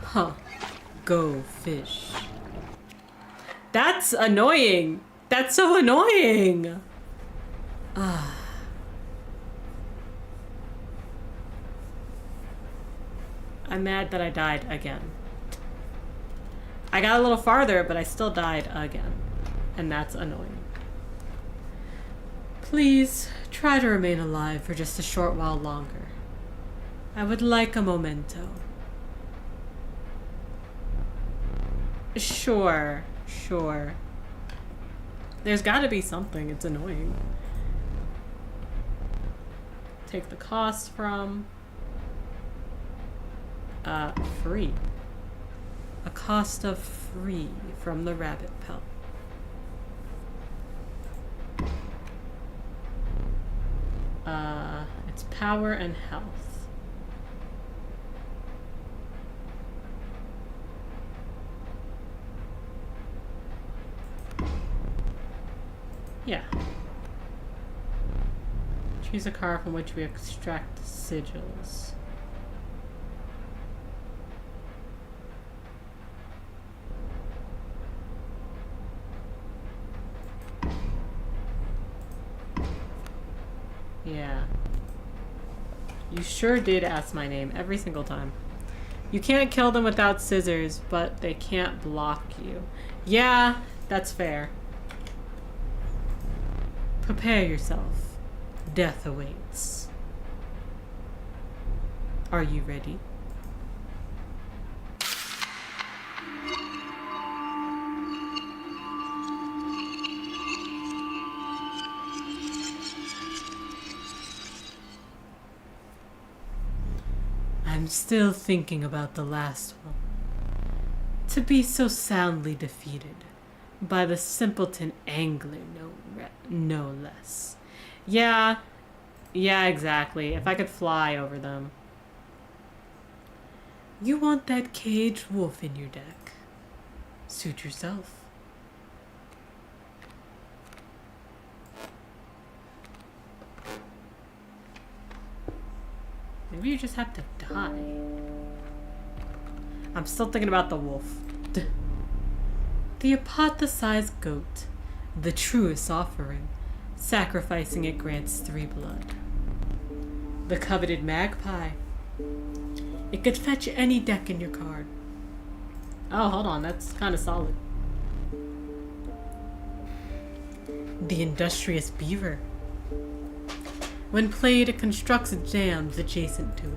Huh. Go fish. That's annoying. That's so annoying. I'm mad that I died again. I got a little farther, but I still died again. And that's annoying. Please, try to remain alive for just a short while longer. I would like a memento. Sure, sure. There's gotta be something, it's annoying. Take the cost from... free. A cost of free from the rabbit pelt. It's power and health. Yeah. Choose a card from which we extract sigils. Yeah. You sure did ask my name every single time. You can't kill them without scissors, but they can't block you. Yeah, that's fair. Prepare yourself. Death awaits. Are you ready? I'm still thinking about the last one. To be so soundly defeated by the simpleton angler, no less. Yeah, exactly. If I could fly over them. You want that caged wolf in your deck. Suit yourself. Maybe you just have to die. I'm still thinking about the wolf. The apothesized goat. The truest offering. Sacrificing it grants 3 blood. The coveted magpie. It could fetch any deck in your card. Oh, hold on. That's kind of solid. The industrious beaver. When played, it constructs jams adjacent to it.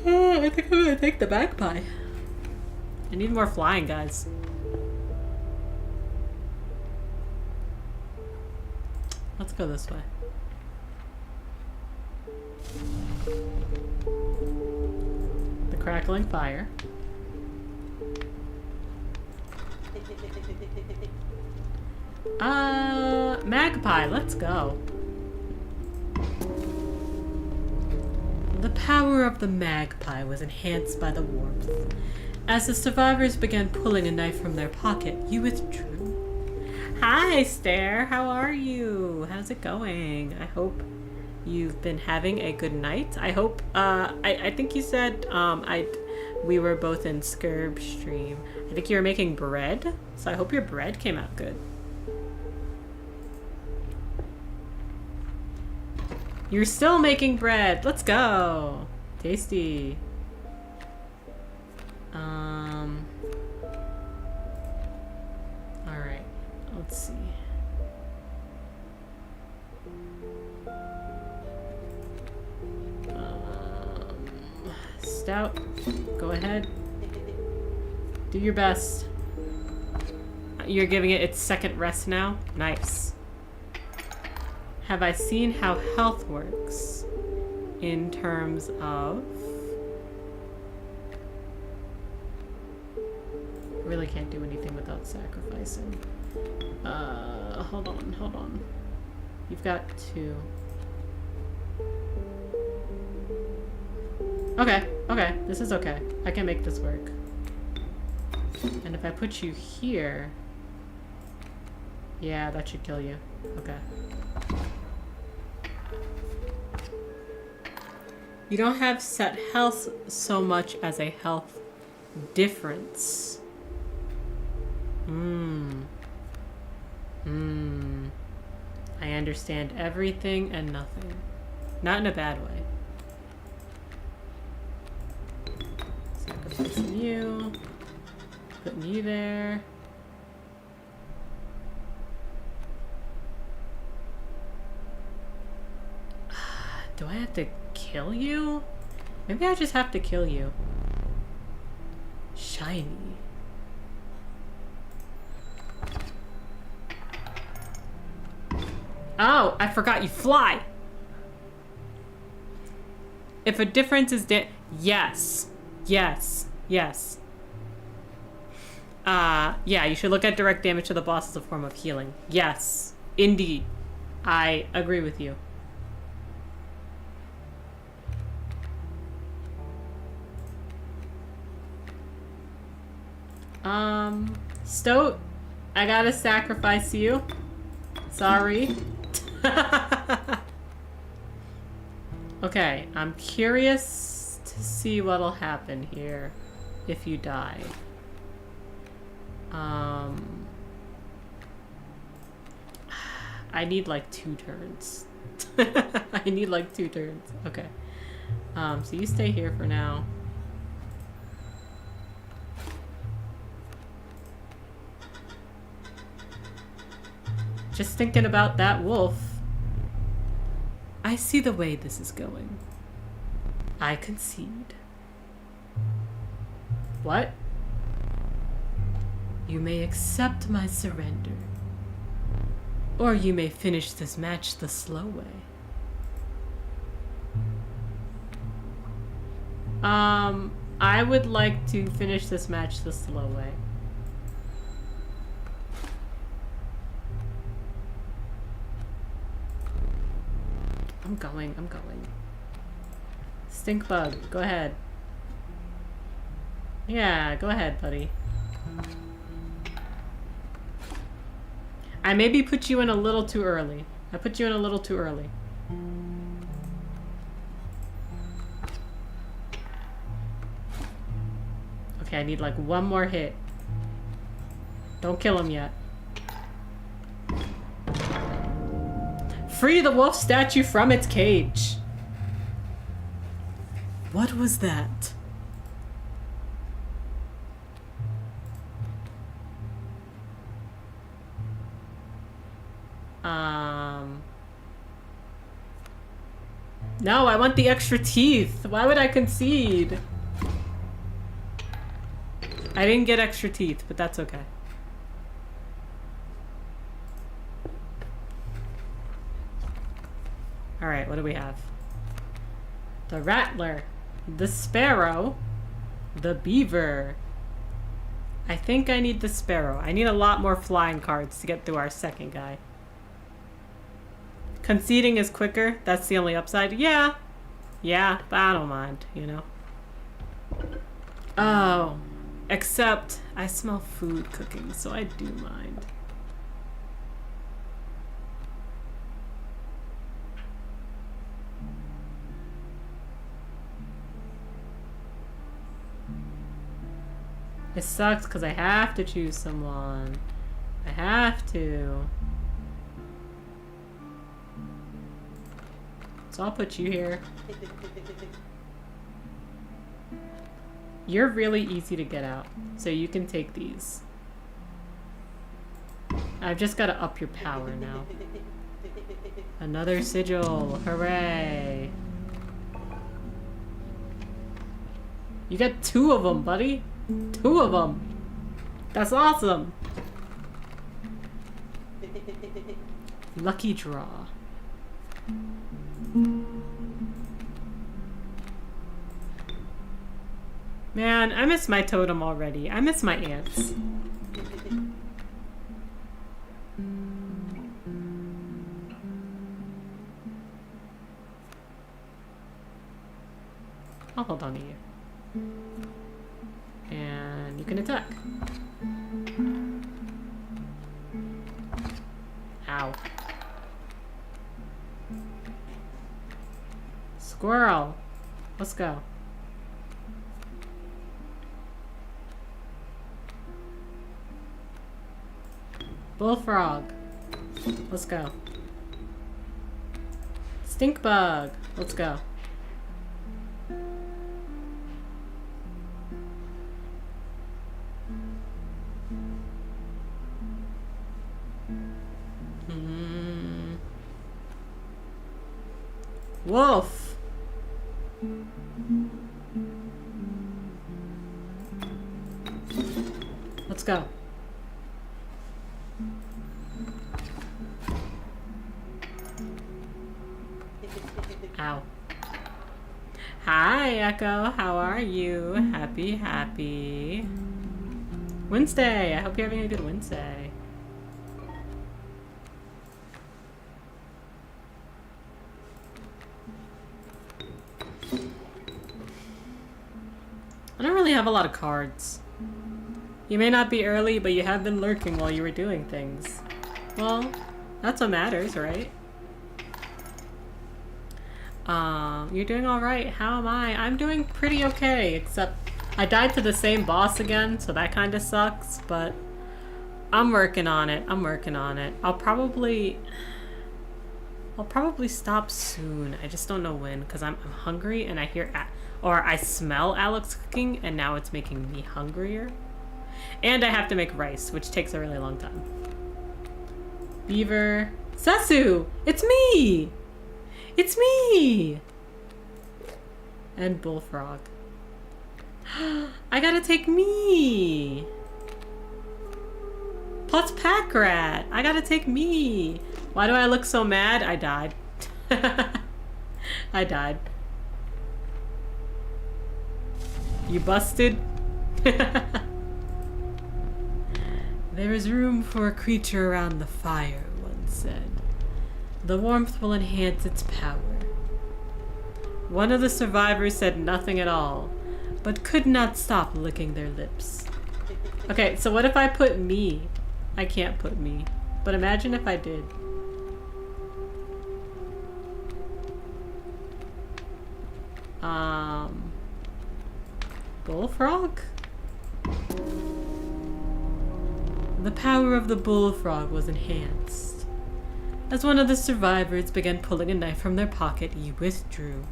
Oh, I think I'm gonna take the magpie. I need more flying, guys. Let's go this way. crackling fire. Magpie, let's go. The power of the magpie was enhanced by the warmth. As the survivors began pulling a knife from their pocket, you withdrew. Hi, Stare. How are you? How's it going? I hope you've been having a good night. I hope, I think you said, we were both in Inscryption. I think you were making bread, so I hope your bread came out good. You're still making bread. Let's go. Tasty. All right. Let's see. Stout. Go ahead. Do your best. You're giving it its second rest now? Nice. Have I seen how health works in terms of... Really can't do anything without sacrificing. Hold on. You've got 2. Okay, this is okay. I can make this work. And if I put you here... Yeah, that should kill you. Okay. You don't have set health so much as a health difference. I understand everything and nothing. Not in a bad way. Sacrificing you. Putting you there. Do I have to kill you? Maybe I just have to kill you. Shiny. Oh, I forgot you fly. If a difference is yes. Yeah, you should look at direct damage to the boss as a form of healing. Yes, indeed. I agree with you. Stoat, I gotta sacrifice you. Sorry. Okay, I'm curious to see what'll happen here if you die. I need like 2 turns. I need like 2 turns. Okay. So you stay here for now. Just thinking about that wolf. I see the way this is going. I concede. What? You may accept my surrender. Or you may finish this match the slow way. I would like to finish this match the slow way. I'm going. Stink bug, go ahead. Yeah, go ahead, buddy. I maybe put you in a little too early. I put you in a little too early. Okay, I need like 1 more hit. Don't kill him yet. Free the wolf statue from its cage. What was that? No, I want the extra teeth. Why would I concede? I didn't get extra teeth, but that's okay. Alright, what do we have? The Rattler. The Sparrow. The beaver. I think I need the sparrow. I need a lot more flying cards to get through our second guy. Conceding is quicker. That's the only upside. Yeah. Yeah, but I don't mind, you know. Oh. Except I smell food cooking, so I do mind. It sucks because I have to choose someone. I have to. So I'll put you here. You're really easy to get out, so you can take these. I've just got to up your power now. Another sigil. Hooray. You got 2 of them, buddy. 2 of them. That's awesome. Lucky draw. Man, I miss my totem already. I miss my ants. I'll hold on to you. And you can attack. Ow. Squirrel. Let's go. Bullfrog. Let's go. Stink bug. Let's go. Wolf. Let's go. Ow. Hi, Echo. How are you? Happy Wednesday. I hope you're having a good Wednesday. I don't really have a lot of cards. You may not be early, but you have been lurking while you were doing things. Well, that's what matters, right? You're doing alright. How am I? I'm doing pretty okay, except I died to the same boss again, so that kind of sucks, but I'm working on it. I'm working on it. I'll probably stop soon. I just don't know when, because I'm hungry and I hear or I smell Alex cooking, and now it's making me hungrier. And I have to make rice, which takes a really long time. Beaver. Sasu! It's me! It's me! And bullfrog. I gotta take me! Plus pack rat! I gotta take me! Why do I look so mad? I died. I died. You busted? There is room for a creature around the fire, one said. The warmth will enhance its power. One of the survivors said nothing at all, but could not stop licking their lips. Okay, so what if I put me? I can't put me, but imagine if I did. Bullfrog? The power of the bullfrog was enhanced. As one of the survivors began pulling a knife from their pocket, he withdrew.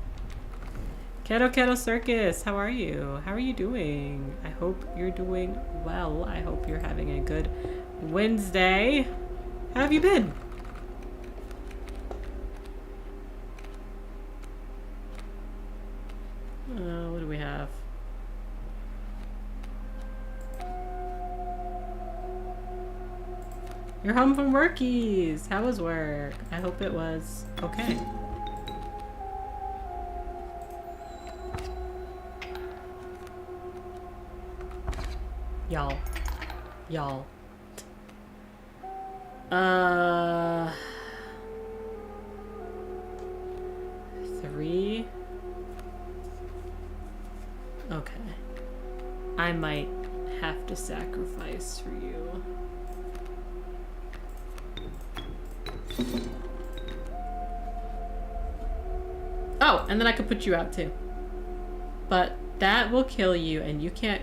Keto Circus, how are you? How are you doing? I hope you're doing well. I hope you're having a good Wednesday. How have you been? What do we have? You're home from workies. How was work? I hope it was okay. y'all. 3. Okay. I might have to sacrifice for you. Oh, and then I could put you out too. But that will kill you, and you can't...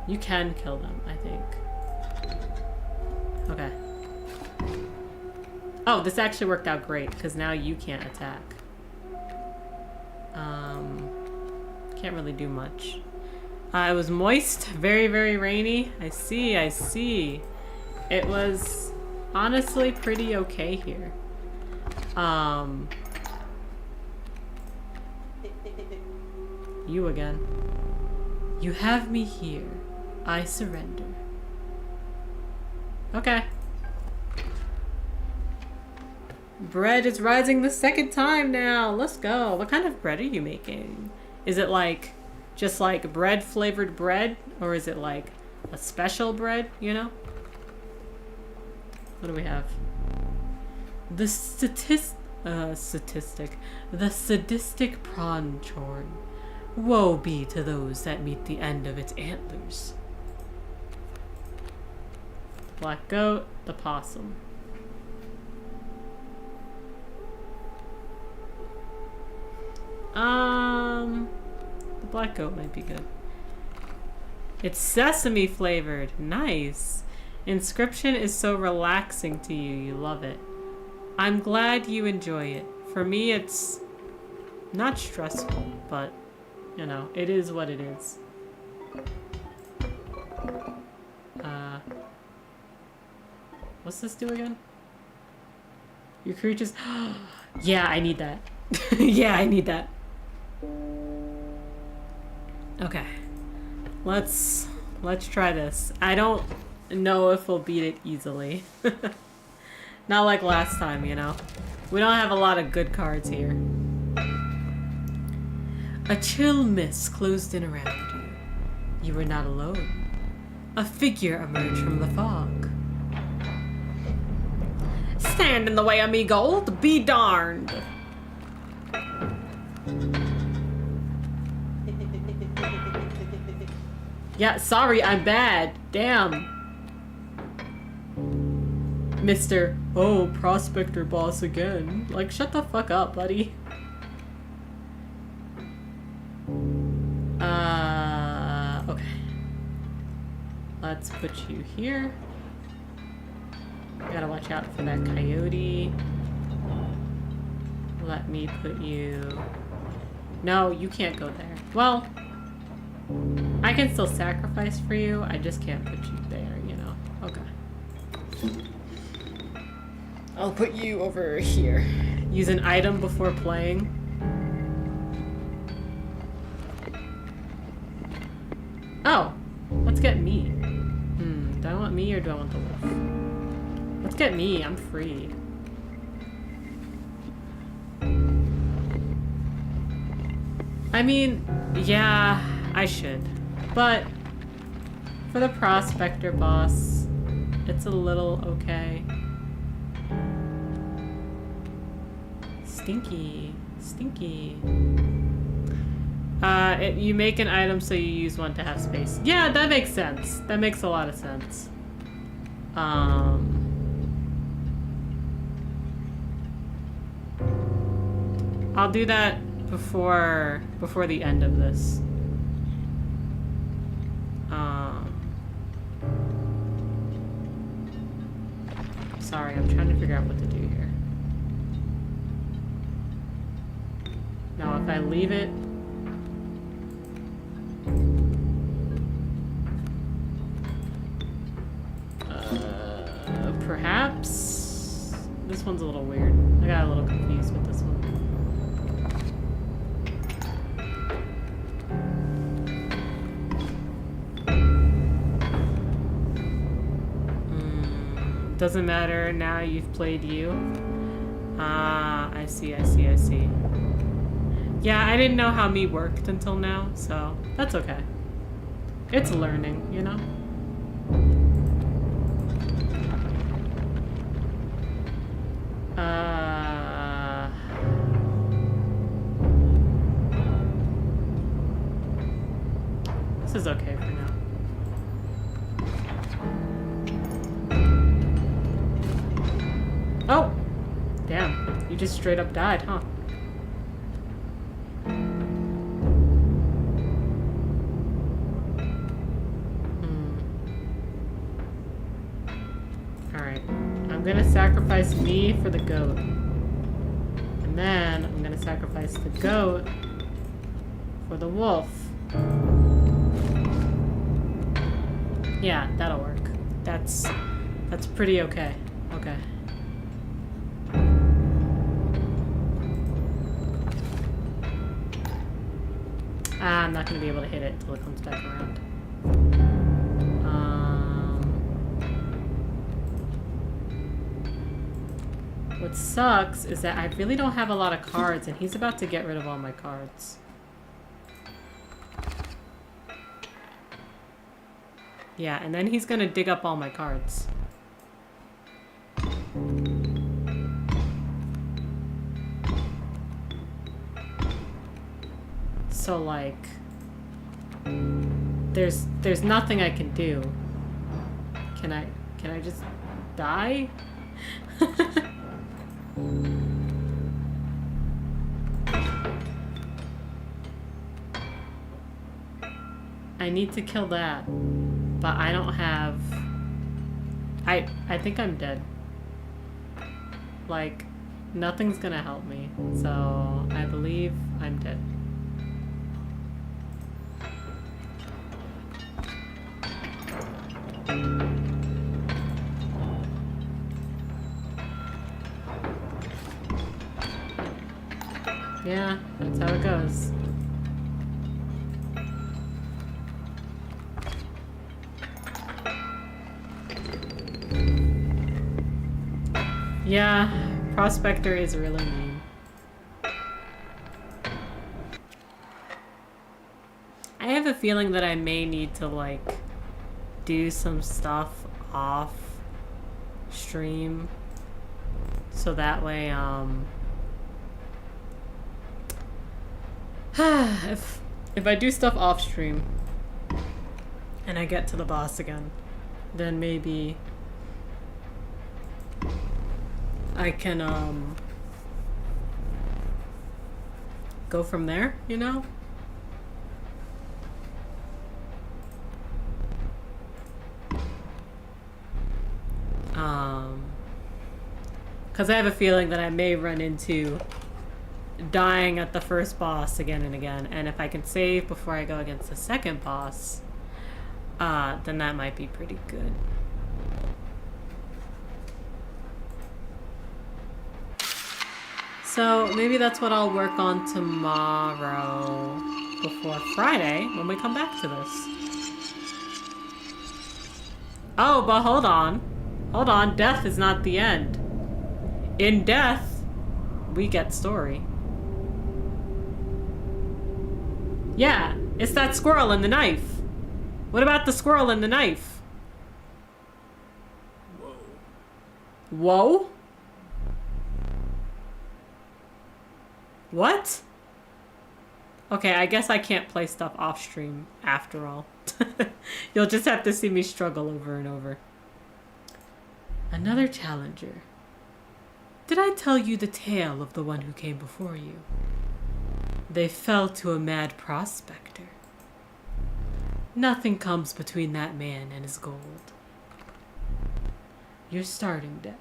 You can kill them, I think. Okay. Oh, this actually worked out great, because now you can't attack. Can't really do much. It was moist, very, very rainy. I see, I see. It was honestly pretty okay here. You again. You have me here. I surrender. Okay. Bread is rising the second time now. Let's go. What kind of bread are you making? Is it like, just like bread flavored bread? Or is it like a special bread, you know? What do we have? The sadistic prawn chorn. Woe be to those that meet the end of its antlers. Black goat, the possum. The black goat might be good. It's sesame flavored. Nice. Inscryption is so relaxing to you. You love it. I'm glad you enjoy it. For me, it's not stressful, but you know, it is what it is. What's this do again? Your creatures... Yeah, I need that. Yeah, I need that. Okay. Let's try this. I don't know if we'll beat it easily. Not like last time, you know. We don't have a lot of good cards here. A chill mist closed in around you. You were not alone. A figure emerged from the fog. Stand in the way of me gold, be darned. Yeah, sorry, I'm bad. Damn. Mr. Oh, prospector boss again. Like, shut the fuck up, buddy. Okay. Let's put you here. Gotta watch out for that coyote. Let me put you... No, you can't go there. Well, I can still sacrifice for you. I just can't put you there, you know. Okay. I'll put you over here. Use an item before playing. Oh, let's get me. Do I want me or do I want the wolf? Let's get me. I'm free. I mean, yeah, I should. But for the prospector boss, it's a little okay. Stinky. Stinky. You make an item so you use one to have space. Yeah, that makes sense. That makes a lot of sense. I'll do that before the end of this. Sorry, I'm trying to figure out what to do here. Now, if I leave it... perhaps... This one's a little weird. I got a little confused with this one. Doesn't matter, now you've played you. Ah, I see, I see, I see. Yeah, I didn't know how me worked until now, so that's okay. It's learning, you know? just straight up died, huh? Alright. I'm gonna sacrifice me for the goat. And then I'm gonna sacrifice the goat for the wolf. Yeah, that'll work. That's pretty okay. Okay. I'm not gonna be able to hit it until it comes back around. What sucks is that I really don't have a lot of cards, and he's about to get rid of all my cards. Yeah, and then he's gonna dig up all my cards. So like, there's nothing I can do. Can I just die? I need to kill that, but I don't have... I think I'm dead. Like, nothing's gonna help me, so I believe I'm dead. Yeah, that's how it goes. Yeah, Prospector is really mean. I have a feeling that I may need to, like, do some stuff off stream so that way, if I do stuff off stream and I get to the boss again, then maybe I can go from there, you know? Because I have a feeling that I may run into dying at the first boss again and again, and if I can save before I go against the second boss, then that might be pretty good. So maybe that's what I'll work on tomorrow before Friday when we come back to this. Oh, but hold on. Hold on, death is not the end. In death, we get story. Yeah, it's that squirrel and the knife. What about the squirrel and the knife? Whoa. Whoa? What? Okay, I guess I can't play stuff off stream after all. You'll just have to see me struggle over and over. Another challenger. Did I tell you the tale of the one who came before you? They fell to a mad prospector. Nothing comes between that man and his gold. Your starting deck.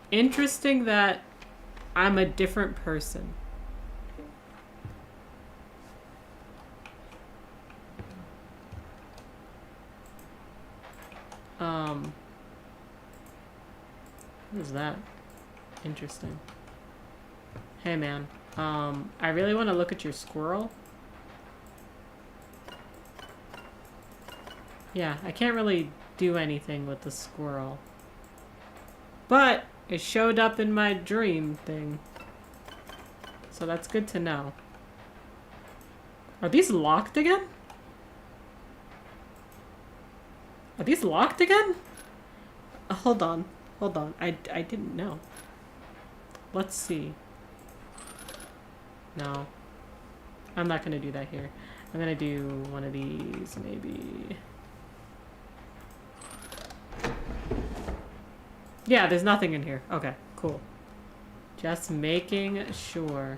Interesting that I'm a different person. What is that? Interesting. Hey man, I really want to look at your squirrel. Yeah, I can't really do anything with the squirrel. But it showed up in my dream thing. So that's good to know. Are these locked again? Are these locked again? Hold on. Hold on. I didn't know. Let's see. No. I'm not gonna do that here. I'm gonna do one of these, maybe. Yeah, there's nothing in here. Okay, cool. Just making sure.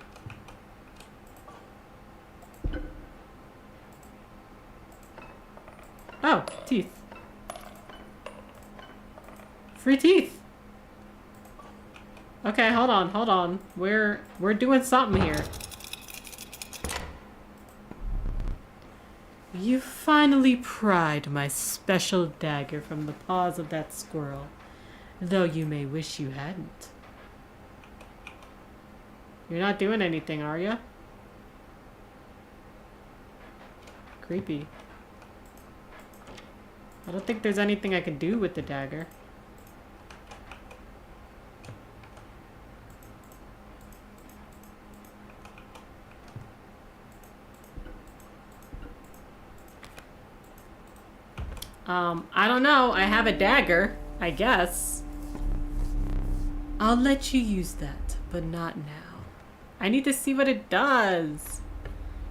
Oh, teeth. Free teeth. Okay, hold on, hold on. We're doing something here. You finally pried my special dagger from the paws of that squirrel, though you may wish you hadn't. You're not doing anything, are you? Creepy. I don't think there's anything I can do with the dagger. I don't know. I have a dagger, I guess. I'll let you use that, but not now. I need to see what it does.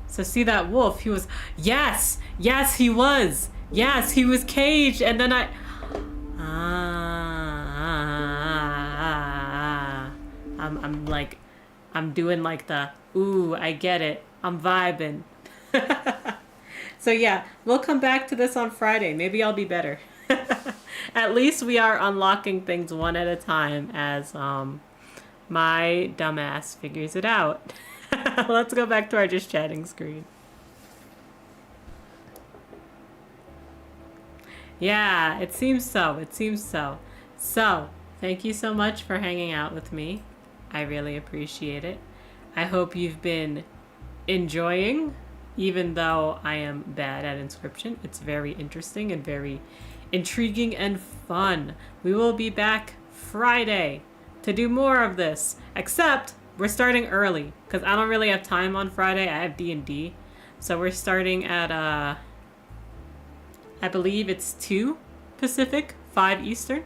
So see that wolf, he was... Yes! Yes, he was! Yes, he was caged, and then I... I'm like... I'm doing like the... Ooh, I get it. I'm vibing. So yeah, we'll come back to this on Friday. Maybe I'll be better. At least we are unlocking things one at a time as my dumbass figures it out. Let's go back to our just chatting screen. Yeah, it seems so. It seems so. So, thank you so much for hanging out with me. I really appreciate it. I hope you've been enjoying, even though I am bad at Inscryption. It's very interesting and very intriguing and fun. We will be back Friday to do more of this, except we're starting early because I don't really have time on Friday. I have D&D. So we're starting at, I believe it's 2 Pacific, 5 Eastern.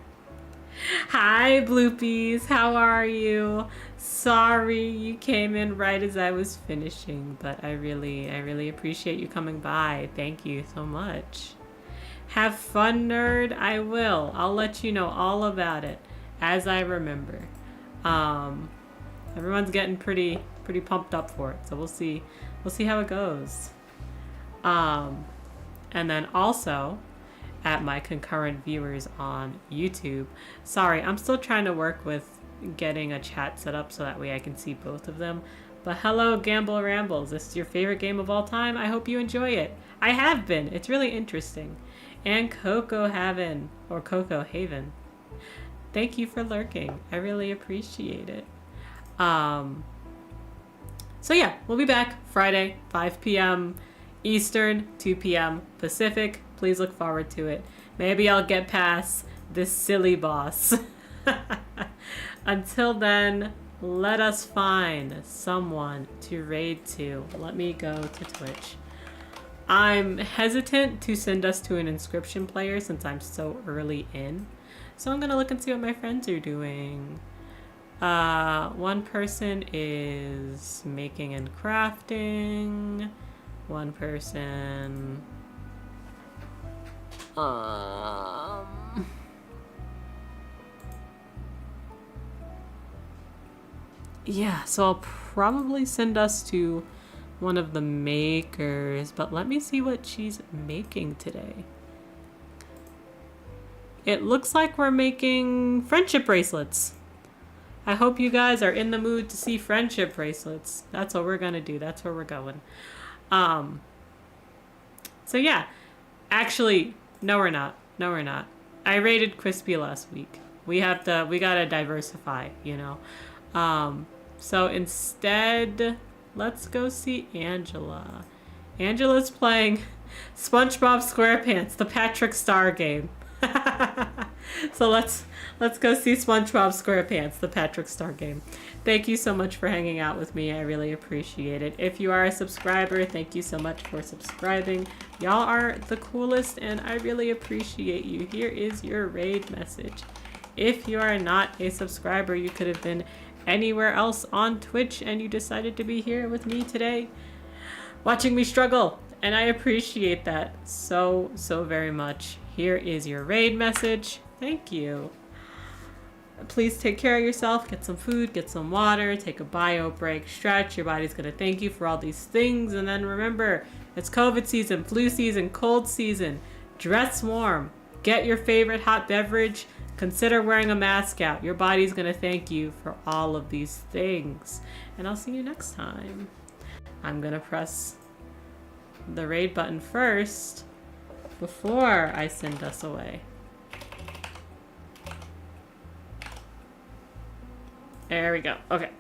Hi, Bloopies. How are you? Sorry you came in right as I was finishing, but I really appreciate you coming by. Thank you so much. Have fun, nerd. I will. I'll let you know all about it as I remember. Everyone's getting pretty pumped up for it, so we'll see how it goes. And then also at my concurrent viewers on YouTube. Sorry, I'm still trying to work with getting a chat set up so that way I can see both of them. But hello, Gamble Rambles. This is your favorite game of all time. I hope you enjoy it. I have been. It's really interesting. And Coco Haven, or Coco Haven. Thank you for lurking. I really appreciate it. So yeah, we'll be back Friday, 5 p.m. Eastern, 2 p.m. Pacific. Please look forward to it. Maybe I'll get past this silly boss. Until then, let us find someone to raid to. Let me go to Twitch. I'm hesitant to send us to an Inscryption player since I'm so early in. So I'm gonna look and see what my friends are doing. One person is making and crafting. One person... Yeah, so I'll probably send us to one of the makers, but let me see what she's making today. It looks like we're making friendship bracelets. I hope you guys are in the mood to see friendship bracelets. That's what we're gonna do. That's where we're going. So yeah, actually, no we're not. No we're not. I rated Crispy last week. We gotta diversify, you know. So instead, let's go see Angela. Angela's playing SpongeBob SquarePants, the Patrick Star game. So let's go see SpongeBob SquarePants, the Patrick Star game. Thank you so much for hanging out with me. I really appreciate it. If you are a subscriber, thank you so much for subscribing. Y'all are the coolest and I really appreciate you. Here is your raid message. If you are not a subscriber, you could have been anywhere else on Twitch and you decided to be here with me today watching me struggle. And I appreciate that so very much. Here is your raid message. Thank you. Please take care of yourself. Get some food, get some water, take a bio break, stretch. Your body's going to thank you for all these things. And then remember, it's COVID season, flu season, cold season. Dress warm. Get your favorite hot beverage. Consider wearing a mask out. Your body's going to thank you for all of these things. And I'll see you next time. I'm going to press the raid button first before I send us away. There we go. Okay.